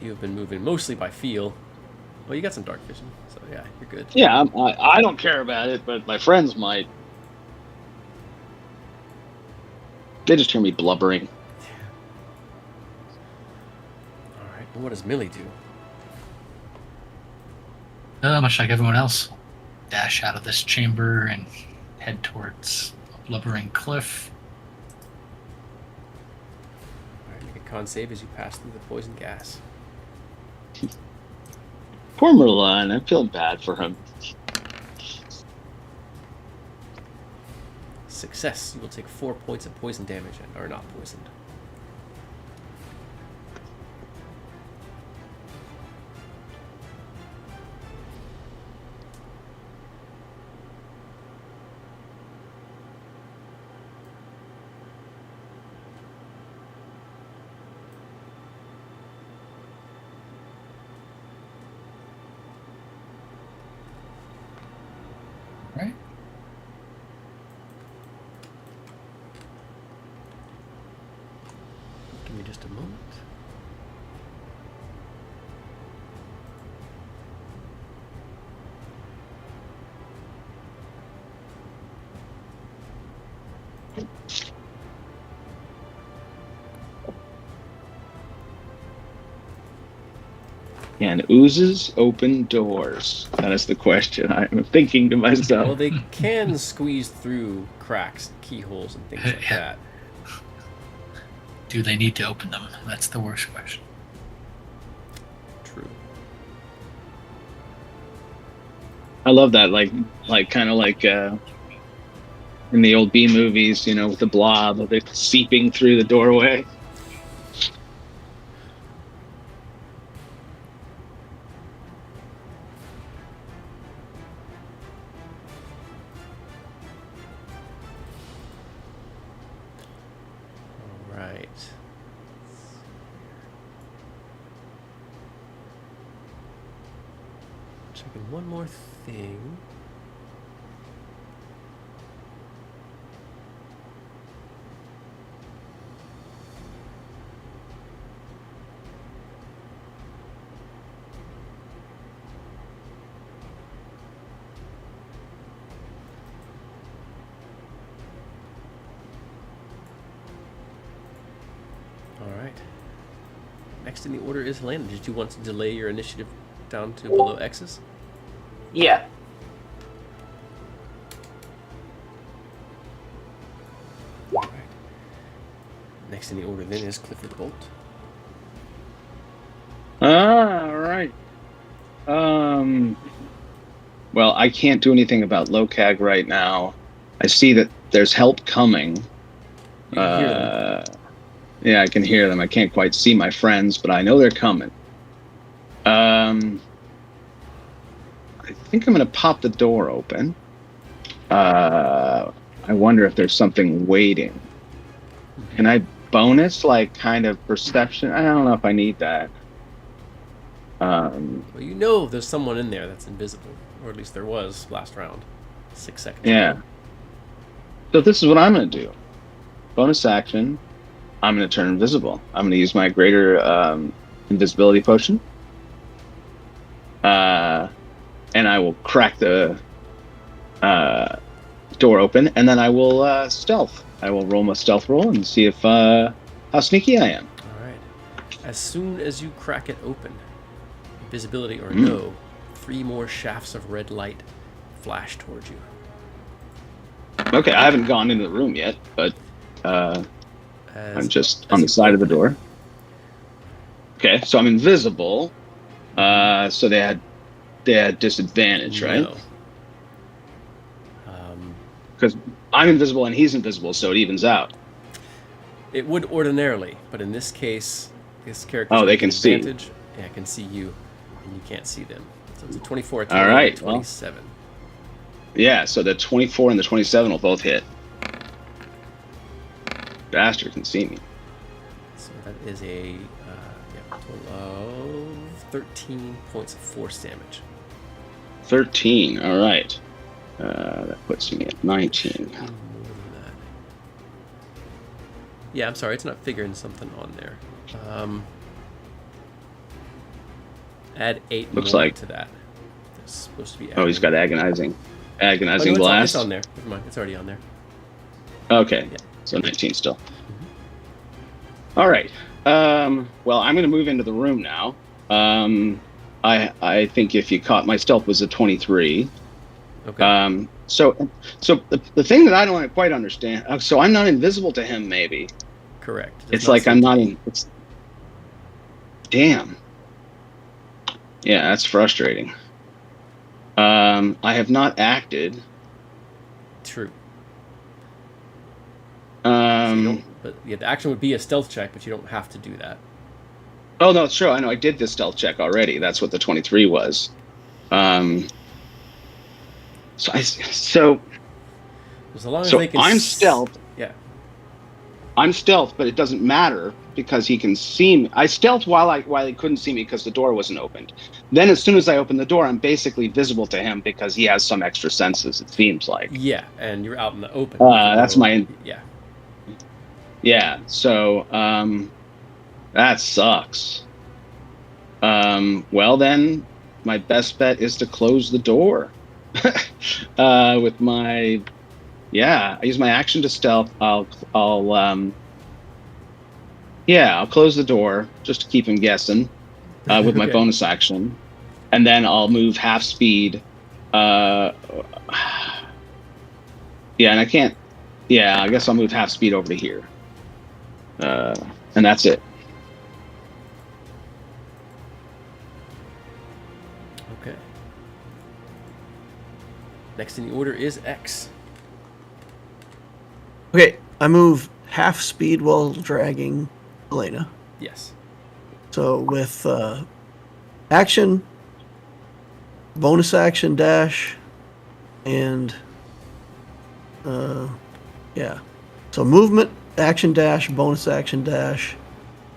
You have been moving mostly by feel. Well, you got some dark vision, so yeah, you're good. Yeah, I don't care about it, but my friends might. They just hear me blubbering. All right. Well, what does Millie do? Much like everyone else, dash out of this chamber and head towards a blubbering cliff. All right. Make a con save as you pass through the poison gas. Poor Merlin, I feel bad for him. Success. You will take 4 points of poison damage and are not poisoned. Right? Give me just a moment. Can oozes open doors? That is the question I'm thinking to myself. Well, they can squeeze through cracks, keyholes, and things like that. Do they need to open them? That's the worst question. True. I love that, like kind of like in the old B movies, you know, with the blob, they're seeping through the doorway. All right. Checking one more thing. All right. Next in the order is Landon. Did you want to delay your initiative down to below X's? Yeah. All right. Next in the order then is Clifford Bolt. All right. Well, I can't do anything about Locag right now. I see that there's help coming. You can hear them. Yeah, I can hear them. I can't quite see my friends, but I know they're coming. I think I'm going to pop the door open. I wonder if there's something waiting. Can I bonus, like, kind of perception? I don't know if I need that. Well, you know there's someone in there that's invisible. Or at least there was last round. 6 seconds Yeah. ago. So this is what I'm going to do. Bonus action. I'm going to turn invisible. I'm going to use my greater invisibility potion. And I will crack the door open, and then I will stealth. I will roll my stealth roll and see if how sneaky I am. All right. As soon as you crack it open, visibility or no, 3 more shafts of red light flash towards you. Okay, I haven't gone into the room yet, but I'm just on the you side of the open it. door. Okay, so I'm invisible. So they had disadvantage, right? No. Because I'm invisible and he's invisible, so it evens out. It would ordinarily, but in this case, this character. Oh, they can see. advantage. Yeah, can see you, and you can't see them. So it's a 24, a 20, All right, and a 27. Yeah, so the 24 and the 27 will both hit. bastard can see me. So that is a total of 13 points of force damage. 13. All right. That puts me at 19. More than that. Yeah, I'm sorry, it's not figuring something on there. Add 8 Looks more like- to that. It's supposed to be. Oh, he's got agonizing it's blast. on there. Never mind, it's already on there. Okay, Yeah. so 19 still. All right. Well, I'm going to move into the room now. I think if you caught, my stealth was a 23. Okay. So the thing that I don't quite understand. So I'm not invisible to him. Maybe Correct. Does it's not like seem I'm to not be. in. It's damn. Yeah, that's frustrating. I have not acted. True. So you don't, but yeah, the action would be a stealth check, but you don't have to do that. Oh no, it's true. I know I did the stealth check already. That's what the 23 was. So As long as they can. I'm stealth. Yeah. I'm stealth, but it doesn't matter because he can see me. I stealth while he couldn't see me because the door wasn't opened. Then as soon as I open the door, I'm basically visible to him because he has some extra senses. It seems like. Yeah, and you're out in the open. That's my. Yeah. Yeah. So that sucks. Well then, my best bet is to close the door. With my. Yeah, I use my action to stealth. I'll close the door just to keep him guessing with my Okay. bonus action, and then I'll move half speed. Yeah, and I can't. Yeah, I guess I'll move half speed over to here, and that's it. Okay. Next in the order is X. Okay, I move half speed while dragging Elena. Yes. So with action, bonus action dash, and yeah. So movement, action dash, bonus action dash,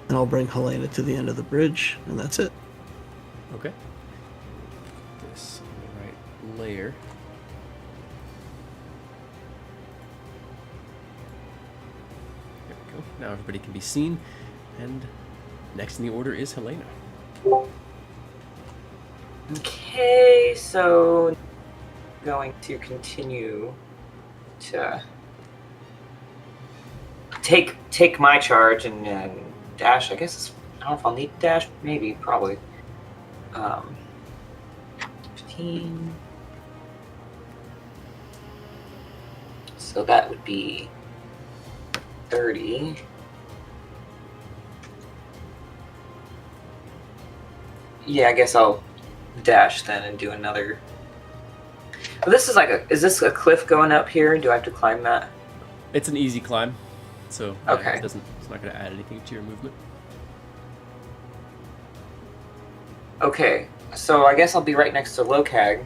and I'll bring Helena to the end of the bridge, and that's it. Okay. This on the right layer. There we go. Now everybody can be seen. And next in the order is Helena. Okay, so going to continue to take my charge and dash. I guess I don't know if I'll need to dash. Maybe, probably. 15. So that would be 30. Yeah, I guess I'll dash then and do another. But this is is this a cliff going up here? Do I have to climb that? It's an easy climb. So yeah, Okay. it's not going to add anything to your movement. Okay, so I guess I'll be right next to Lokag,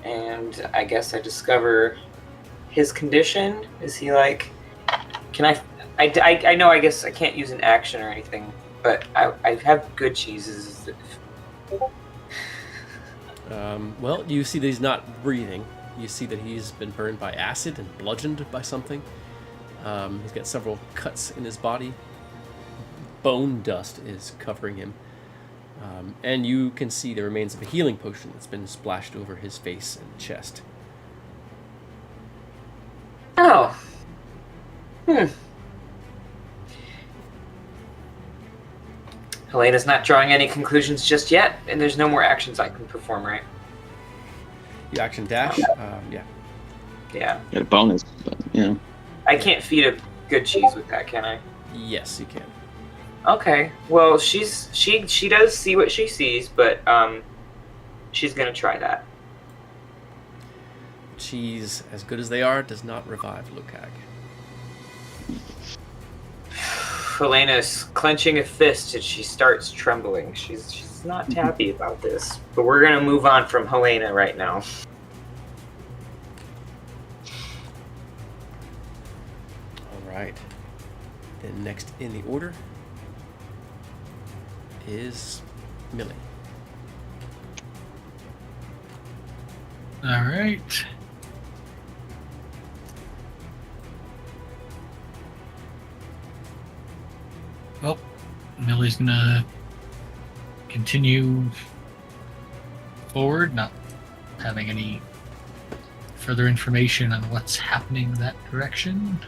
and I guess I discover his condition. Is he like? Can I know. I guess I can't use an action or anything, but I have good cheeses. Well, you see that he's not breathing. You see that he's been burned by acid and bludgeoned by something. He's got several cuts in his body. Bone dust is covering him. And you can see the remains of a healing potion that's been splashed over his face and chest. Oh. Helena's not drawing any conclusions just yet, and there's no more actions I can perform, right? You action dash. Yeah. Yeah. Get a bonus, but yeah. I can't feed a good cheese with that, can I? Yes, you can. Okay. Well, she does see what she sees, but she's gonna try that. Cheese, as good as they are, does not revive Lokag. Helena's clenching a fist and she starts trembling. She's not happy about this. But we're gonna move on from Helena right now. All right. Then next in the order is Millie. All right. Well, Millie's gonna continue forward, not having any further information on what's happening in that direction.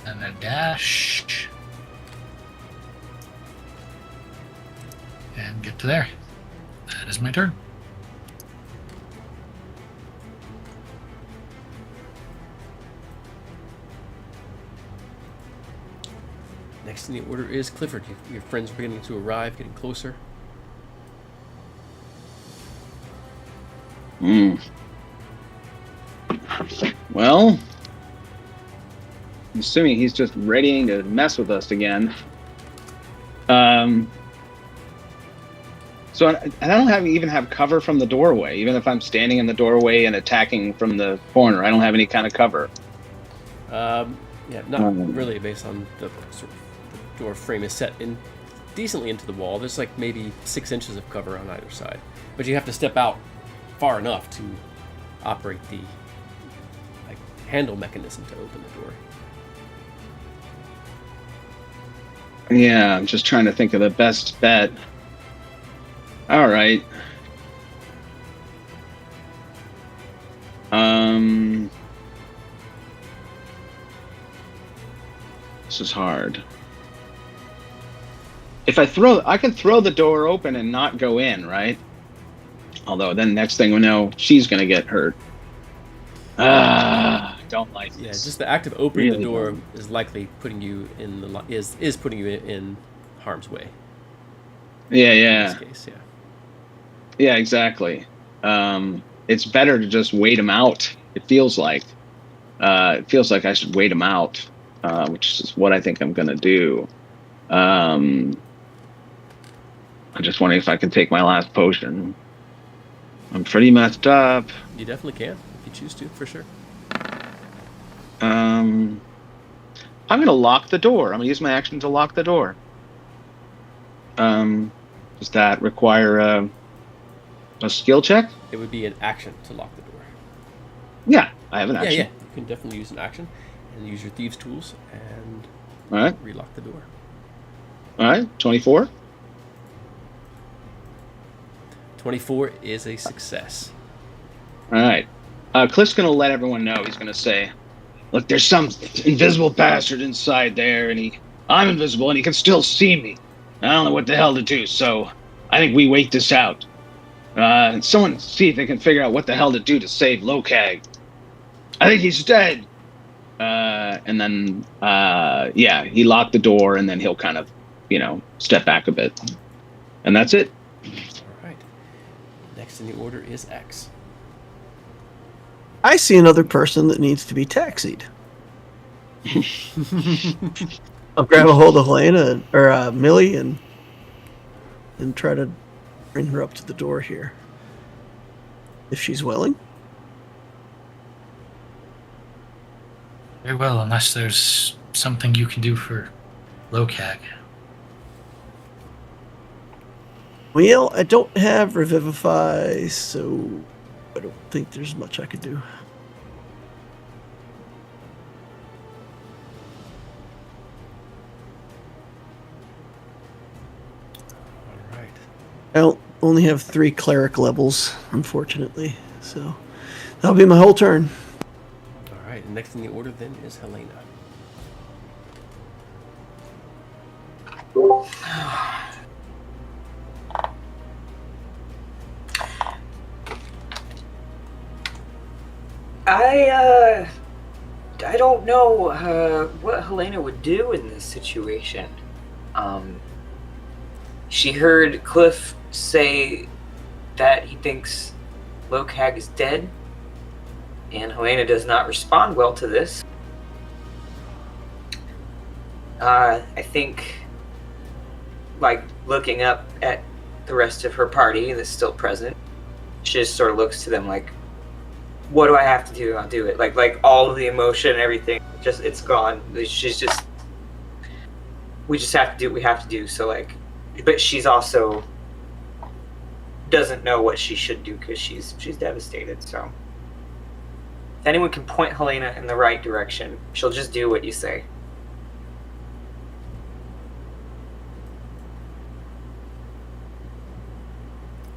And a dash. And get to there. That is my turn. Next in the order is Clifford. Your friends are beginning to arrive, getting closer. Well, I'm assuming he's just readying to mess with us again. So I don't even have cover from the doorway. Even if I'm standing in the doorway and attacking from the corner, I don't have any kind of cover. Yeah, not really, based on the sort of the door frame is set in decently into the wall. There's like maybe 6 inches of cover on either side, but you have to step out far enough to operate the handle mechanism to open the door. Yeah, I'm just trying to think of the best bet. All right. This is hard. If I can throw the door open and not go in, right? Although then next thing we know, she's gonna get hurt. Don't like this. Yeah, just the act of opening Really the door don't. is likely putting you in is putting you in harm's way. Yeah. In this case, yeah. Yeah, exactly. It's better to just wait him out. It feels like I should wait him out, which is what I think I'm gonna do. I'm just wondering if I can take my last potion. I'm pretty messed up. You definitely can if you choose to, for sure. I'm gonna lock the door. I'm gonna use my action to lock the door. Does that require a skill check? It would be an action to lock the door. Yeah, I have an action. Yeah. You can definitely use an action and use your thieves' tools and All right. relock the door. All right. 24. 24 is a success. All right. Cliff's gonna let everyone know. He's gonna say, "Look, there's some invisible bastard inside there, and I'm invisible, and he can still see me. I don't know what the hell to do, so I think we wait this out. Someone see if they can figure out what the hell to do to save Lokag. I think he's dead." And then, he locked the door, and then he'll kind of, step back a bit, and that's it. All right. Next in the order is X. I see another person that needs to be taxied. I'll grab a hold of Helena or Millie and try to bring her up to the door here, if she's willing. Very well, unless there's something you can do for Lokag. Well, I don't have Revivify, so I don't think there's much I could do. All right. I only have 3 cleric levels, unfortunately, so that'll be my whole turn. All right. And next in the order then is Helena. I don't know what Helena would do in this situation. She heard Cliff say that he thinks Lokag is dead, and Helena does not respond well to this. I think, looking up at the rest of her party that's still present, she just sort of looks to them like, what do I have to do? I'll do it. Like all of the emotion and everything, just it's gone. She's just, we just have to do what we have to do. So like, but she's also doesn't know what she should do because she's devastated. So if anyone can point Helena in the right direction, she'll just do what you say.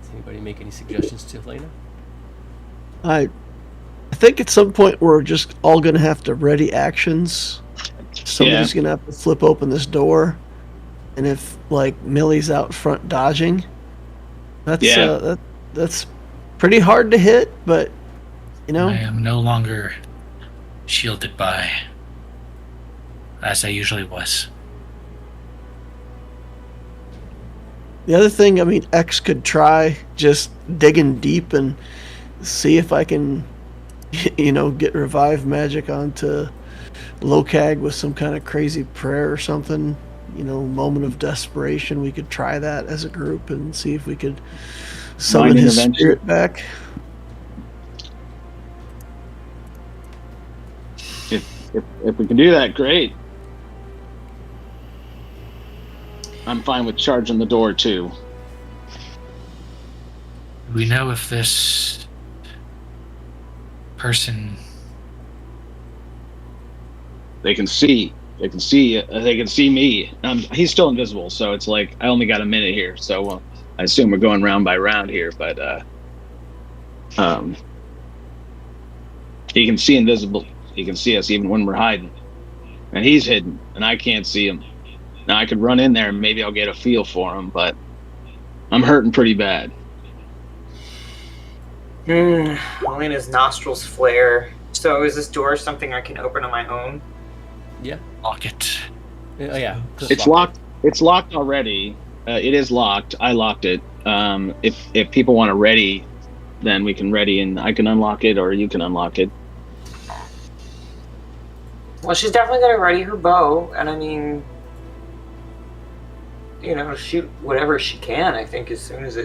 Does anybody make any suggestions to Helena? I think at some point we're just all going to have to ready actions. Somebody's going to have to flip open this door. And if, like, Millie's out front dodging, that's pretty hard to hit, but, you know. I am no longer shielded by, as I usually was. The other thing, I mean, X could try just digging deep and see if I can, you know, get revive magic onto Locag with some kind of crazy prayer or something. You know, moment of desperation. We could try that as a group and see if we could summon his spirit back. If we can do that, great. I'm fine with charging the door too. We know if this person... They can see me. He's still invisible, so it's like I only got a minute here. So I assume we're going round by round here. But he can see invisible. He can see us even when we're hiding, and he's hidden, and I can't see him. Now I could run in there and maybe I'll get a feel for him, but I'm hurting pretty bad. Helena's nostrils flare. So is this door something I can open on my own? Yeah. Lock it. Oh, yeah. It's locked. It's locked already. It is locked. I locked it. If people want to ready, then we can ready, and I can unlock it, or you can unlock it. Well, she's definitely gonna ready her bow, and I mean, you know, shoot whatever she can. I think as soon as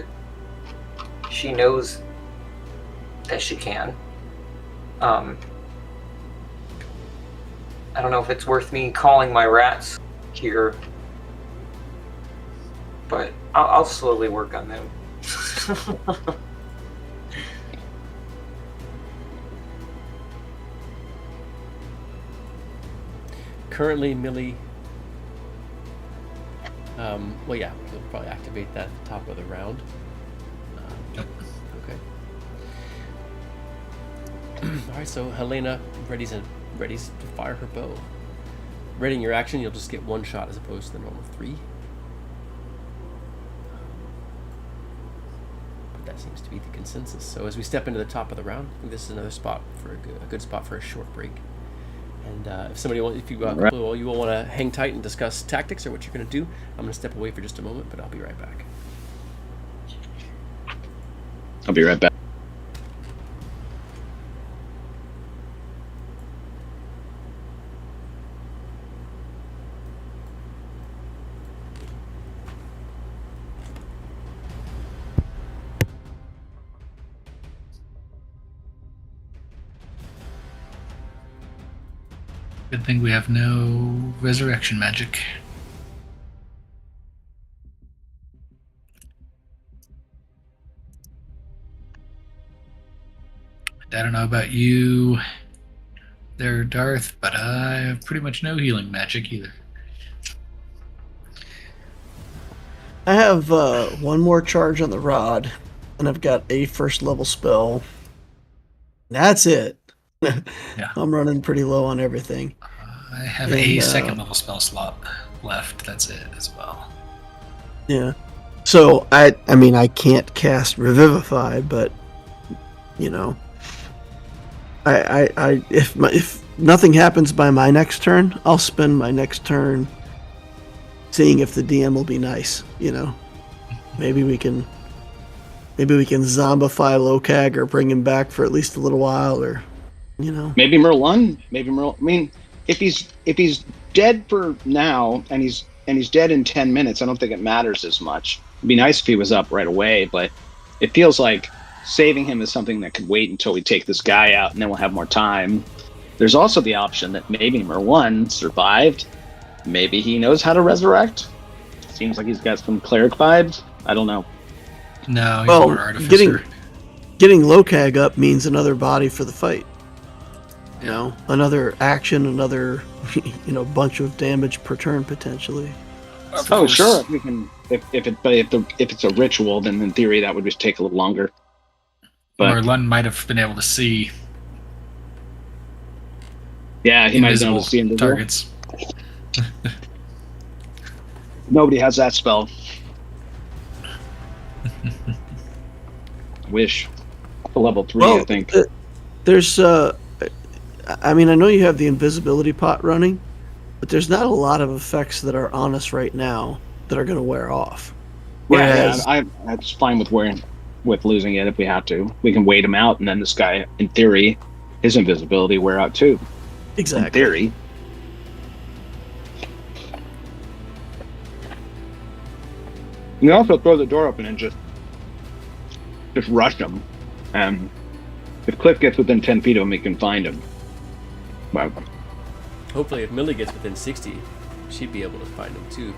she knows that she can. I don't know if it's worth me calling my rats here, but I'll slowly work on them. Currently, Millie. Well, yeah, we'll probably activate that at the top of the round. Yep. Okay. All right, so Helena readies to fire her bow. Readying your action, you'll just get one shot as opposed to the normal 3. But that seems to be the consensus. So as we step into the top of the round, I think this is another spot for a good spot for a short break. And if you all want to hang tight and discuss tactics or what you're going to do, I'm going to step away for just a moment, but I'll be right back. I'll be right back. Good thing we have no resurrection magic. I don't know about you there, Darth, but I have pretty much no healing magic either. I have one more charge on the rod, and I've got a first level spell. That's it. Yeah. I'm running pretty low on everything. I have a second level spell slot left. That's it as well. Yeah. So I mean I can't cast Revivify, but you know, if nothing happens by my next turn, I'll spend my next turn seeing if the DM will be nice. You know, maybe we can zombify Locag or bring him back for at least a little while, or you know, maybe Merlin. I mean, if he's dead for now and he's dead in 10 minutes, I don't think it matters as much. It'd be nice if he was up right away, but it feels like saving him is something that could wait until we take this guy out, and then we'll have more time. There's also the option that maybe Merlin survived. Maybe he knows how to resurrect. Seems like he's got some cleric vibes. I don't know. No, he's Well, more artificer. getting Lokag up means another body for the fight. You know, another action, another bunch of damage per turn potentially. Of Oh, course. sure. We can. If it's a ritual, then in theory that would just take a little longer. But Merlin might have been able to see yeah, he might have been able invisible to see invisible. targets. Nobody has that spell. Wish. Level 3, I think. There's I know you have the invisibility pot running, but there's not a lot of effects that are on us right now that are going to wear off. Whereas, I'm fine with losing it if we have to. We can wait him out, and then this guy, in theory, his invisibility wear out too. exactly. In theory. You can also throw the door open and just rush him. If Cliff gets within 10 feet of him, he can find him. Well, Hopefully, if Millie gets within 60, she'd be able to find him too,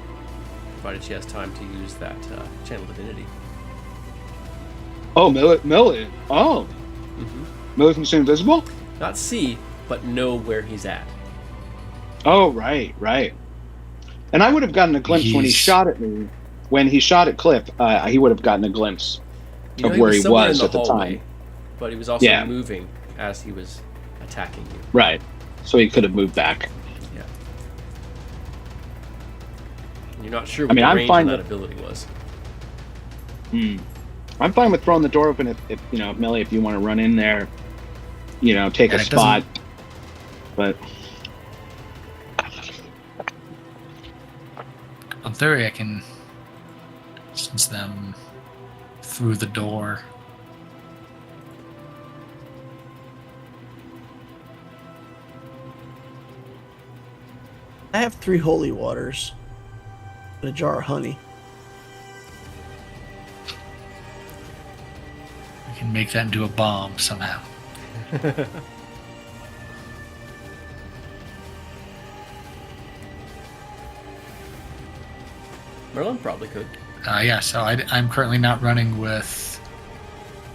provided she has time to use that channel divinity. oh, Millie. Oh. Millie can see invisible? Not see, but know where he's at. Oh, right. And I would have gotten a glimpse when he He's- shot at me. When he shot at Cliff, he would have gotten a glimpse You know, of where he somewhere in was the at the hallway, time. but he was also Yeah. moving as he was attacking you. Right. So he could have moved back. Yeah. And you're not sure I what mean, the I'm range fine of that with- ability was. I'm fine with throwing the door open if Millie, if you want to run in there, take And a it spot. But In theory, I can sense them through the door. I have 3 holy waters and a jar of honey. I can make that into a bomb somehow. Merlin probably could. Yeah, so I'm currently not running with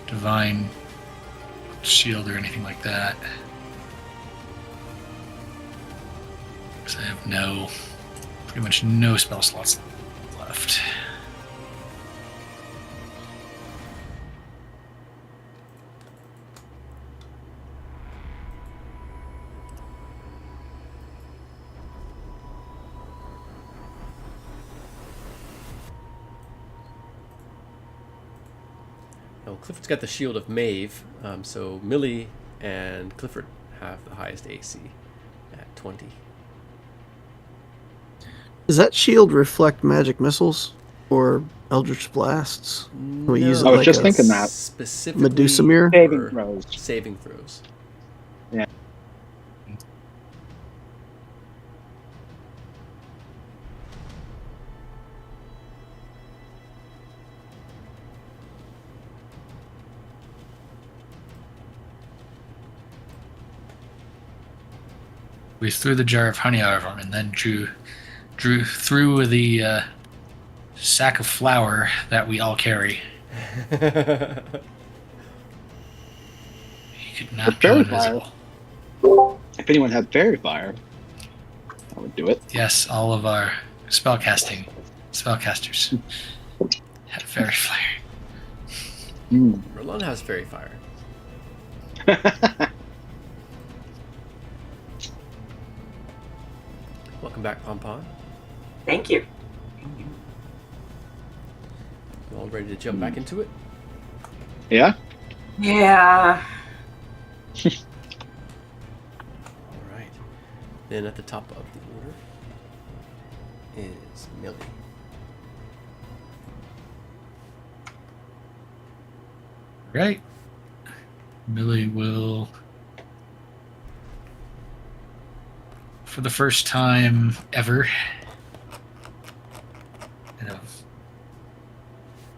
Divine Shield or anything like that. Because I have pretty much no spell slots left. Now, Clifford's got the shield of Maeve, so Millie and Clifford have the highest AC at 20. Does that shield reflect magic missiles or eldritch blasts? Can we use it I was like just a thinking that. Specifically Medusa mirror? saving for throws. saving throws. Yeah. We threw the jar of honey out of him and then drew through the sack of flour that we all carry. He could With not go fairy invisible. fire. If anyone had fairy fire, I would do it. Yes, all of our spellcasters had fairy fire. Merlin has fairy fire. Welcome back, Pompon. Thank you. You all ready to jump back into it? Yeah? Yeah. All right. Then at the top of the order is Millie. Right. Millie will, for the first time ever, kind of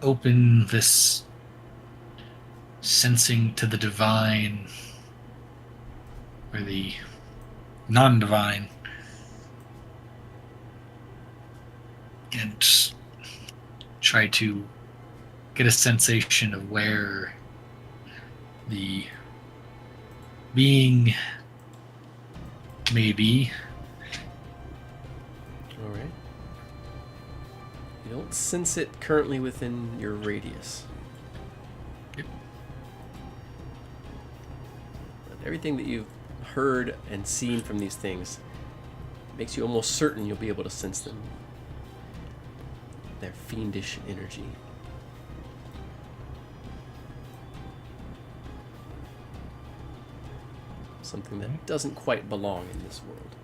open this sensing to the divine or the non-divine, and try to get a sensation of where the being may be. All right. You don't sense it currently within your radius. Yep. But everything that you've heard and seen from these things makes you almost certain you'll be able to sense them. Their fiendish energy. Something that doesn't quite belong in this world.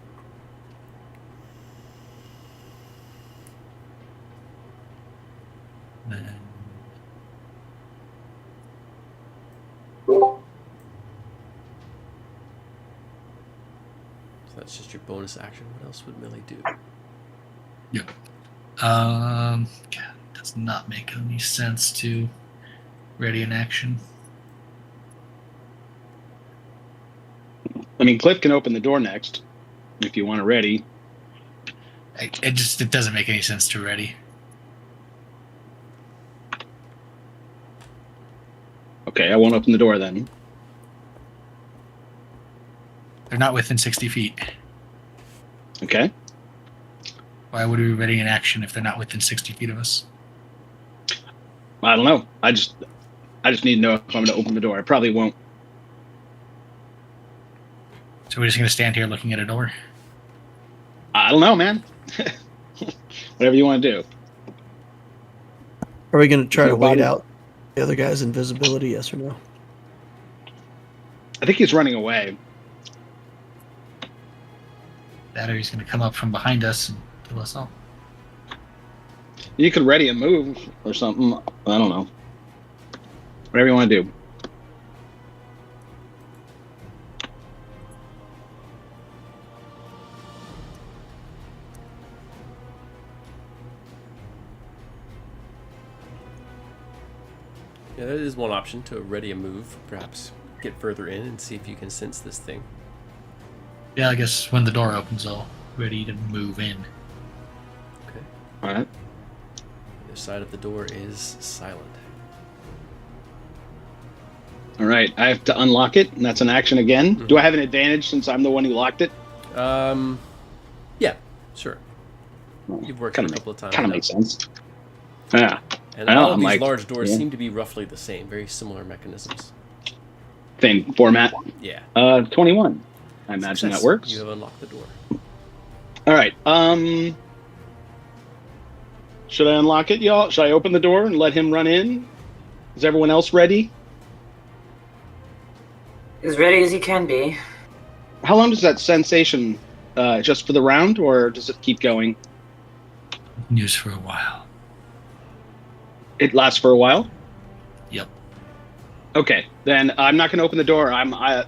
Then So that's just your bonus action. What else would Millie do? Yep. Does not make any sense to ready an action. I mean, Cliff can open the door next if you want to ready. It doesn't make any sense to ready. Okay, I won't open the door then. They're not within 60 feet. Okay. Why would we be ready an action if they're not within 60 feet of us? I don't know. I just need to know if I'm going to open the door. I probably won't. So we're just going to stand here looking at a door? I don't know, man. Whatever you want to do. Are we going to try Your to wait body- out the other guy's invisibility? Yes or no? I think he's running away. That or he's going to come up from behind us and kill us all. You could ready a move or something. I don't know. Whatever you want to do. Yeah, that is one option, to ready a move. Perhaps get further in and see if you can sense this thing. Yeah, I guess when the door opens, I'll ready to move in. Okay. All right. The other side of the door is silent. All right. I have to unlock it, and that's an action again. Mhm. Do I have an advantage since I'm the one who locked it? Yeah, sure. You've worked it a couple of times. Kind of now. makes sense. Yeah. And I know, all of I'm these like, large doors yeah. seem to be roughly the same, very similar mechanisms. Same format. Yeah. 21. I imagine Success. that works. You have unlocked the door. All right. Should I unlock it, y'all? Should I open the door and let him run in? Is everyone else ready? As ready as he can be. How long does that sensation, just for the round, or does it keep going? News for a while. It lasts for a while? Yep. Okay, then I'm not going to open the door.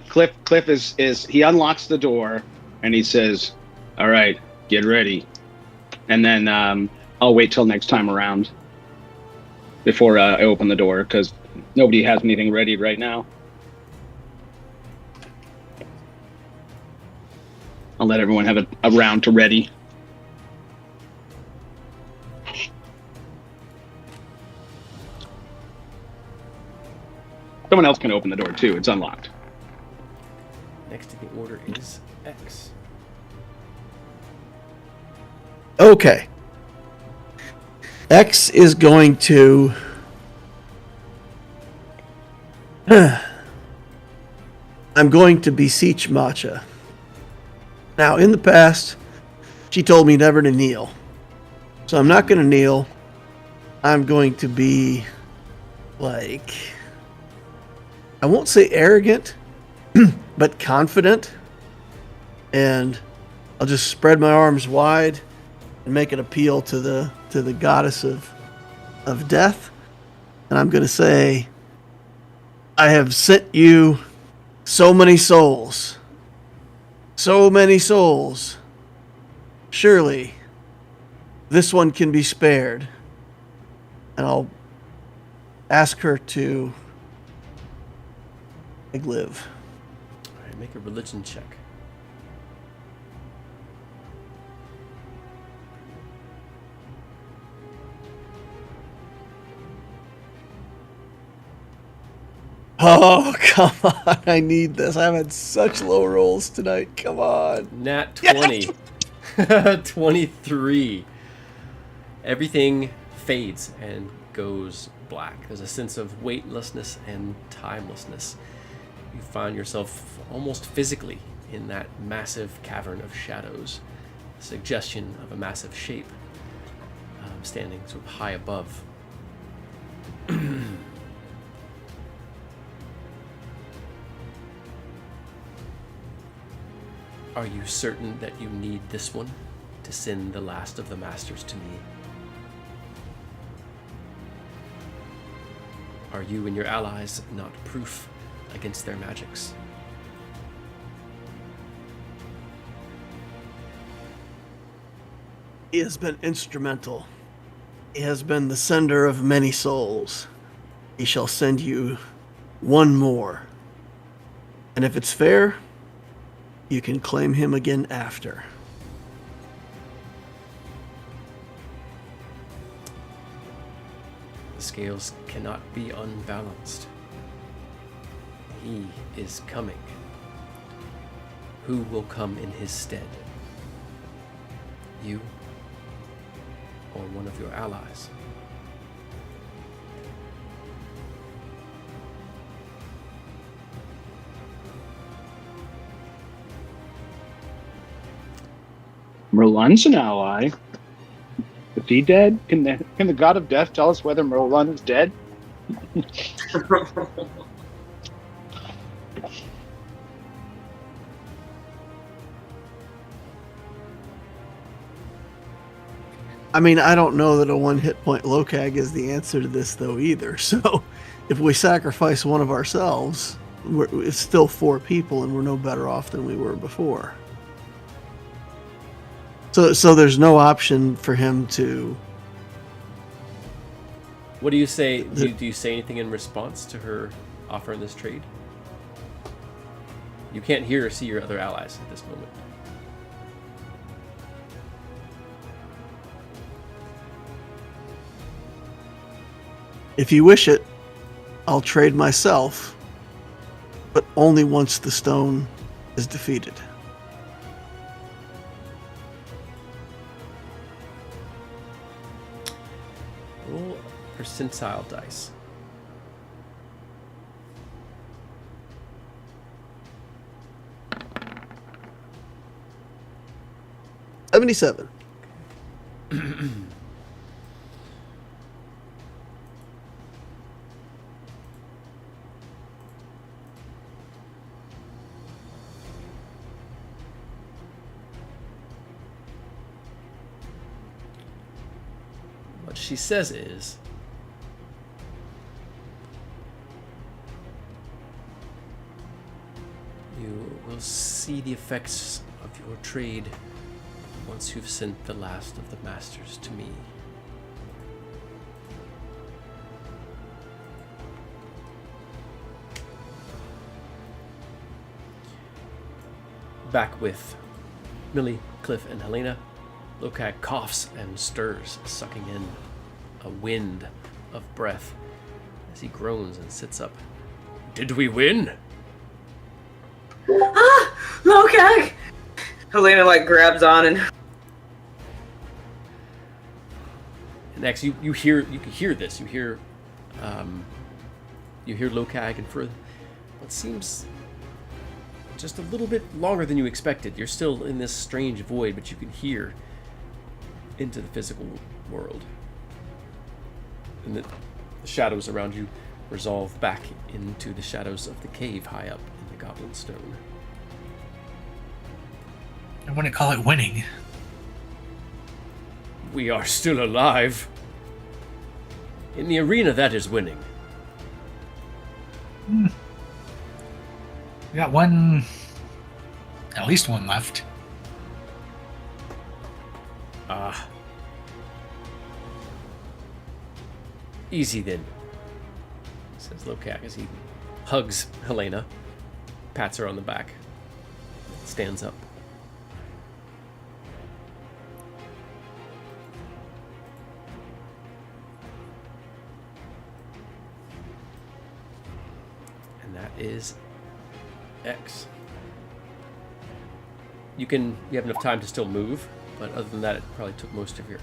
Cliff is he unlocks the door and he says, "All right, get ready," and then I'll wait till next time around before I open the door because nobody has anything ready right now. I'll let everyone have a round to ready. Someone else can open the door too. It's unlocked. Next in the order is X. Okay. X is going to... I'm going to beseech Matcha. Now, in the past, she told me never to kneel. So I'm not going to kneel. I'm going to be, like... I won't say arrogant, but confident. And I'll just spread my arms wide and make an appeal to the goddess of death. And I'm going to say, I have sent you so many souls. So many souls. Surely, this one can be spared. And I'll ask her to live. All right, make a religion check. Oh, come on. I need this. I've had such low rolls tonight. Come on. Nat 20. 23. Everything fades and goes black. There's a sense of weightlessness and timelessness. You find yourself almost physically in that massive cavern of shadows. A suggestion of a massive shape standing sort of high above. Are you certain that you need this one to send the last of the masters to me? Are you and your allies not proof against their magics? He has been instrumental. He has been the sender of many souls. He shall send you one more. And if it's fair, you can claim him again after. The scales cannot be unbalanced. He is coming. Who will come in his stead? You or one of your allies? Merlun's an ally. Is he dead? Can the god of death tell us whether Merlun is dead? I mean, I don't know that a one hit point Lokag is the answer to this, though, either. So, if we sacrifice one of ourselves, it's still 4 people, and we're no better off than we were before. So there's no option for him to... What do you say? Do you say anything in response to her offering this trade? You can't hear or see your other allies at this moment. If you wish it, I'll trade myself, but only once the stone is defeated. Roll percentile dice. $77. What she says is, you will see the effects of your trade once you've sent the last of the masters to me. Back with Millie, Cliff, and Helena, Lokag coughs and stirs, sucking in a wind of breath as he groans and sits up. Did we win? Ah! Lokag! Helena grabs on and Next, you can hear this. You hear Lokag, and for what seems just a little bit longer than you expected, you're still in this strange void, but you can hear into the physical world, and the shadows around you resolve back into the shadows of the cave high up in the Goblin Stone. I wouldn't call it winning. We are still alive. In the arena, that is winning. We got one, at least one left. Easy then, says Lokak as he hugs Helena, pats her on the back, stands up. And that is X. You have enough time to still move, but other than that, it probably took most of the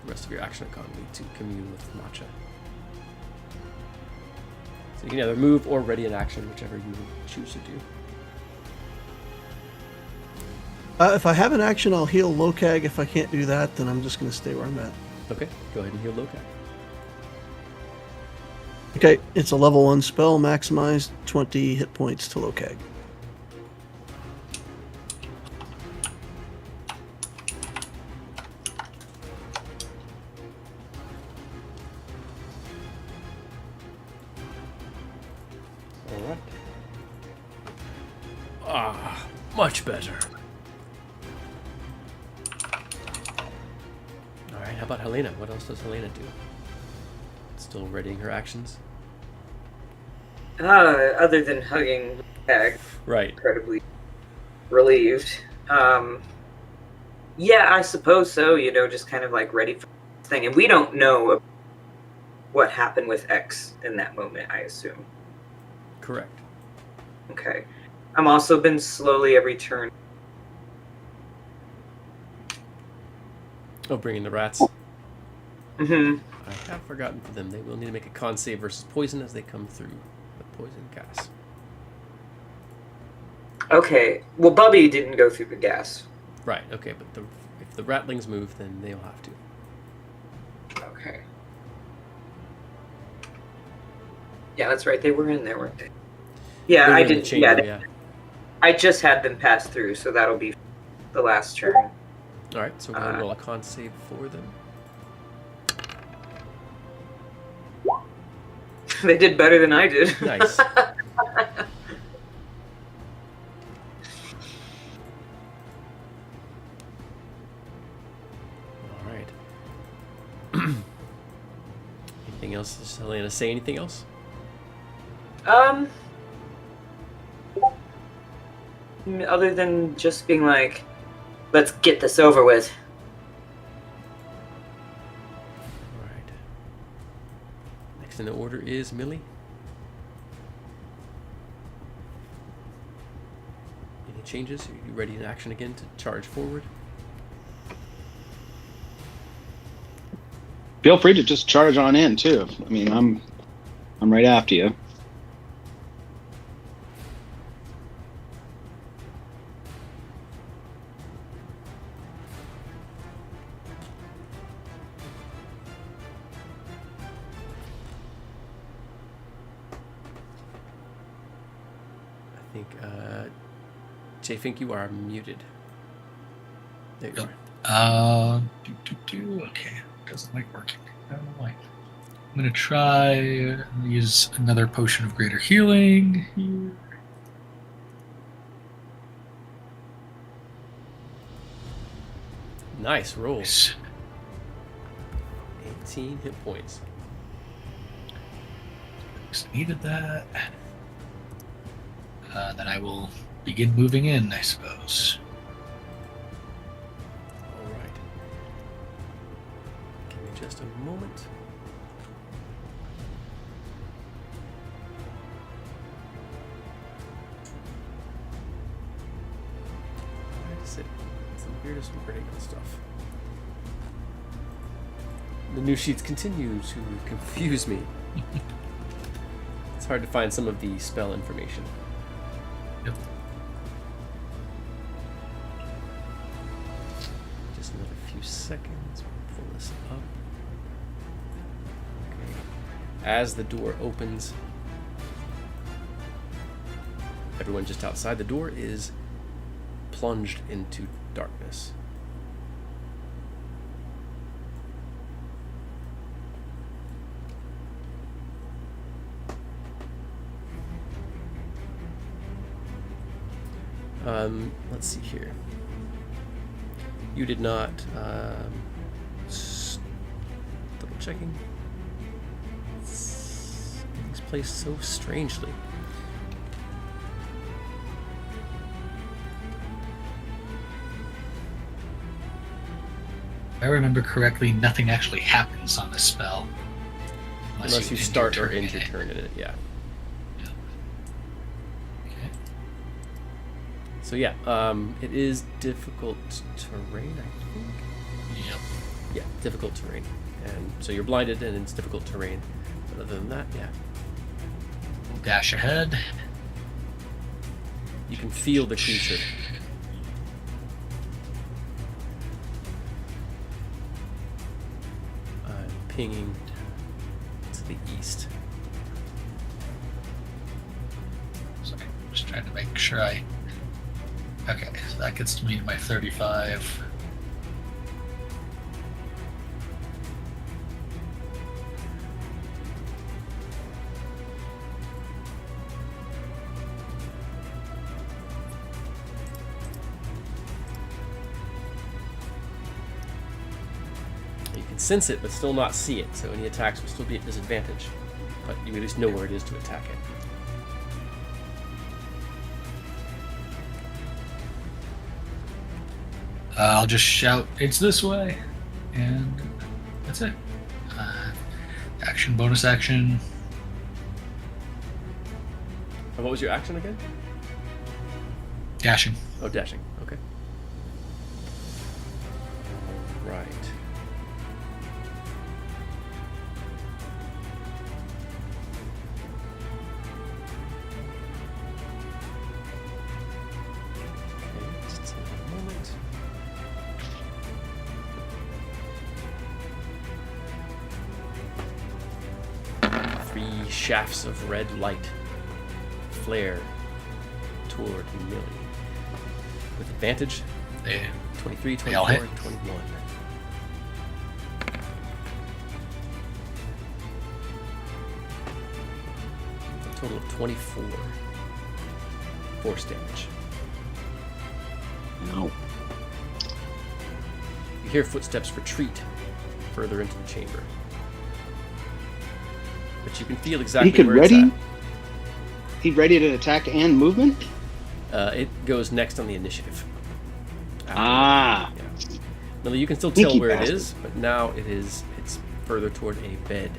rest of your action economy to commune with Matcha. So you can either move or ready an action, whichever you choose to do. If I have an action, I'll heal Lokag. If I can't do that, then I'm just going to stay where I'm at. Okay, go ahead and heal Lokag. Okay, it's a level 1 spell, maximized 20 hit points to Lokag. Alright. Ah, much better. Alright, how about Helena? What else does Helena do? Still readying her actions? Other than hugging Bag, Right. incredibly relieved. Yeah, I suppose so. Just kind of like ready for this thing, and we don't know what happened with X in that moment. I assume. Correct. Okay. I'm also been slowly every turn. Oh, bringing the rats. Mm-hmm. I have forgotten for them. They will need to make a con save versus poison as they come through the poison gas. Okay. Well, Bubby didn't go through the gas. Right, okay, but if the ratlings move, then they'll have to. Okay. Yeah, that's right. They were in there, weren't they? Yeah, They were I in the didn't. chamber, Yeah, I just had them pass through, so that'll be the last turn. Alright, so we're going to roll a con save for them. They did better than I did. Nice. Alright. Anything else? Does Helena say anything else? Other than just being like, let's get this over with. Alright. Next in the order is Millie. Any changes? Are you ready in action again to charge forward? Feel free to just charge on in too. I mean, I'm right after you. I think, Jay Fink, you are muted. There you are. Okay. Doesn't like working. I don't know why. I'm gonna try and use another potion of greater healing here. Nice roll. Nice. 18 hit points. Just needed that. Then I will begin moving in, I suppose. All right. Give me just a moment. It's the weirdest wording and stuff. The new sheets continue to confuse me. It's hard to find some of the spell information. Yep. Just another few seconds. We'll pull this up. Okay. As the door opens, everyone just outside the door is plunged into darkness. Let's see here. You did not, double checking. Everything's placed so strangely. I remember correctly, nothing actually happens on this spell. Unless you end start your or turn end in your it. turn in it, yeah. Okay. So yeah, it is difficult terrain, I think. Yep. Yeah, difficult terrain. And so you're blinded and it's difficult terrain. But other than that, yeah. Dash ahead. You can feel the creature. Pinging to the east. Sorry, just trying to make sure I. Okay, so that gets me to my 35. You can sense it, but still not see it, so any attacks will still be at disadvantage. But you at least know where it is to attack it. I'll just shout, "It's this way," and that's it. Action, bonus action. And what was your action again? Dashing. Oh, dashing. Okay. Right. Okay, just a moment. Three shafts of red light flare toward Millie. With advantage, They 23, They all 24, hit. 21. A total of 24 force damage. No. You hear footsteps retreat further into the chamber. But you can feel exactly He could where ready. it's He ready to attack and movement. at. It goes next on the initiative. Ah. Yeah. Millie, you can still Sneaky tell where bastard. it is, but now it's further toward a bed.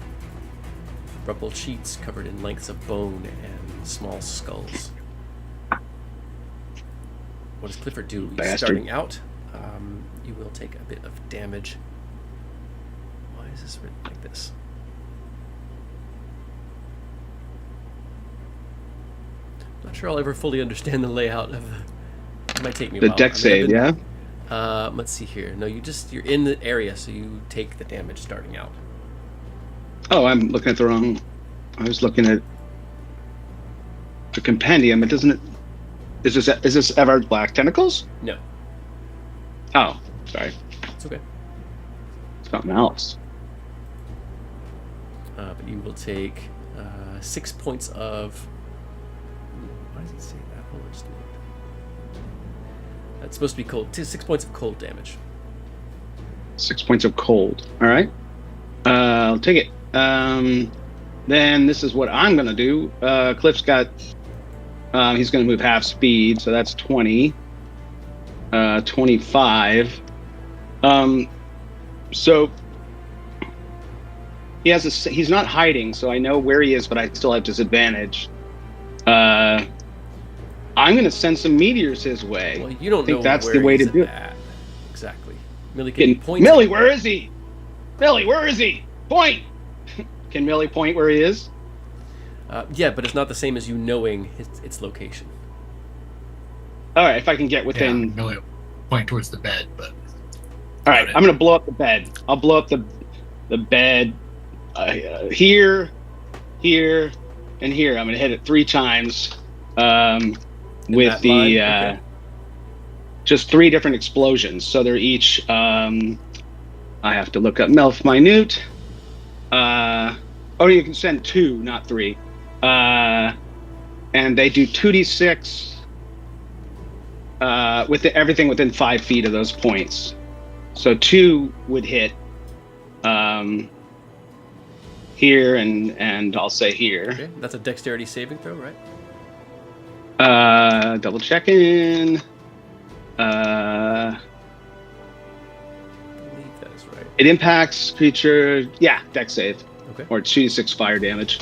Rumpled sheets covered in lengths of bone and small skulls. What does Clifford do? He's Bastard. starting out. You will take a bit of damage. Why is this written like this? Not sure I'll ever fully understand the layout of the. It might take me a The while. deck I've save, been- yeah. Let's see here. No, you're in the area, so you take the damage starting out. Oh, I'm looking at the wrong. I was looking at the compendium. It doesn't. Is this ever black tentacles? No, Oh, sorry. it's okay. Something else. But you will take 6 points of. Why does it say that? Hold on just a minute. That's supposed to be cold. 6 points of cold damage. 6 points of cold. All right. I'll take it. Then this is what I'm gonna do. Cliff's got. He's gonna move half speed, so that's 20. 25. So he has he's not hiding, so I know where he is, but I still have disadvantage. I'm gonna send some meteors his way. Well, you don't I think know that's where the way he's to do it. at. Exactly. Millie, can you point? Millie, where is he? Millie, where is he? Point. Can Millie point where he is? Yeah, but it's not the same as you knowing its location. All right, if I can get within. Yeah, really point towards the bed, but All right, I'm gonna blow up the bed. I'll blow up the bed here, here, and here. I'm gonna hit it 3 times with that the line? Okay. just 3 different explosions. So they're each. I have to look up Melf Minute. You can send 2, not 3. And they do 2d6 with everything within 5 feet of those points. So 2 would hit here and I'll say here. Okay, that's a dexterity saving throw, right? Double checking. I believe that is It impacts creature. Yeah, dex save. Okay. Or 2d6 fire damage.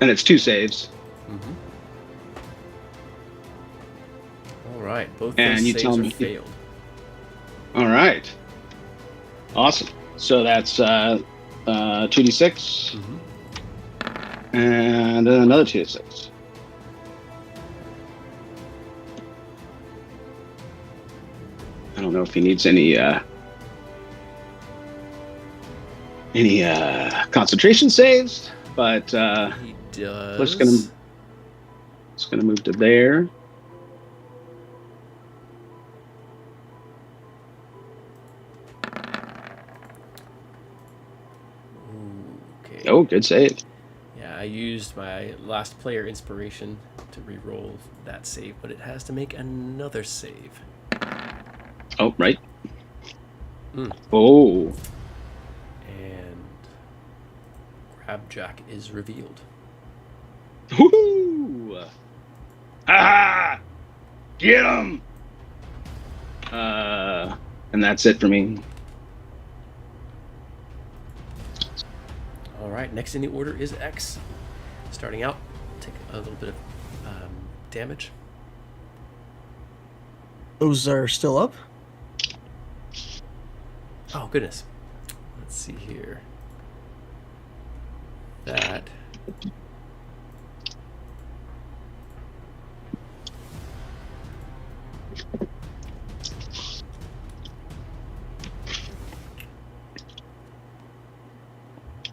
And it's 2 saves. Mm-hmm. All right, both And those you saves tell are me- failed. All right. Awesome. So that's 2d6 Mm-hmm. and another 2d6. I don't know if he needs any concentration saves, but He does. we're just gonna move to there. Okay. Oh, good save. Yeah, I used my last player inspiration to re-roll that save, but it has to make another save. Oh, right. Mm. Oh, And Crabjack is revealed. woohoo! Ah, get him! And that's it for me. All right, next in the order is X. Starting out, take a little bit of damage. Those are still up. Oh, goodness. Let's see here. That.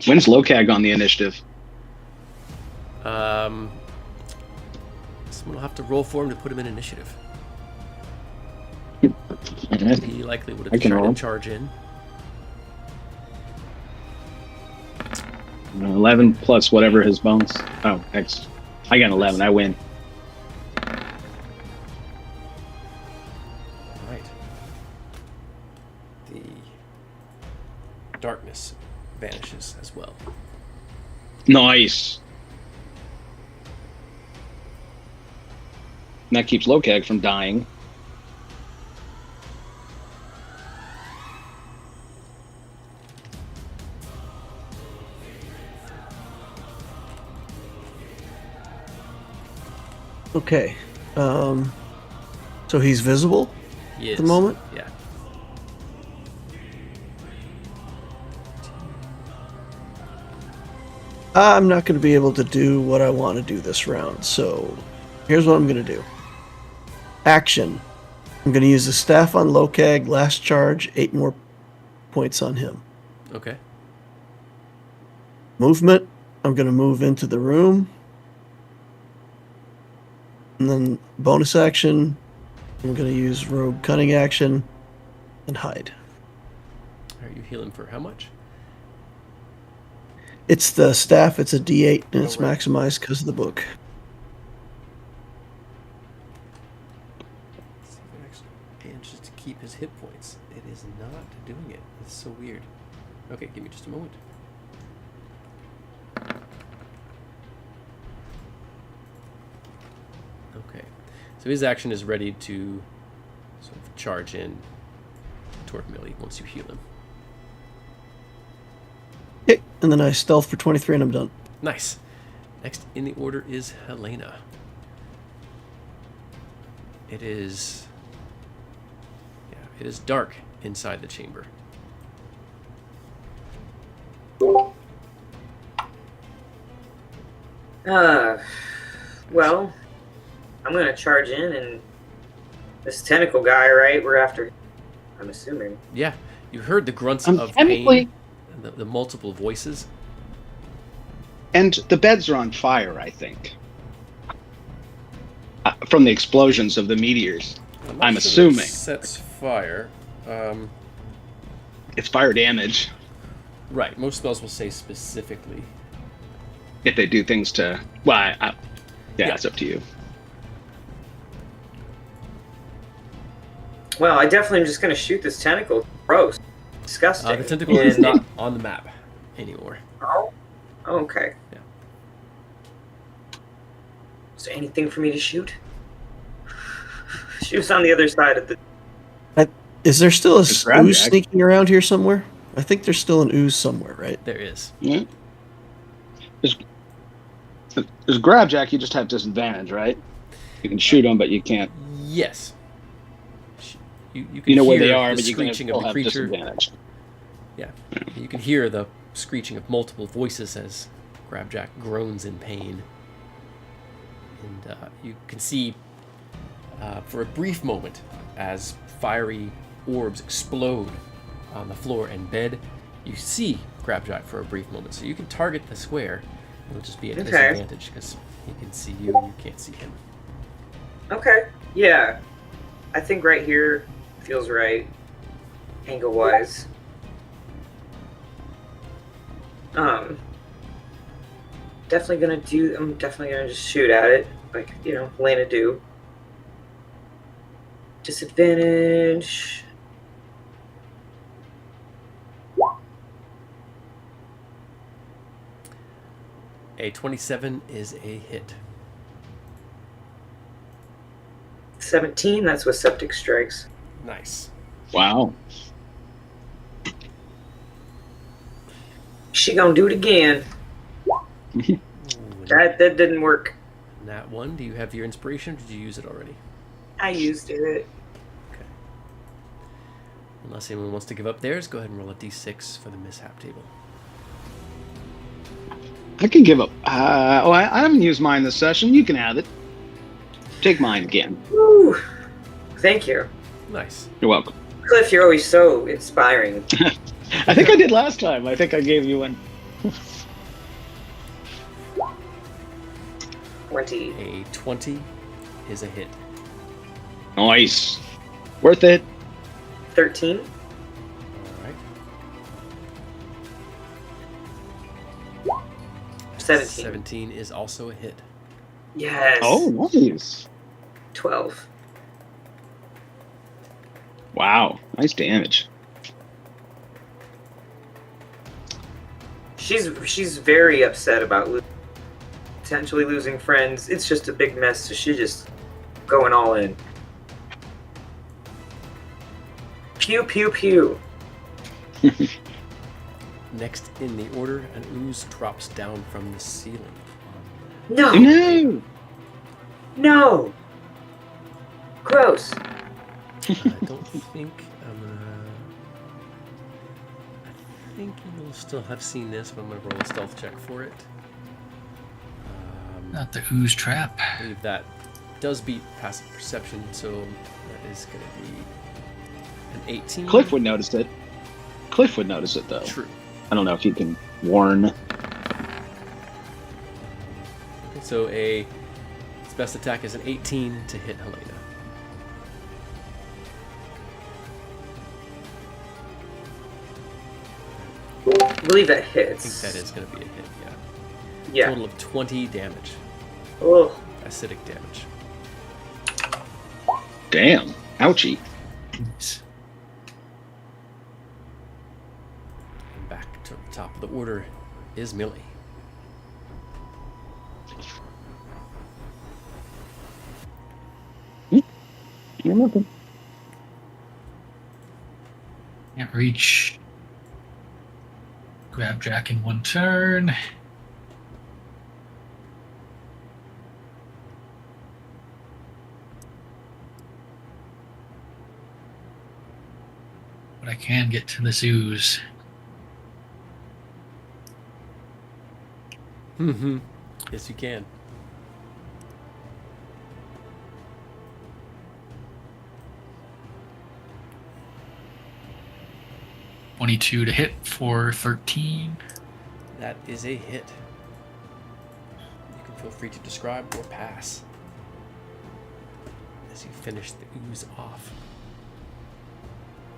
When's Locag on the initiative? Someone will have to roll for him to put him in initiative. He likely would I have can tried roll. to charge in. 11 plus whatever his bonus. Oh, X. I got an 11. I win. All right. The darkness vanishes as well. Nice. And that keeps Locag from dying. Okay. So he's visible He at the is. moment? Yeah. I'm not going to be able to do what I want to do this round, so here's what I'm going to do. Action. I'm going to use the staff on Locag, last charge, 8 more points on him. Okay. Movement. I'm going to move into the room. And then bonus action. I'm going to use Rogue Cunning action and hide. Are you healing for how much? It's the staff, it's a D8, and it's Oh, right. maximized because of the book. Let's see if it actually manages to keep his hit points. It is not doing it. It's so weird. Okay, give me just a moment. Okay. So his action is ready to sort of charge in toward Millie once you heal him. Okay, and then I stealth for 23 and I'm done. Nice. Next in the order is Helena. It is dark inside the chamber. Well, I'm gonna charge in, and this tentacle guy, right? We're after. I'm assuming. Yeah, you heard the grunts of Technically, pain, and the multiple voices. and the beds are on fire, I think. From the explosions of the meteors. not I'm sure assuming. it sets fire. It's fire damage Right, most spells will say specifically. if they do things to... Well, yeah, Yeah. it's up to you. Well, I definitely am just gonna shoot this tentacle. Gross, disgusting. The tentacle is And- not on the map anymore. Oh, okay. Yeah. Is there anything for me to shoot? She was on the other side of the. Is there still a It's Grabjack. ooze sneaking around here somewhere? I think there's still an ooze somewhere, right? There is. Yeah. There's Grabjack, you just have disadvantage, right? You can shoot them, but you can't. Yes. You can You know where hear they are, the but you can screeching still of the have creature. disadvantage. Yeah. You can hear the screeching of multiple voices as Grabjack groans in pain. And you can see for a brief moment as fiery orbs explode on the floor and bed, you see Grabjack for a brief moment. So you can target the square. It'll just be at disadvantage because he can see you and you can't see him. Okay. Yeah. I think right here feels right, angle-wise. Definitely gonna I'm definitely gonna just shoot at it, like, Lena do. Disadvantage. A 27 is a hit. 17, that's with septic strikes. Nice. Wow. She gonna do it again. That didn't work. Nat 1, do you have your inspiration or did you use it already? I used it. Okay. Unless anyone wants to give up theirs, go ahead and roll a d6 for the mishap table. I can give up. I haven't used mine this session. You can have it. Take mine again. Woo. Thank you. Nice. You're welcome. Cliff, you're always so inspiring. I think I did last time. I think I gave you one. 20. A 20 is a hit. Nice. Worth it. 13. All right. 17. 17 is also a hit. Yes. Oh, nice. 12. Wow. Nice damage. She's very upset about potentially losing friends. It's just a big mess, so she's just going all in. Pew, pew, pew. Next in the order, an ooze drops down from the ceiling. No. No. No. Gross. I don't think I think you'll still have seen this, but I'm going to roll a stealth check for it. Not the ooze trap. I believe that does beat passive perception, so that is going to be an 18. Cliff would notice it. Cliff would notice it, though. True. I don't know if you can warn. Okay, so its best attack is an 18 to hit Helena. I believe that I hits. think that is going to be a hit, yeah. Yeah. Total of 20 damage. Oh. Acidic damage. Damn. Ouchie. Jeez. And back to the top of the order is Millie. You're welcome. Can't reach. Grab Jack in one turn. But I can get to this ooze. Mm-hmm. Yes, you can. $22 to hit for 13. That is a hit. You can feel free to describe or pass as you finish the ooze off.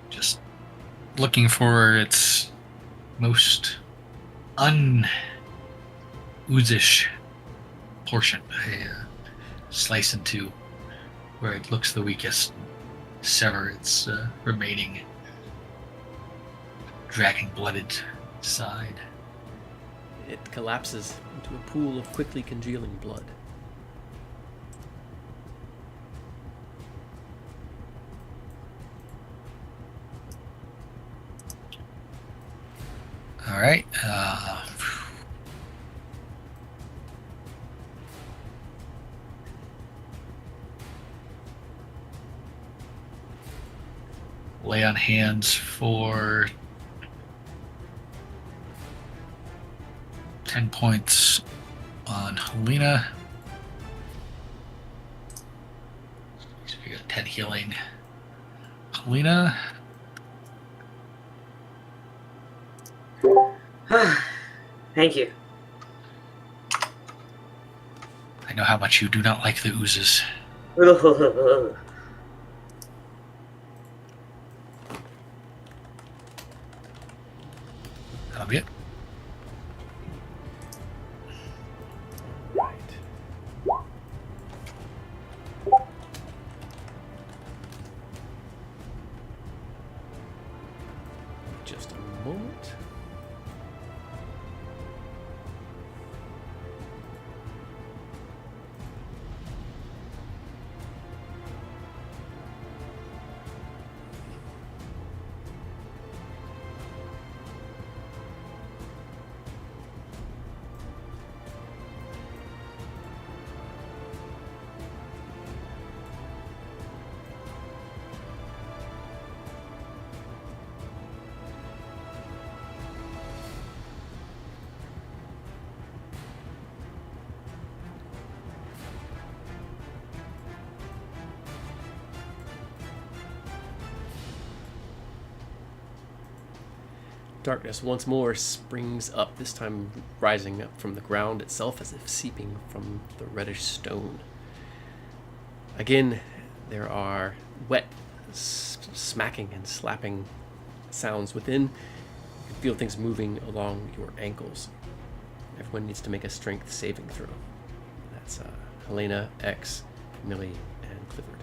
Just looking for its most un-oozish portion. I slice into where it looks the weakest, sever its remaining dragon-blooded side. It collapses into a pool of quickly congealing blood. right. Lay on hands for 10 points on Helena. So we got 10 healing. Helena. Thank you. I know how much you do not like the oozes. That'll be it. Right. Just a moment. Darkness once more springs up, this time rising up from the ground itself as if seeping from the reddish stone. Again, there are wet smacking and slapping sounds within. You can feel things moving along your ankles. Everyone needs to make a strength saving throw. That's Helena, X, Millie, and Clifford.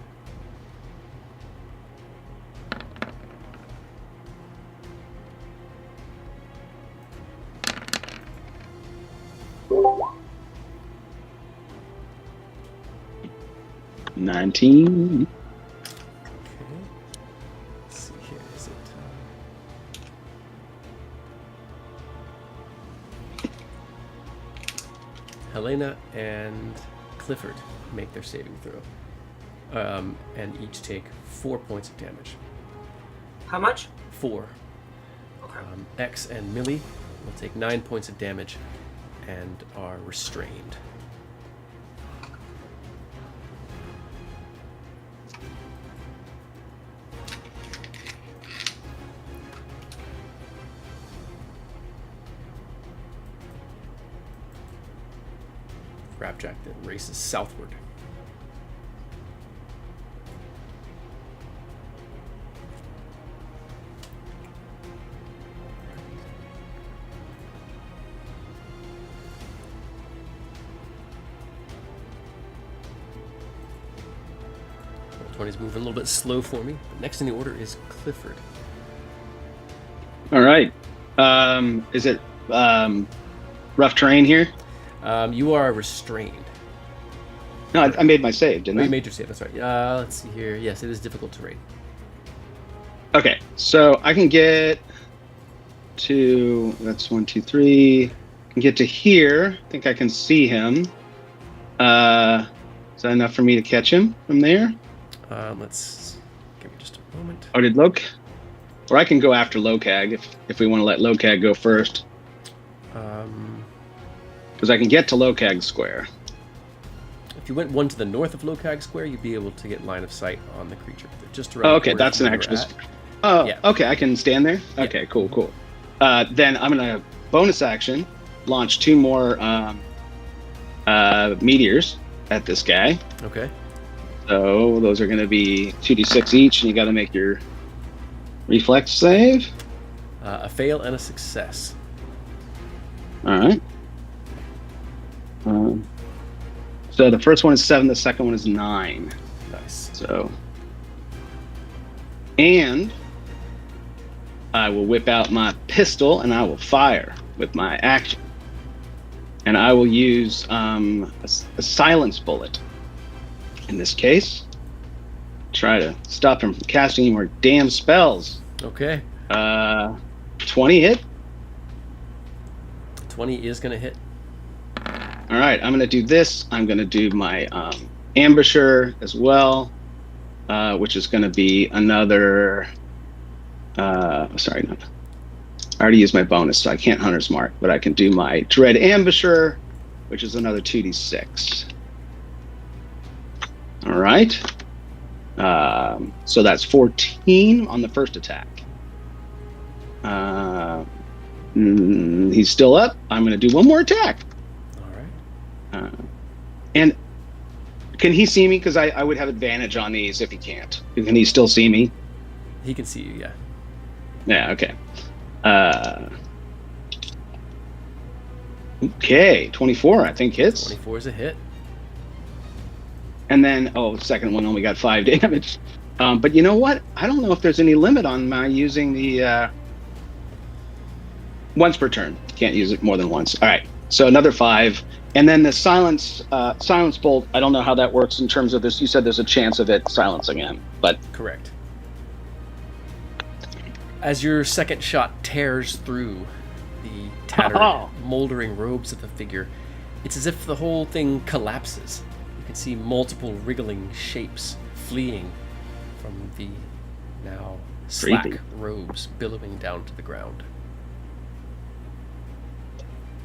$19. Okay. Let's see here. Is it? Helena and Clifford make their saving throw, and each take 4 points of damage. How much? 4. Okay. X and Millie will take 9 points of damage and are restrained. Rapjack then races southward. Roll 20's moving a little bit slow for me. But next in the order is Clifford. All right. Is it rough terrain here? You are restrained. No, I made my save, didn't Oh, I? you made your save, that's right. Let's see here. Yes, it is difficult terrain. Okay, so I can get to, that's 1, 2, 3. I can get to here. I think I can see him. Is that enough for me to catch him from there? Let's give me just a moment. Or did or I can go after Locag if we want to let Locag go first. Because I can get to Locag Square. If you went one to the north of Locag Square, you'd be able to get line of sight on the creature. They're just around. Oh, the okay, corner that's from an where actual. you're at. Oh, Yeah. okay, I can stand there. Yeah. Okay, cool. Then I'm gonna bonus action launch 2 more meteors at this guy. Okay. So those are gonna be 2d6 each, and you got to make your reflex save. A fail and a success. All right. So the first one is 7, the second one is 9. Nice. So, and I will whip out my pistol and I will fire with my action. And I will use a silence bullet. In this case, try to stop him from casting any more damn spells. Okay. 20 hit. 20 is going to hit. All right, I'm going to do this. I'm going to do my ambusher as well, which is going to be another. Sorry, no. I already used my bonus, so I can't Hunter's Mark, but I can do my Dread Ambusher, which is another 2d6. All right. So that's 14 on the first attack. He's still up. I'm going to do one more attack. All right. And can he see me? Because I would have advantage on these if he can't. Can he still see me? He can see you, yeah. Yeah, okay. Okay, 24 I think hits. 24 is a hit. And then, second one only got 5 damage. But you know what? I don't know if there's any limit on my using the once per turn. Can't use it more than once. All right, so another 5. And then the silence bolt, I don't know how that works in terms of this. You said there's a chance of it silencing him, but... Correct. As your second shot tears through the tattered, moldering robes of the figure, it's as if the whole thing collapses. You can see multiple wriggling shapes fleeing from the now slack Creepy. robes billowing down to the ground.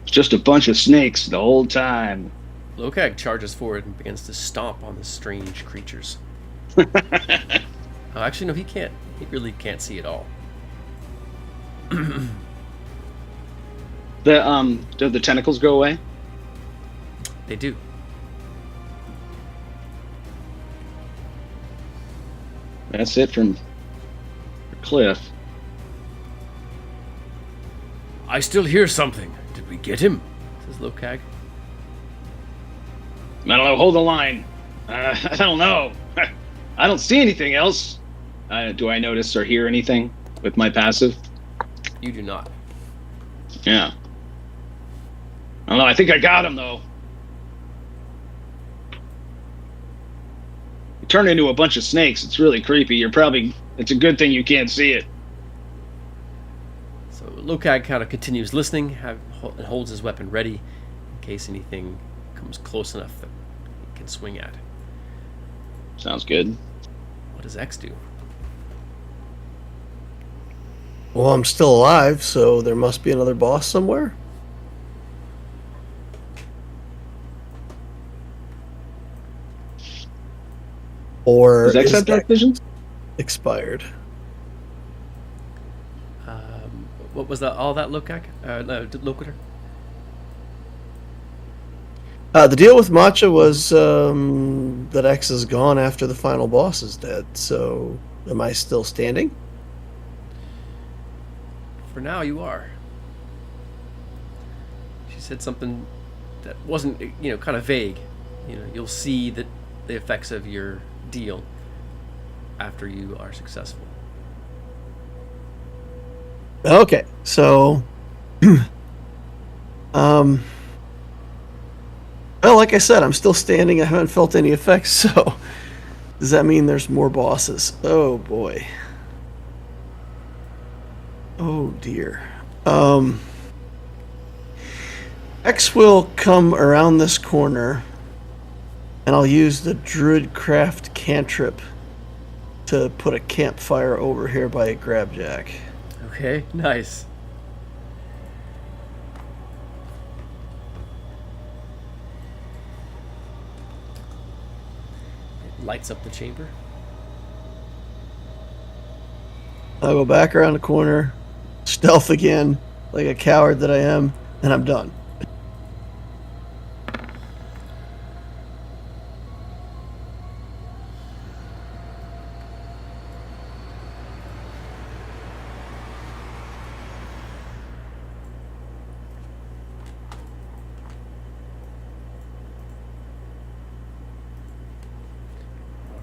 Just a bunch of snakes the whole time. Lokag charges forward and begins to stomp on the strange creatures. Actually, no, he can't. He really can't see at all. Do the tentacles go away? They do. That's it from Cliff. I still hear something. Did we get him? Says Lokag. I don't know. Hold the line. I don't know. I don't see anything else. Do I notice or hear anything with my passive? You do not. Yeah. I don't know. I think I got him, though. You turn into a bunch of snakes. It's really creepy. It's a good thing you can't see it. So Lokag kind of continues listening and holds his weapon ready in case anything comes close enough that he can swing at. Sounds good. What does X do? Well, I'm still alive, so there must be another boss somewhere. Or Does X is have dark that vision? expired? What was that? All that Lokag? No, Locator? The deal with Matcha was that X is gone after the final boss is dead. So, am I still standing? For now, you are. She said something that wasn't, kind of vague. You'll see that the effects of your deal after you are successful. Okay, so, well, like I said, I'm still standing. I haven't felt any effects. So, does that mean there's more bosses? Oh boy. Oh dear. X will come around this corner, and I'll use the Druidcraft cantrip to put a campfire over here by a grabjack. Okay, nice. It lights up the chamber. I'll go back around the corner, stealth again, like a coward that I am, and I'm done.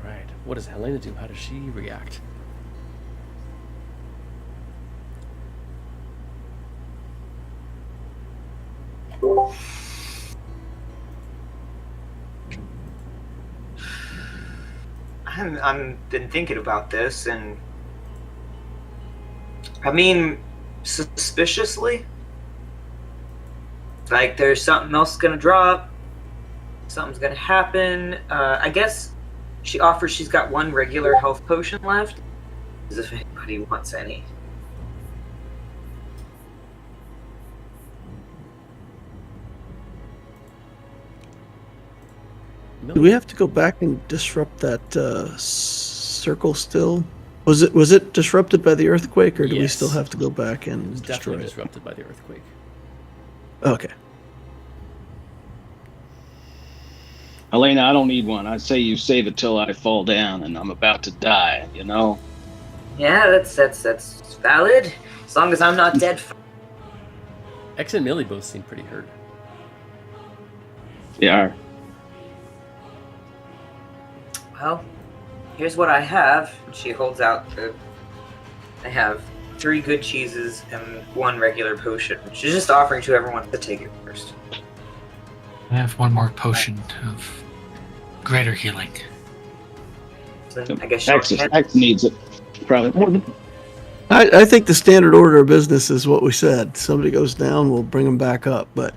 Alright, what does Helena do? How does she react? I'm been thinking about this, and I mean, suspiciously, like there's something else gonna drop, something's gonna happen. I guess she offers she's got one regular health potion left, as if anybody wants any. Do we have to go back and disrupt that circle still? Was it disrupted by the earthquake, or do we Yes. still have to go back It and was destroy definitely it? disrupted by the earthquake. Okay. Elena, I don't need one. I say you save it till I fall down and I'm about to die, you know? Yeah, that's valid. As long as I'm not dead. X and Millie both seem pretty hurt. They are. Well, here's what I have. She holds out I have 3 good cheeses and 1 regular potion. She's just offering to everyone to take it first. I have one more potion of greater healing. So I guess she'll X needs it. Probably. I think the standard order of business is what we said. Somebody goes down, we'll bring them back up. But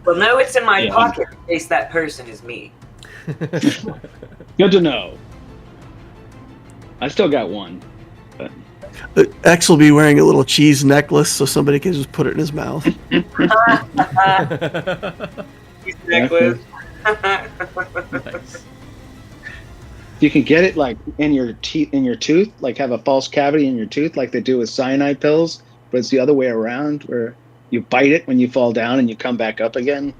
Well, no, it's in my Yeah. pocket in case that person is me. Good to know. I still got one. But X will be wearing a little cheese necklace, so somebody can just put it in his mouth. Necklace. Nice. you can get it like in your teeth, in your tooth, like have a false cavity in your tooth, like they do with cyanide pills, but it's the other way around, where you bite it when you fall down and you come back up again.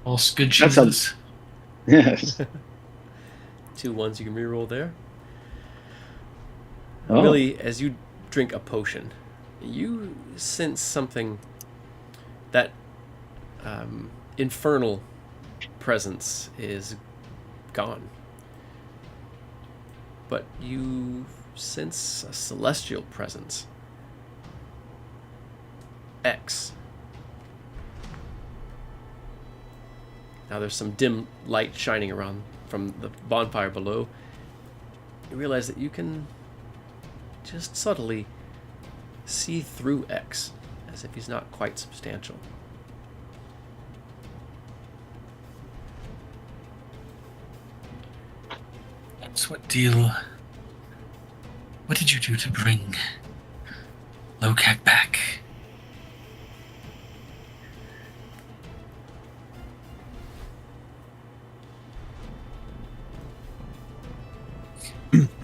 All good That sounds- cheeses. Yes. 2 ones you can reroll there. Oh. Millie, as you drink a potion, you sense something, that infernal presence is gone. But you sense a celestial presence. X. Now there's some dim light shining around from the bonfire below. You realize that you can just subtly see through X, as if he's not quite substantial. That's what did you do to bring Lokak back?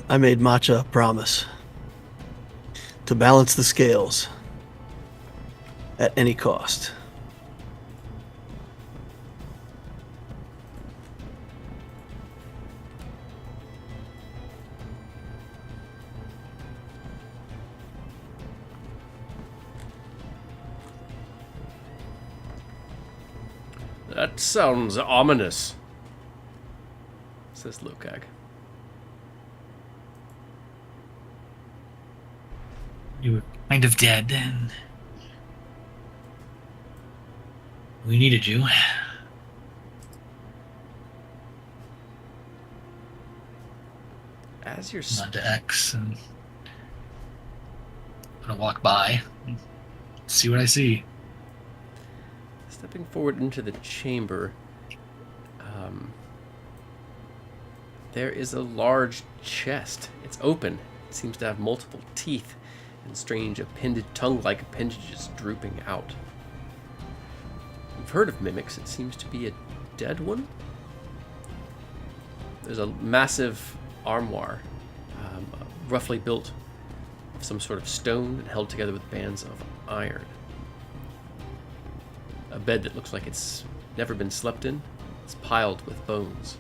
I made Matcha a promise to balance the scales at any cost. That sounds ominous, says Lokag. You were kind of dead, and we needed you. As you're On to X, and I'm gonna walk by and see what I see. stepping forward into the chamber, there is a large chest. It's open. It seems to have multiple teeth and strange tongue-like appendages drooping out. You've heard of mimics. It seems to be a dead one. There's a massive armoire, roughly built of some sort of stone and held together with bands of iron. A bed that looks like it's never been slept in. It's piled with bones,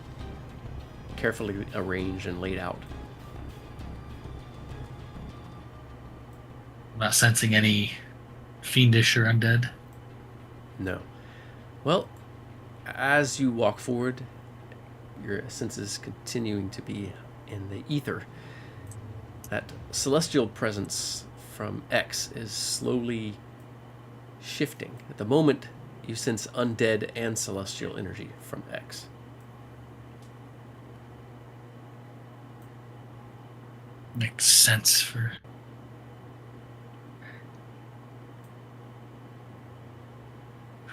carefully arranged and laid out. I'm not sensing any fiendish or undead. No. Well, as you walk forward, your senses continuing to be in the ether, that celestial presence from X is slowly shifting. At the moment, you sense undead and celestial energy from X. Makes sense for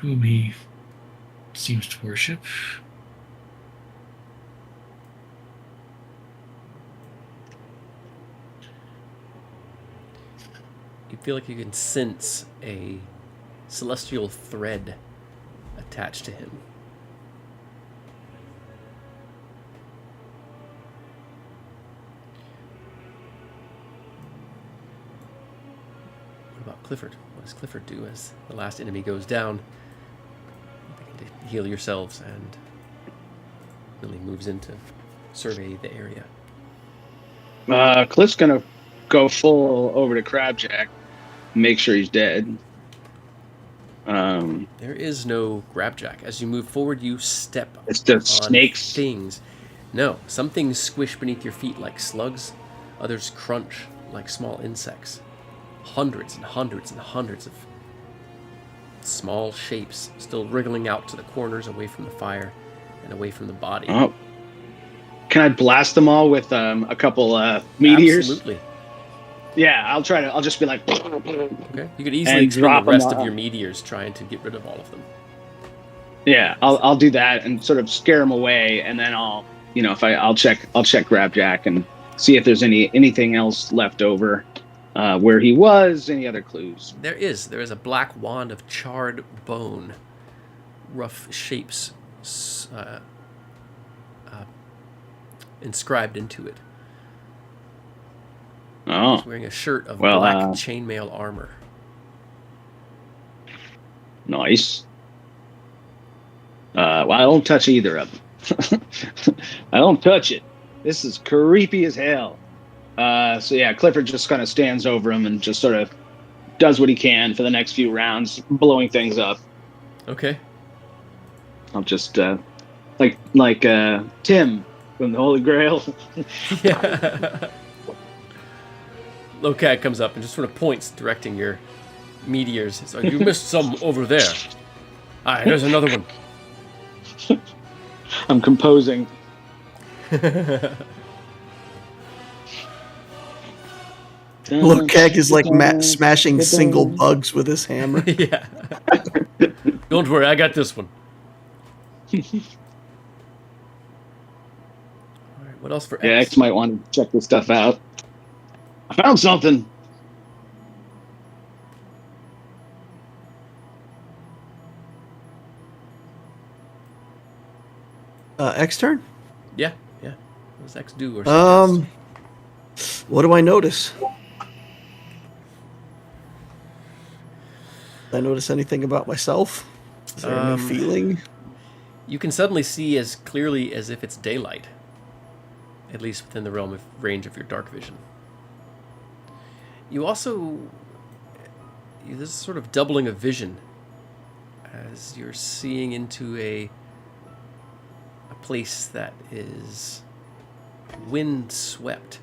whom he seems to worship. You feel like you can sense a celestial thread attached to him. What about Clifford? What does Clifford do as the last enemy goes down? Begin to heal yourselves, and Billy moves in to survey the area. Cliff's gonna go full over to Crabjack, make sure he's dead. There is no grabjack. As you move forward, you step It's the on snakes. things. No, some things squish beneath your feet like slugs. Others crunch like small insects. Hundreds and hundreds and hundreds of small shapes still wriggling out to the corners away from the fire and away from the body. Oh, can I blast them all with a couple meteors? Absolutely. Yeah, I'll try to. I'll just be like, Okay. You could easily And expend drop the 'em rest of all. your meteors trying to get rid of all of them. yeah, I'll do that and sort of scare them away, and then I'll check Grabjack and see if there's anything else left over, where he was, any other clues. There is a black wand of charred bone, rough shapes inscribed into it. Oh, He's wearing a shirt of Well, black chainmail armor. nice. Well, I don't touch either of them. I don't touch it. This is creepy as hell. So yeah, Clifford just kind of stands over him and just sort of does what he can for the next few rounds, blowing things up. Okay. I'll just like Tim from the Holy Grail. Yeah. Locat comes up and just sort of points, directing your meteors. He's like, you missed some over there. Alright, there's another one. I'm composing. Lokak is like smashing single bugs with his hammer. Yeah. Don't worry, I got this one. Alright, what else for X? Yeah, X might want to check this stuff out. I found something. X turn? Yeah. What does X do or suggest? What do I notice? Did I notice anything about myself? Is there any feeling? You can suddenly see as clearly as if it's daylight, at least within the realm of range of your dark vision. You also, there's a sort of doubling of vision as you're seeing into a place that is wind-swept.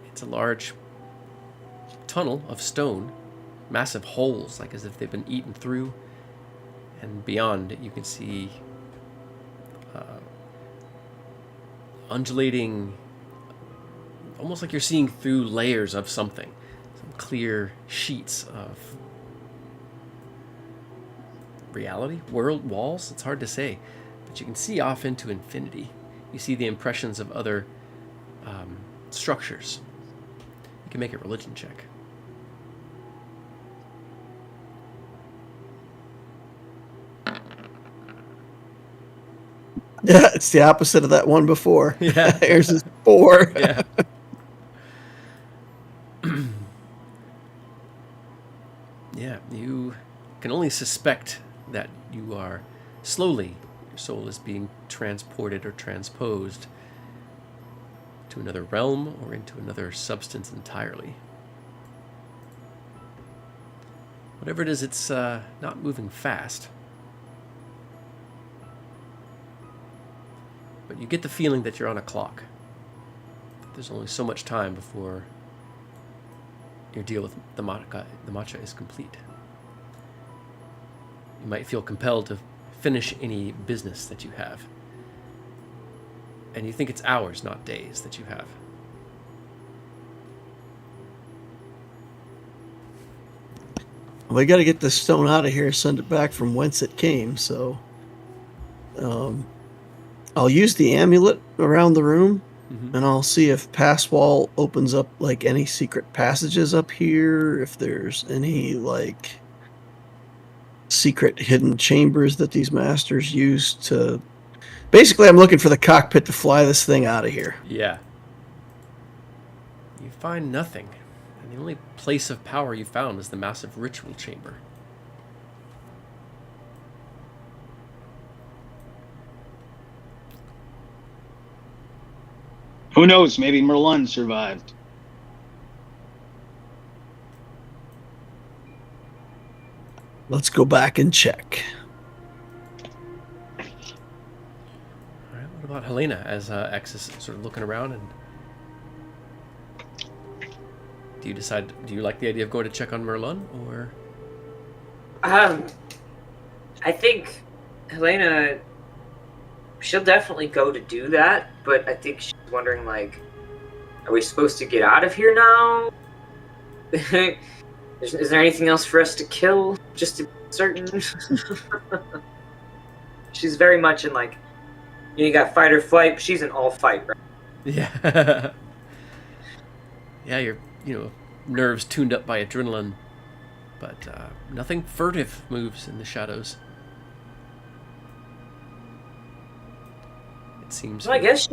It's a large tunnel of stone, massive holes, like as if they've been eaten through. And beyond it, you can see undulating, almost like you're seeing through layers of something. Some clear sheets of reality, world walls. It's hard to say, but you can see off into infinity. You see the impressions of other structures. You can make a religion check. Yeah, it's the opposite of that one before. Yeah. Yours is 4. Yeah. Yeah, you can only suspect that you are slowly, your soul is being transported or transposed to another realm or into another substance entirely. Whatever it is, it's not moving fast. But you get the feeling that you're on a clock. There's only so much time before your deal with the matcha is complete. You might feel compelled to finish any business that you have. And you think it's hours, not days, that you have. We got to get this stone out of here, send it back from whence it came. So, I'll use the amulet around the room, and I'll see if Pass Wall opens up like any secret passages up here. If there's any like secret hidden chambers that these masters use to. Basically, I'm looking for the cockpit to fly this thing out of here. Yeah. You find nothing. And the only place of power you found is the massive ritual chamber. Who knows? Maybe Merlin survived. Let's go back and check. All right, what about Helena as X is sort of looking around? And do you like the idea of going to check on Merlin, or? I think Helena, she'll definitely go to do that, but I think she's wondering, like, are we supposed to get out of here now? Is there anything else for us to kill, just to be certain? She's very much in, like, you got fight or flight, but she's in all fight, right? Yeah. Yeah, your nerves tuned up by adrenaline, but nothing furtive moves in the shadows. It seems. Well, I guess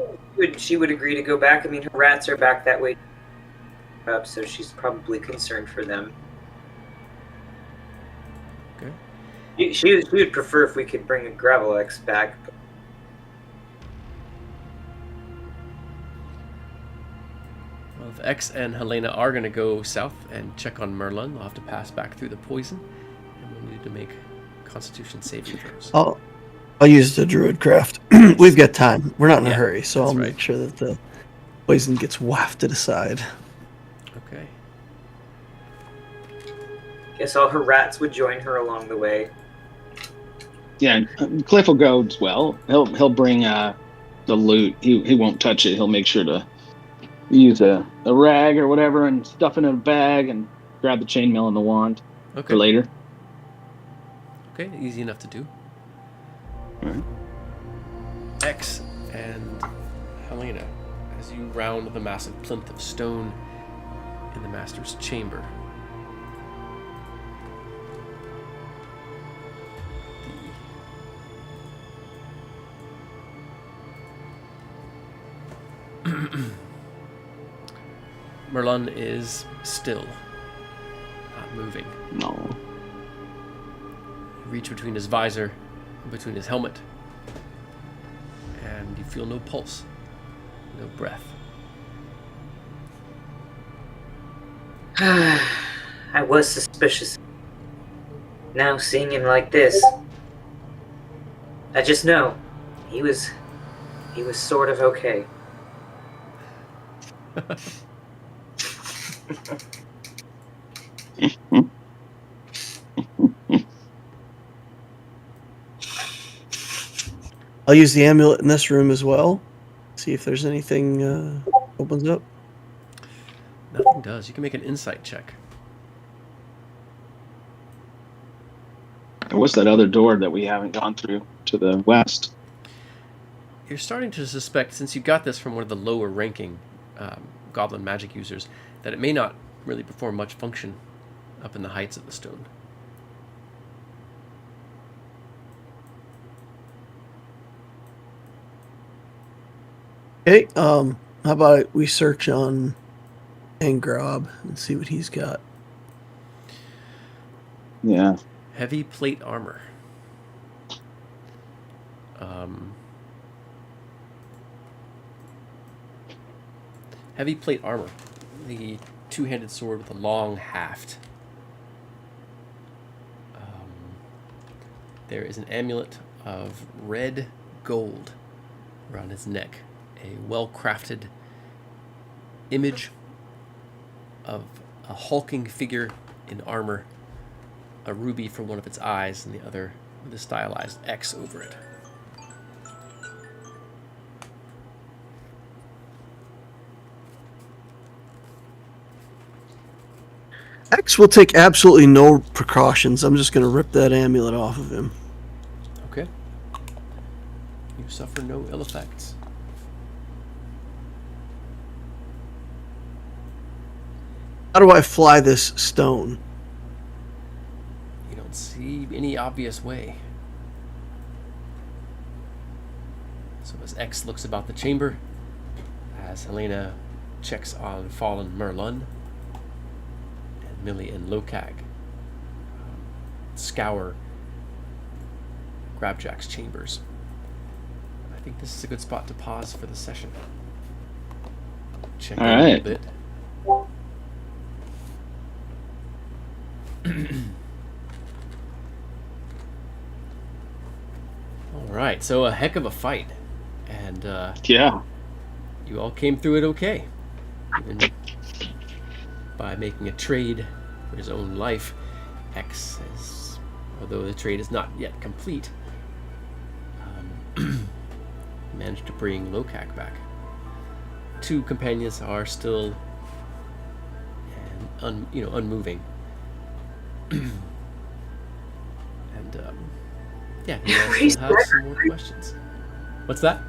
she would agree to go back. I mean, her rats are back that way up, so she's probably concerned for them. Okay. She would prefer if we could bring a Gravel X back. Well, if X and Helena are going to go south and check on Merlin, they'll have to pass back through the poison, and we'll need to make Constitution saving throws. I'll use the Druid craft. We've got time. We're not in a hurry, so I'll right. make sure that the poison gets wafted aside. Okay. Guess all her rats would join her along the way. Yeah, Cliff will go as well. He'll bring the loot. He won't touch it. He'll make sure to use a rag or whatever and stuff it in a bag and grab the chainmail and the wand for later. Okay, easy enough to do. All right. X and Helena, as you round the massive plinth of stone in the master's chamber. Merlin is still, not moving. No. You reach between his visor and between his helmet, and you feel no pulse, no breath. I was suspicious. Now seeing him like this, I just know he was sort of okay. I'll use the amulet in this room as well. See if there's anything opens up. Nothing does. You can make an insight check. What's that other door that we haven't gone through to the west? You're starting to suspect, since you got this from one of the lower ranking goblin magic users, that it may not really perform much function up in the heights of the stone. Okay, how about we search on Angrob and see what he's got. Yeah. Heavy plate armor. Heavy plate armor. The two-handed sword with a long haft. There is an amulet of red gold around his neck. A well-crafted image of a hulking figure in armor, a ruby for one of its eyes, and the other with a stylized X over it. X will take absolutely no precautions. I'm just going to rip that amulet off of him. Okay. You suffer no ill effects. How do I fly this stone? You don't see any obvious way. So as X looks about the chamber, as Helena checks on Fallen Merlun, and Millie and Lokag scour Grabjack's chambers. I think this is a good spot to pause for the session. Check All in a right. little bit. All right, so a heck of a fight, and Yeah. you all came through it okay. Even by making a trade for his own life, X has, although the trade is not yet complete, managed to bring Lokak back. Two companions are still unmoving. And yeah, you guys still have some more questions. What's that?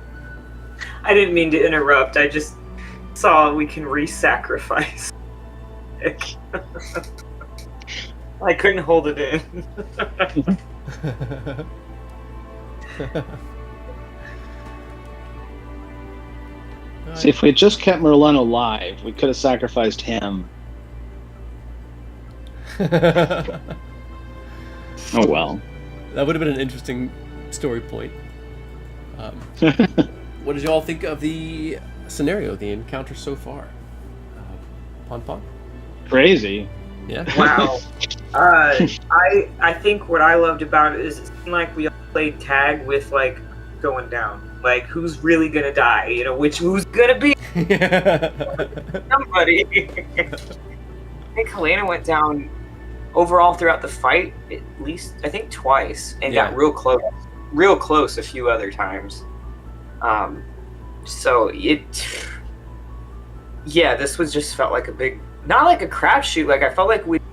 I didn't mean to interrupt. I just saw we can re-sacrifice. I couldn't hold it in. See, if we had just kept Merlin alive, we could have sacrificed him. Oh well. That would have been an interesting story point. What did you all think of the scenario, the encounter so far? Pon Pon? Crazy. Yeah? Wow. I think what I loved about it is it seemed like we all played tag with like going down. Like who's really gonna die? You know, who's gonna be somebody. I think Helena went down overall throughout the fight at least I think twice and Yeah. got real close a few other times. So this was just felt like a big, not like a crapshoot. Like I felt like we were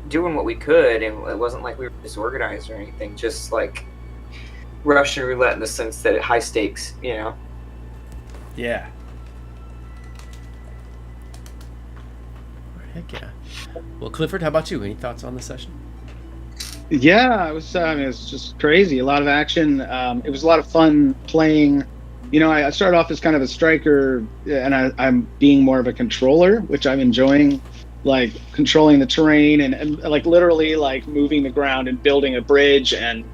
doing what we could, and it wasn't like we were disorganized or anything. Just like Russian roulette in the sense that high stakes, you know. Yeah. Heck yeah. Well, Clifford, how about you? Any thoughts on the session? Yeah, it was. It was just crazy. A lot of action. It was a lot of fun playing. You know, I started off as kind of a striker, and I'm being more of a controller, which I'm enjoying, like controlling the terrain and like literally like moving the ground and building a bridge and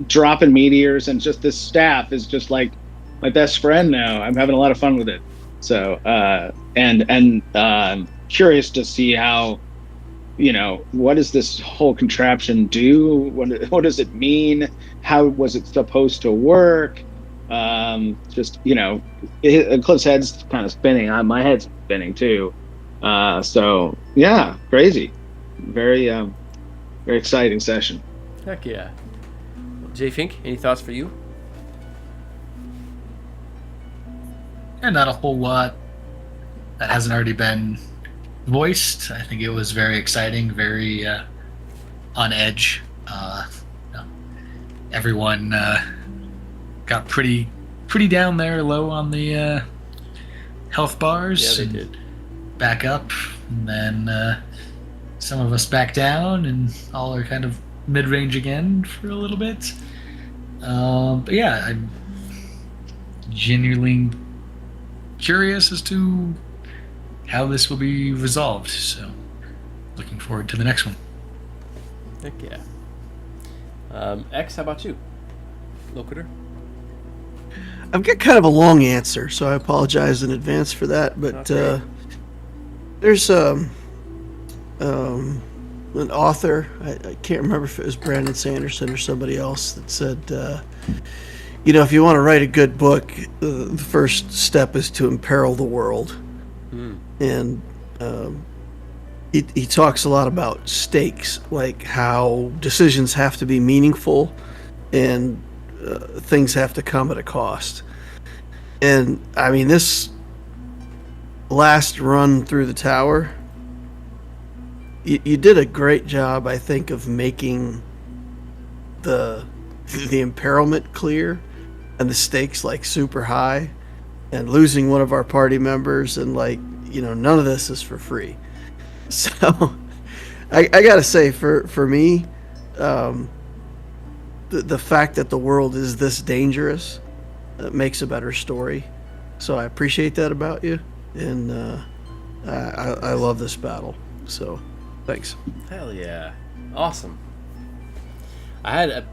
dropping meteors, and just this staff is just like my best friend now. I'm having a lot of fun with it. So and curious to see how, you know, what does this whole contraption do? What does it mean? How was it supposed to work? Just, you know, Cliff's head's kind of spinning. My head's spinning too. So yeah, crazy. Very exciting session. Heck yeah. Jay Fink, any thoughts for you? And not a whole lot that hasn't already been voiced. I think it was very exciting, very on edge. You know, everyone got pretty down there low on the health bars. Yeah, they and did. back up, and then some of us back down, and all are kind of mid-range again for a little bit. But yeah, I'm genuinely curious as to how this will be resolved. So, looking forward to the next one. Heck yeah. X, how about you? Locator? I've got kind of a long answer, so I apologize in advance for that. But That's great. there's an author, I can't remember if it was Brandon Sanderson or somebody else, that said, you know, if you want to write a good book, the first step is to imperil the world. And he talks a lot about stakes, like how decisions have to be meaningful and things have to come at a cost. And I mean, this last run through the tower you did a great job, I think, of making the imperilment clear and the stakes like super high, and losing one of our party members, and like, none of this is for free. So I gotta say, for me, the fact that the world is this dangerous makes a better story. So I appreciate that about you, and I love this battle. So thanks. Hell yeah. Awesome. I had a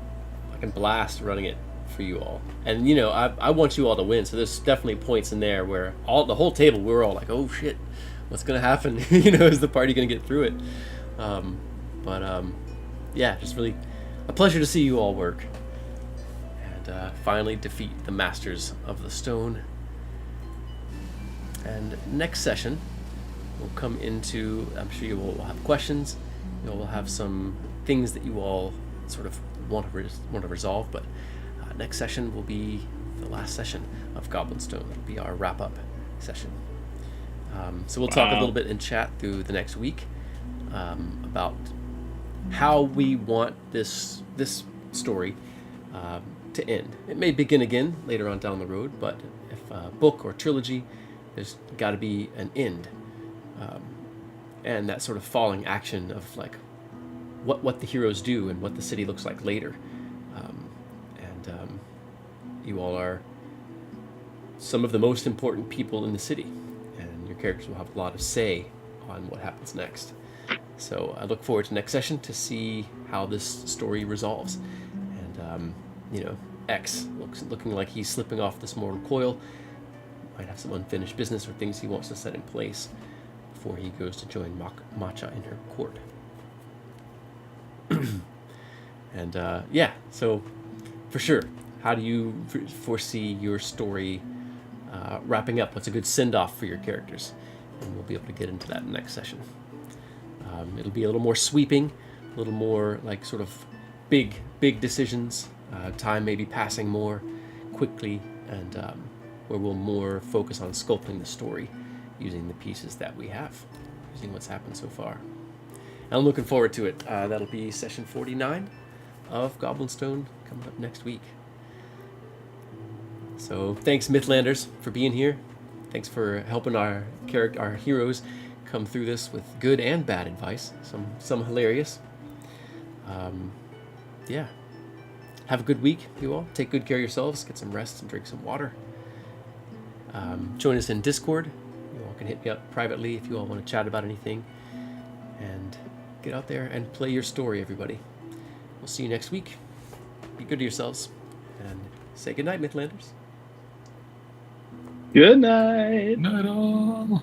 fucking blast running it for you all. And, I want you all to win, so there's definitely points in there where the whole table, we were all like, oh shit, what's going to happen? Is the party going to get through it? Yeah, just really a pleasure to see you all work. And finally defeat the Masters of the Stone. And next session, we'll come into, I'm sure you will have questions, you'll have some things that you all sort of want to resolve, but next session will be the last session of Goblin Stone. It'll be our wrap-up session. So we'll talk a little bit in chat through the next week about how we want this story to end. It may begin again later on down the road, but if a book or trilogy, there's got to be an end, and that sort of falling action of like what the heroes do and what the city looks like later. You all are some of the most important people in the city, and your characters will have a lot of say on what happens next. So I look forward to next session to see how this story resolves. And X looking like he's slipping off this mortal coil. Might have some unfinished business or things he wants to set in place before he goes to join Matcha in her court. And so for sure, how do you foresee your story wrapping up? What's a good send-off for your characters? And we'll be able to get into that next session. It'll be a little more sweeping, a little more like sort of big decisions. Time may be passing more quickly, and where we'll more focus on sculpting the story using the pieces that we have, using what's happened so far. And I'm looking forward to it. That'll be session 49 of Goblin Stone coming up next week. So thanks, Mythlanders, for being here. Thanks for helping our heroes come through this with good and bad advice. Some hilarious. Have a good week, you all. Take good care of yourselves. Get some rest and drink some water. Join us in Discord. You all can hit me up privately if you all want to chat about anything. And get out there and play your story, everybody. We'll see you next week. Be good to yourselves. And say goodnight, Mythlanders. Good night. Not at all.